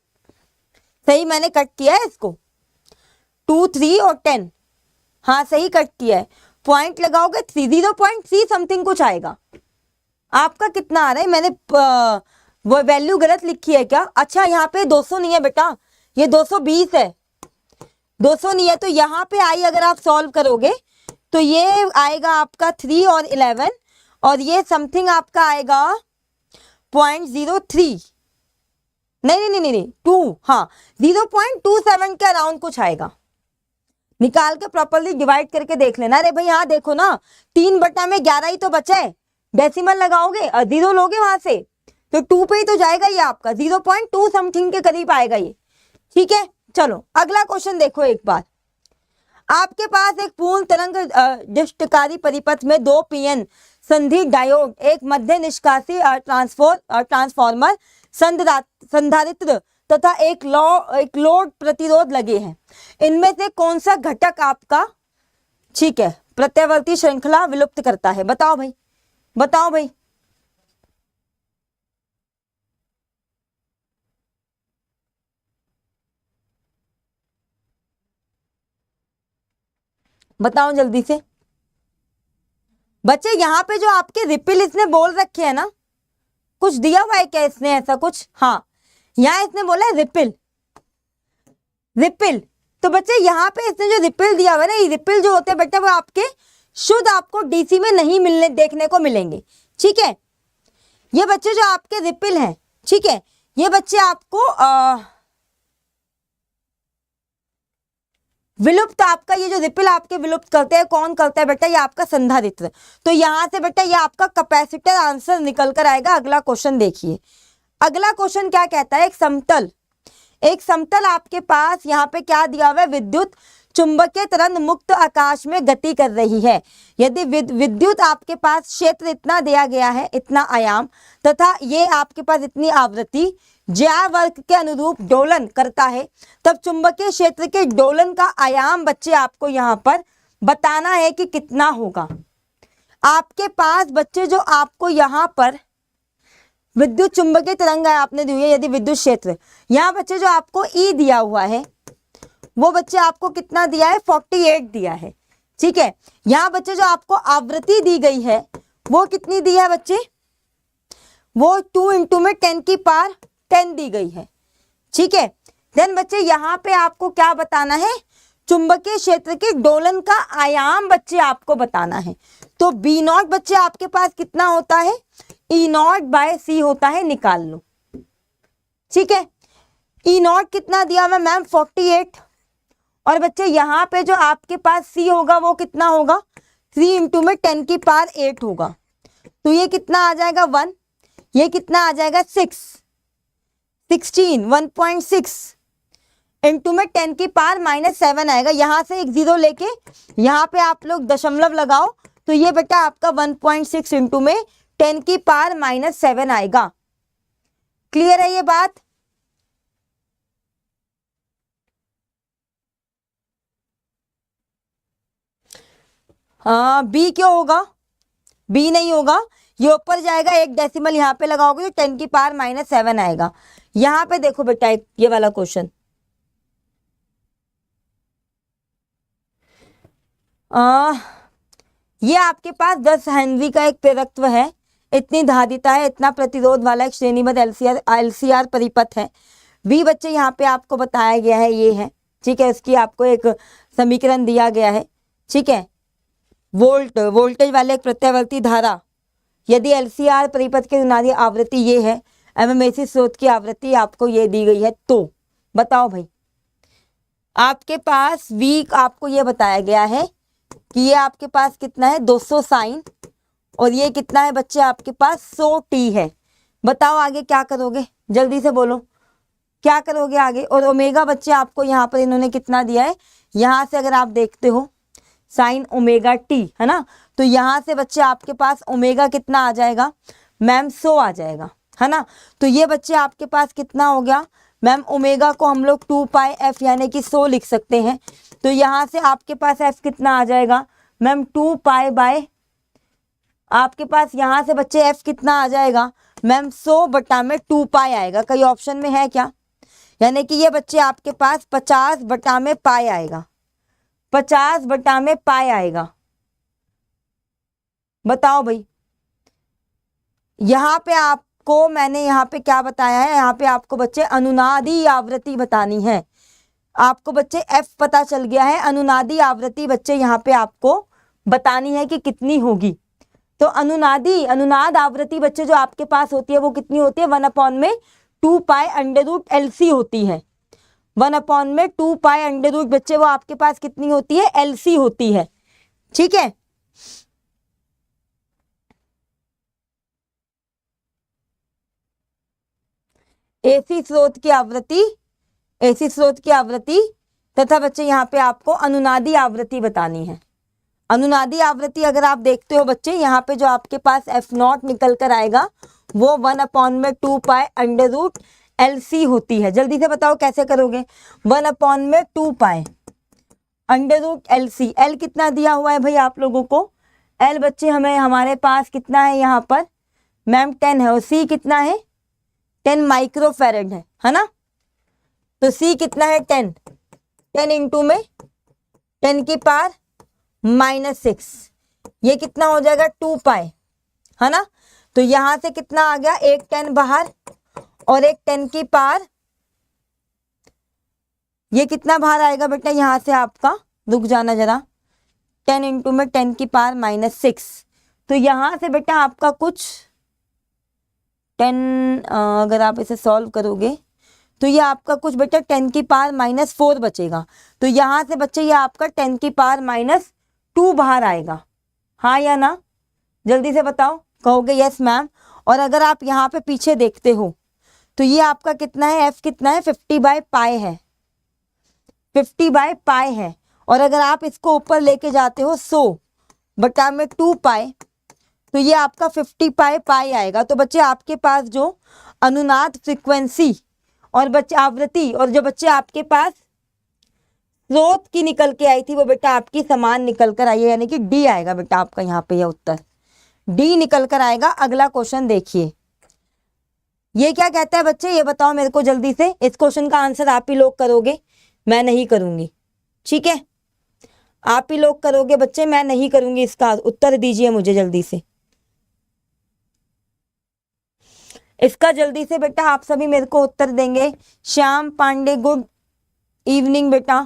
सही मैंने कट किया है इसको, 2, 3 और 10, हाँ सही कट किया है, पॉइंट लगाओगे 0.3 समथिंग कुछ आएगा। आपका कितना आ रहा है, मैंने वो वैल्यू गलत लिखी है क्या? अच्छा यहाँ पे 200 नहीं है बेटा, ये 220 है, 200 नहीं है, तो यहाँ पे आई अगर आप सॉल्व करोगे तो ये आएगा आपका 3 और 11, और ये समथिंग आपका आएगा 0.03, नहीं 2, हाँ 0.27 के अराउंड कुछ आएगा। निकाल के प्रॉपरली डिवाइड करके देख लेना। अरे भाई हाँ देखो ना, 3/11 ही तो बचा है, डेसिमल लगाओगे और 0 लोगे वहां से तो 2 पे ही तो जाएगा, ये आपका 0.2 समथिंग के करीब आएगा ये। ठीक है, चलो अगला क्वेश्चन देखो एक बार। आपके पास एक पूर्ण तरंग डिष्टकारी परिपथ में 2 PN संधि डायोड, एक मध्य निष्कासी ट्रांसफॉर्मर, संधारित्र तथा एक लोड प्रतिरोध लगे हैं। इनमें से कौन सा घटक आपका, ठीक है, प्रत्यावर्ती श्रृंखला विलुप्त करता है? बताओ भाई, बताओ भाई। बताओ जल्दी से बच्चे। यहाँ पे जो आपके रिपिल इसने बोल रखे है ना, कुछ दिया हुआ है क्या इसने ऐसा कुछ? हाँ, यहाँ इसने बोला है रिपिल, रिपिल। तो बच्चे यहाँ पे इसने जो रिपिल दिया हुआ है ना, ये रिपिल जो होते हैं बेटा वो आपके शुद्ध आपको डीसी में नहीं मिलने देखने को मिलेंगे। ठीक है, ये बच्चे जो आपके रिपिल हैं, ठीक है, ये बच्चे आपको विलुप्त, आपका ये जो रिपिल आपके विलुप्त करते हैं, कौन करता है बेटा? ये आपका संधारित्र। तो यहां से बेटा ये आपका कैपेसिटर आंसर निकल कर आएगा। अगला क्वेश्चन देखिए, अगला क्वेश्चन क्या कहता है? एक समतल आपके पास यहाँ पे क्या दिया हुआ है? विद्युत चुंबकीय तरंग मुक्त आकाश में गति कर रही है। यदि विद्युत आपके पास क्षेत्र इतना दिया गया है, इतना आयाम, तथा ये आपके पास इतनी आवृत्ति ज्यावर्ग के अनुरूप डोलन करता है, तब चुंबकीय क्षेत्र के डोलन का आयाम बच्चे आपको यहाँ पर बताना है कि कितना होगा। आपके पास बच्चे जो आपको यहाँ पर विद्युत चुंबकीय तरंग आपने दी है, यदि विद्युत क्षेत्र, यहाँ बच्चे जो आपको ई दिया हुआ है वो बच्चे आपको कितना दिया है? 48 दिया है। ठीक है, यहाँ बच्चे जो आपको आवृत्ति दी गई है वो कितनी दी है बच्चे? वो 2 इंटू में 10 की पावर 10 दी गई है। ठीक है, देन बच्चे यहाँ पे आपको क्या बताना है? चुंबकीय क्षेत्र के डोलन का आयाम बच्चे आपको बताना है। तो बी नॉट बच्चे आपके पास कितना होता है? ई नॉट बाय सी होता है, निकाल लो। ठीक है, ई नॉट कितना दिया हुआ मैम? 48, और बच्चे यहाँ पे जो आपके पास सी होगा वो कितना होगा? 3 इंटू में 10 की पावर 8 होगा। तो ये कितना आ जाएगा? 1। ये कितना आ जाएगा? 16 1.6 इंटू में 10 की पावर -7 आएगा। यहाँ से एक 0 लेके यहाँ पे आप लोग दशमलव लगाओ, तो ये बेटा आपका 1.6 इंटू में 10 की पावर -7 आएगा। क्लियर है ये बात? हाँ, बी क्यों होगा? बी नहीं होगा, ये ऊपर जाएगा, एक डेसिमल यहाँ पे लगाओगे तो 10 की पावर -7 आएगा। यहाँ पे देखो बेटा ये वाला क्वेश्चन, आ, ये आपके पास 10 हेनरी का एक प्रेरकत्व है, इतनी धारिता है, इतना प्रतिरोध वाला एक श्रेणीबद्ध एलसीआर परिपथ है। वी बच्चे यहाँ पे आपको बताया गया है, ये है, ठीक है। इसकी आपको एक समीकरण दिया गया है, ठीक है। वोल्टेज वाले एक प्रत्यावर्ती धारा, यदि एलसीआर परिपथ की अनुनादी आवृत्ति ये है एवं एसी स्रोत की आवृत्ति आपको ये दी गई है, तो बताओ भाई, आपके पास वी आपको ये बताया गया है कि ये आपके पास कितना है 200 साइन, और ये कितना है बच्चे आपके पास 100 टी है। बताओ आगे क्या करोगे, जल्दी से बोलो क्या करोगे आगे। और ओमेगा बच्चे आपको यहाँ पर इन्होंने कितना दिया है, यहाँ से अगर आप देखते हो साइन ओमेगा टी, है ना, तो यहाँ से बच्चे आपके पास ओमेगा कितना आ जाएगा मैम 100 आ जाएगा, है ना। तो ये बच्चे आपके पास कितना हो गया मैम, ओमेगा को हम लोग 2 पाई एफ यानी कि 100 लिख सकते हैं। तो यहाँ से आपके पास एफ कितना आ जाएगा मैम 2 पाई बाय, आपके पास यहाँ से बच्चे एफ कितना आ जाएगा मैम 100 बटा में 2 पाई आएगा। कई ऑप्शन में है क्या, यानी कि ये बच्चे आपके पास 50 बटा में पाई आएगा, 50 बटा में पाई आएगा। बताओ भाई, यहाँ पे आपको मैंने यहाँ पे क्या बताया है, यहाँ पे आपको बच्चे अनुनादी आवृत्ति बतानी है। आपको बच्चे एफ पता चल गया है, अनुनादी आवृत्ति बच्चे यहाँ पे आपको बतानी है कि कितनी होगी। तो अनुनाद आवृत्ति बच्चे जो आपके पास होती है वो कितनी होती है, 1/2 पाई अंडर रूट एलसी होती है। 1/2 पाई अंडर रूट बच्चे वो आपके पास कितनी होती है, एलसी होती है, ठीक है। एसी स्रोत की आवृत्ति तथा बच्चे यहाँ पे आपको अनुनादी आवृत्ति बतानी है। अनुनादी आवृत्ति अगर आप देखते हो बच्चे, यहाँ पे जो आपके पास एफ नॉट निकल कर आएगा वो 1/2 पाई अंडर रूट एलसी होती है। जल्दी से बताओ कैसे करोगे, 1/2 pi under root LC. L कितना दिया हुआ है भाई आप लोगों को, एल बच्चे हमारे पास कितना है यहाँ पर मैम 10 है, और सी कितना है 10 माइक्रोफेरेड है ना। तो सी कितना है 10 इंटू में 10 की पावर -6, ये कितना हो जाएगा 2 पाई, है ना। तो यहां से कितना आ गया, एक 10 बाहर और एक 10 की पावर, ये कितना बाहर आएगा बेटा यहां से आपका, रुक जाना जरा, 10 इंटू में 10 की पावर -6। तो यहां से बेटा आपका कुछ 10 अगर आप इसे सॉल्व करोगे तो ये आपका कुछ बेटा 10 की पावर -4 बचेगा। तो यहाँ से बच्चे ये आपका 10 की पावर -2 बाहर आएगा, हाँ या ना, जल्दी से बताओ। कहोगे यस मैम। और अगर आप यहाँ पे पीछे देखते हो तो ये आपका कितना है, एफ कितना है 50/पाई है, 50/पाई है। और अगर आप इसको ऊपर लेके जाते हो 100 बटा में 2 पाई, तो ये आपका 50/पाई आएगा। तो बच्चे आपके पास जो अनुनाद फ्रीक्वेंसी और बच्चे आवृत्ति और जो बच्चे आपके पास स्रोत की निकल के आई थी वो बेटा आपकी समान निकल कर आई है, यानी कि डी आएगा बेटा आपका यहाँ पे, यह उत्तर डी निकल कर आएगा। अगला क्वेश्चन देखिए, ये क्या कहता है बच्चे, ये बताओ मेरे को जल्दी से। इस क्वेश्चन का आंसर आप ही लोग करोगे, मैं नहीं करूंगी, ठीक है, आप ही लोग करोगे बच्चे, मैं नहीं करूंगी। इसका उत्तर दीजिए मुझे जल्दी से, इसका जल्दी से बेटा आप सभी मेरे को उत्तर देंगे। श्याम पांडे गुड इवनिंग बेटा,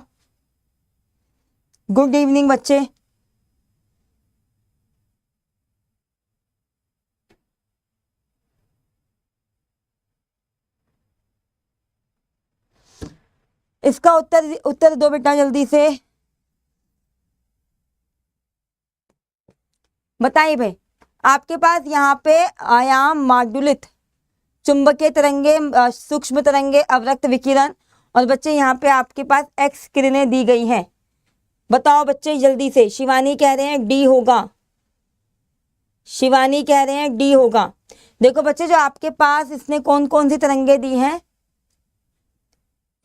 गुड इवनिंग बच्चे। इसका उत्तर दो बेटा जल्दी से, बताइए भाई। आपके पास यहाँ पे आयाम माडुलित चुंबकीय तरंगे, सूक्ष्म तरंगे, अवरक्त विकिरण, और बच्चे यहाँ पे आपके पास एक्स किरणें दी गई हैं। बताओ बच्चे जल्दी से। शिवानी कह रहे हैं डी होगा, शिवानी कह रहे हैं डी होगा। देखो बच्चे जो आपके पास इसने कौन कौन सी तरंगे दी हैं,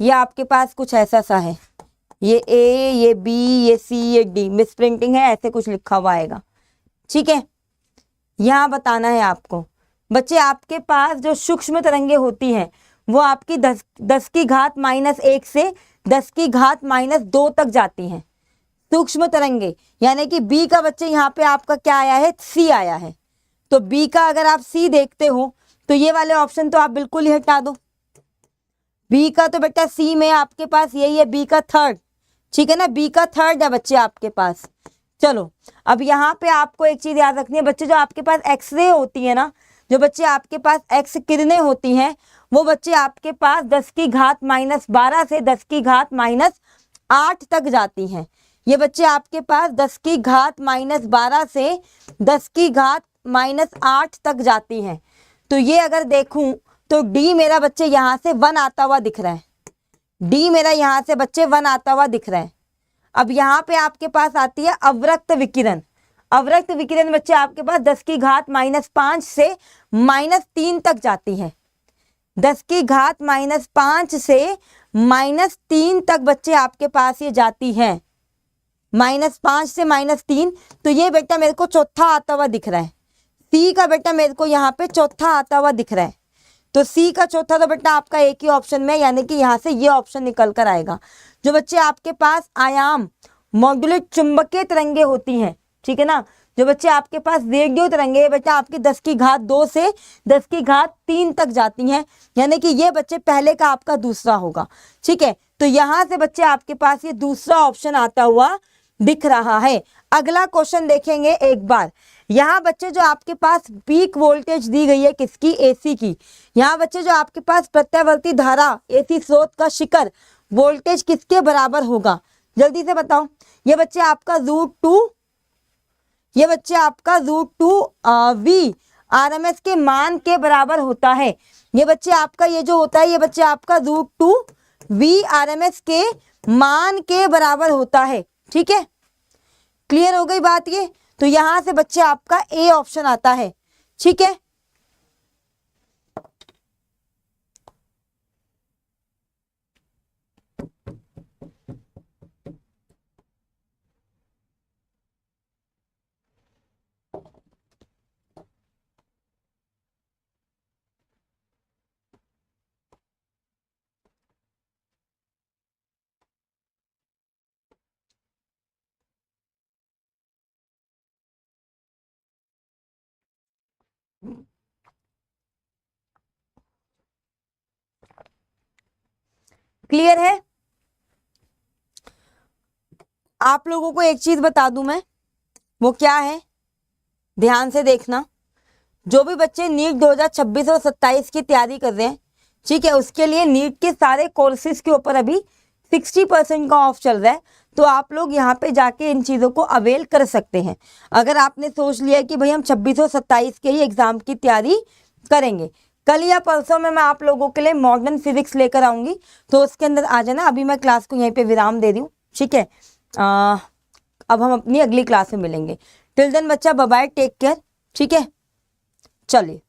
ये आपके पास कुछ ऐसा सा है, ये ए, ये बी, ये सी, ये डी, मिस प्रिंटिंग है, ऐसे कुछ लिखा हुआ आएगा, ठीक है। यहाँ बताना है आपको बच्चे, आपके पास जो सूक्ष्म तरंगे होती हैं वो आपकी 10 की घात -1 से 10 की घात -2 तक जाती हैं। सूक्ष्म तरंगे, यानी कि बी का बच्चे यहाँ पे आपका क्या आया है, सी आया है। तो बी का अगर आप सी देखते हो तो ये वाले ऑप्शन तो आप बिल्कुल ही हटा दो। बी का तो बेटा सी में आपके पास यही है, बी का थर्ड, ठीक है ना, बी का थर्ड है बच्चे आपके पास। चलो अब यहाँ पे आपको एक चीज याद रखनी है बच्चे, जो आपके पास एक्सरे होती है ना, जो बच्चे आपके पास एक्स किरणें होती हैं, वो बच्चे आपके पास 10 की घात -12 से 10 की घात -8 तक जाती हैं। ये बच्चे आपके पास 10 की घात -12 से 10 की घात -8 तक जाती हैं। तो ये अगर देखूं तो डी मेरा बच्चे यहाँ से 1 आता हुआ दिख रहा है, डी मेरा यहाँ से बच्चे 1 आता हुआ दिख रहा है। अब यहाँ पे आपके पास आती है अवरक्त विकिरण। अवरक्त विकिरण बच्चे आपके पास 10 की घात -5 से -3 तक जाती है। 10 की घात -5 से -3 तक बच्चे आपके पास ये जाती है, -5 से -3। तो ये बेटा मेरे को चौथा आता हुआ दिख रहा है, सी का बेटा मेरे को यहाँ पे चौथा आता हुआ दिख रहा है। तो सी का चौथा तो बेटा आपका एक ही ऑप्शन में, यानी कि यहाँ से ये ऑप्शन निकल कर आएगा। जो बच्चे आपके पास आयाम मॉड्यूलेट चुंबकीय तरंगे होती हैं, ठीक है ना, जो बच्चे आपके पास रेडियो तरंगे बेटा आपकी 10 की घात 2 से 10 की घात 3 तक जाती हैं, यानी कि ये बच्चे पहले का आपका दूसरा होगा, ठीक है। तो यहाँ से बच्चे आपके पास ये दूसरा ऑप्शन आता हुआ दिख रहा है। अगला क्वेश्चन देखेंगे एक बार। यहाँ बच्चे जो आपके पास पीक वोल्टेज दी गई है किसकी, एसी की। यहाँ बच्चे जो आपके पास प्रत्यावर्ती धारा एसी स्रोत का शिखर वोल्टेज किसके बराबर होगा, जल्दी से बताओ। ये बच्चे आपका √2, ये बच्चे आपका √2 वी आरएमएस के मान के बराबर होता है। ये बच्चे आपका ये जो होता है, ये बच्चे आपका √2 वी आरएमएस के मान के बराबर होता है, ठीक है। क्लियर हो गई बात ये। तो यहां से बच्चे आपका ए ऑप्शन आता है, ठीक है। क्लियर है। आप लोगों को एक चीज बता दूं मैं, वो क्या है, ध्यान से देखना। जो भी बच्चे नीट 2026 और 27 की तैयारी कर रहे हैं, ठीक है, उसके लिए नीट के सारे कोर्सेज के ऊपर अभी 60% का ऑफ चल रहा है। तो आप लोग यहाँ पे जाके इन चीज़ों को अवेल कर सकते हैं। अगर आपने सोच लिया कि भाई हम 26 और 27 के ही एग्जाम की तैयारी करेंगे, कल या परसों में मैं आप लोगों के लिए मॉडर्न फिजिक्स लेकर आऊँगी, तो उसके अंदर आ जाना। अभी मैं क्लास को यहीं पे विराम दे रही हूँ, ठीक है। अब हम अपनी अगली क्लास में मिलेंगे। टिल देन बच्चा बाय बाय, टेक केयर, ठीक है। चलिए।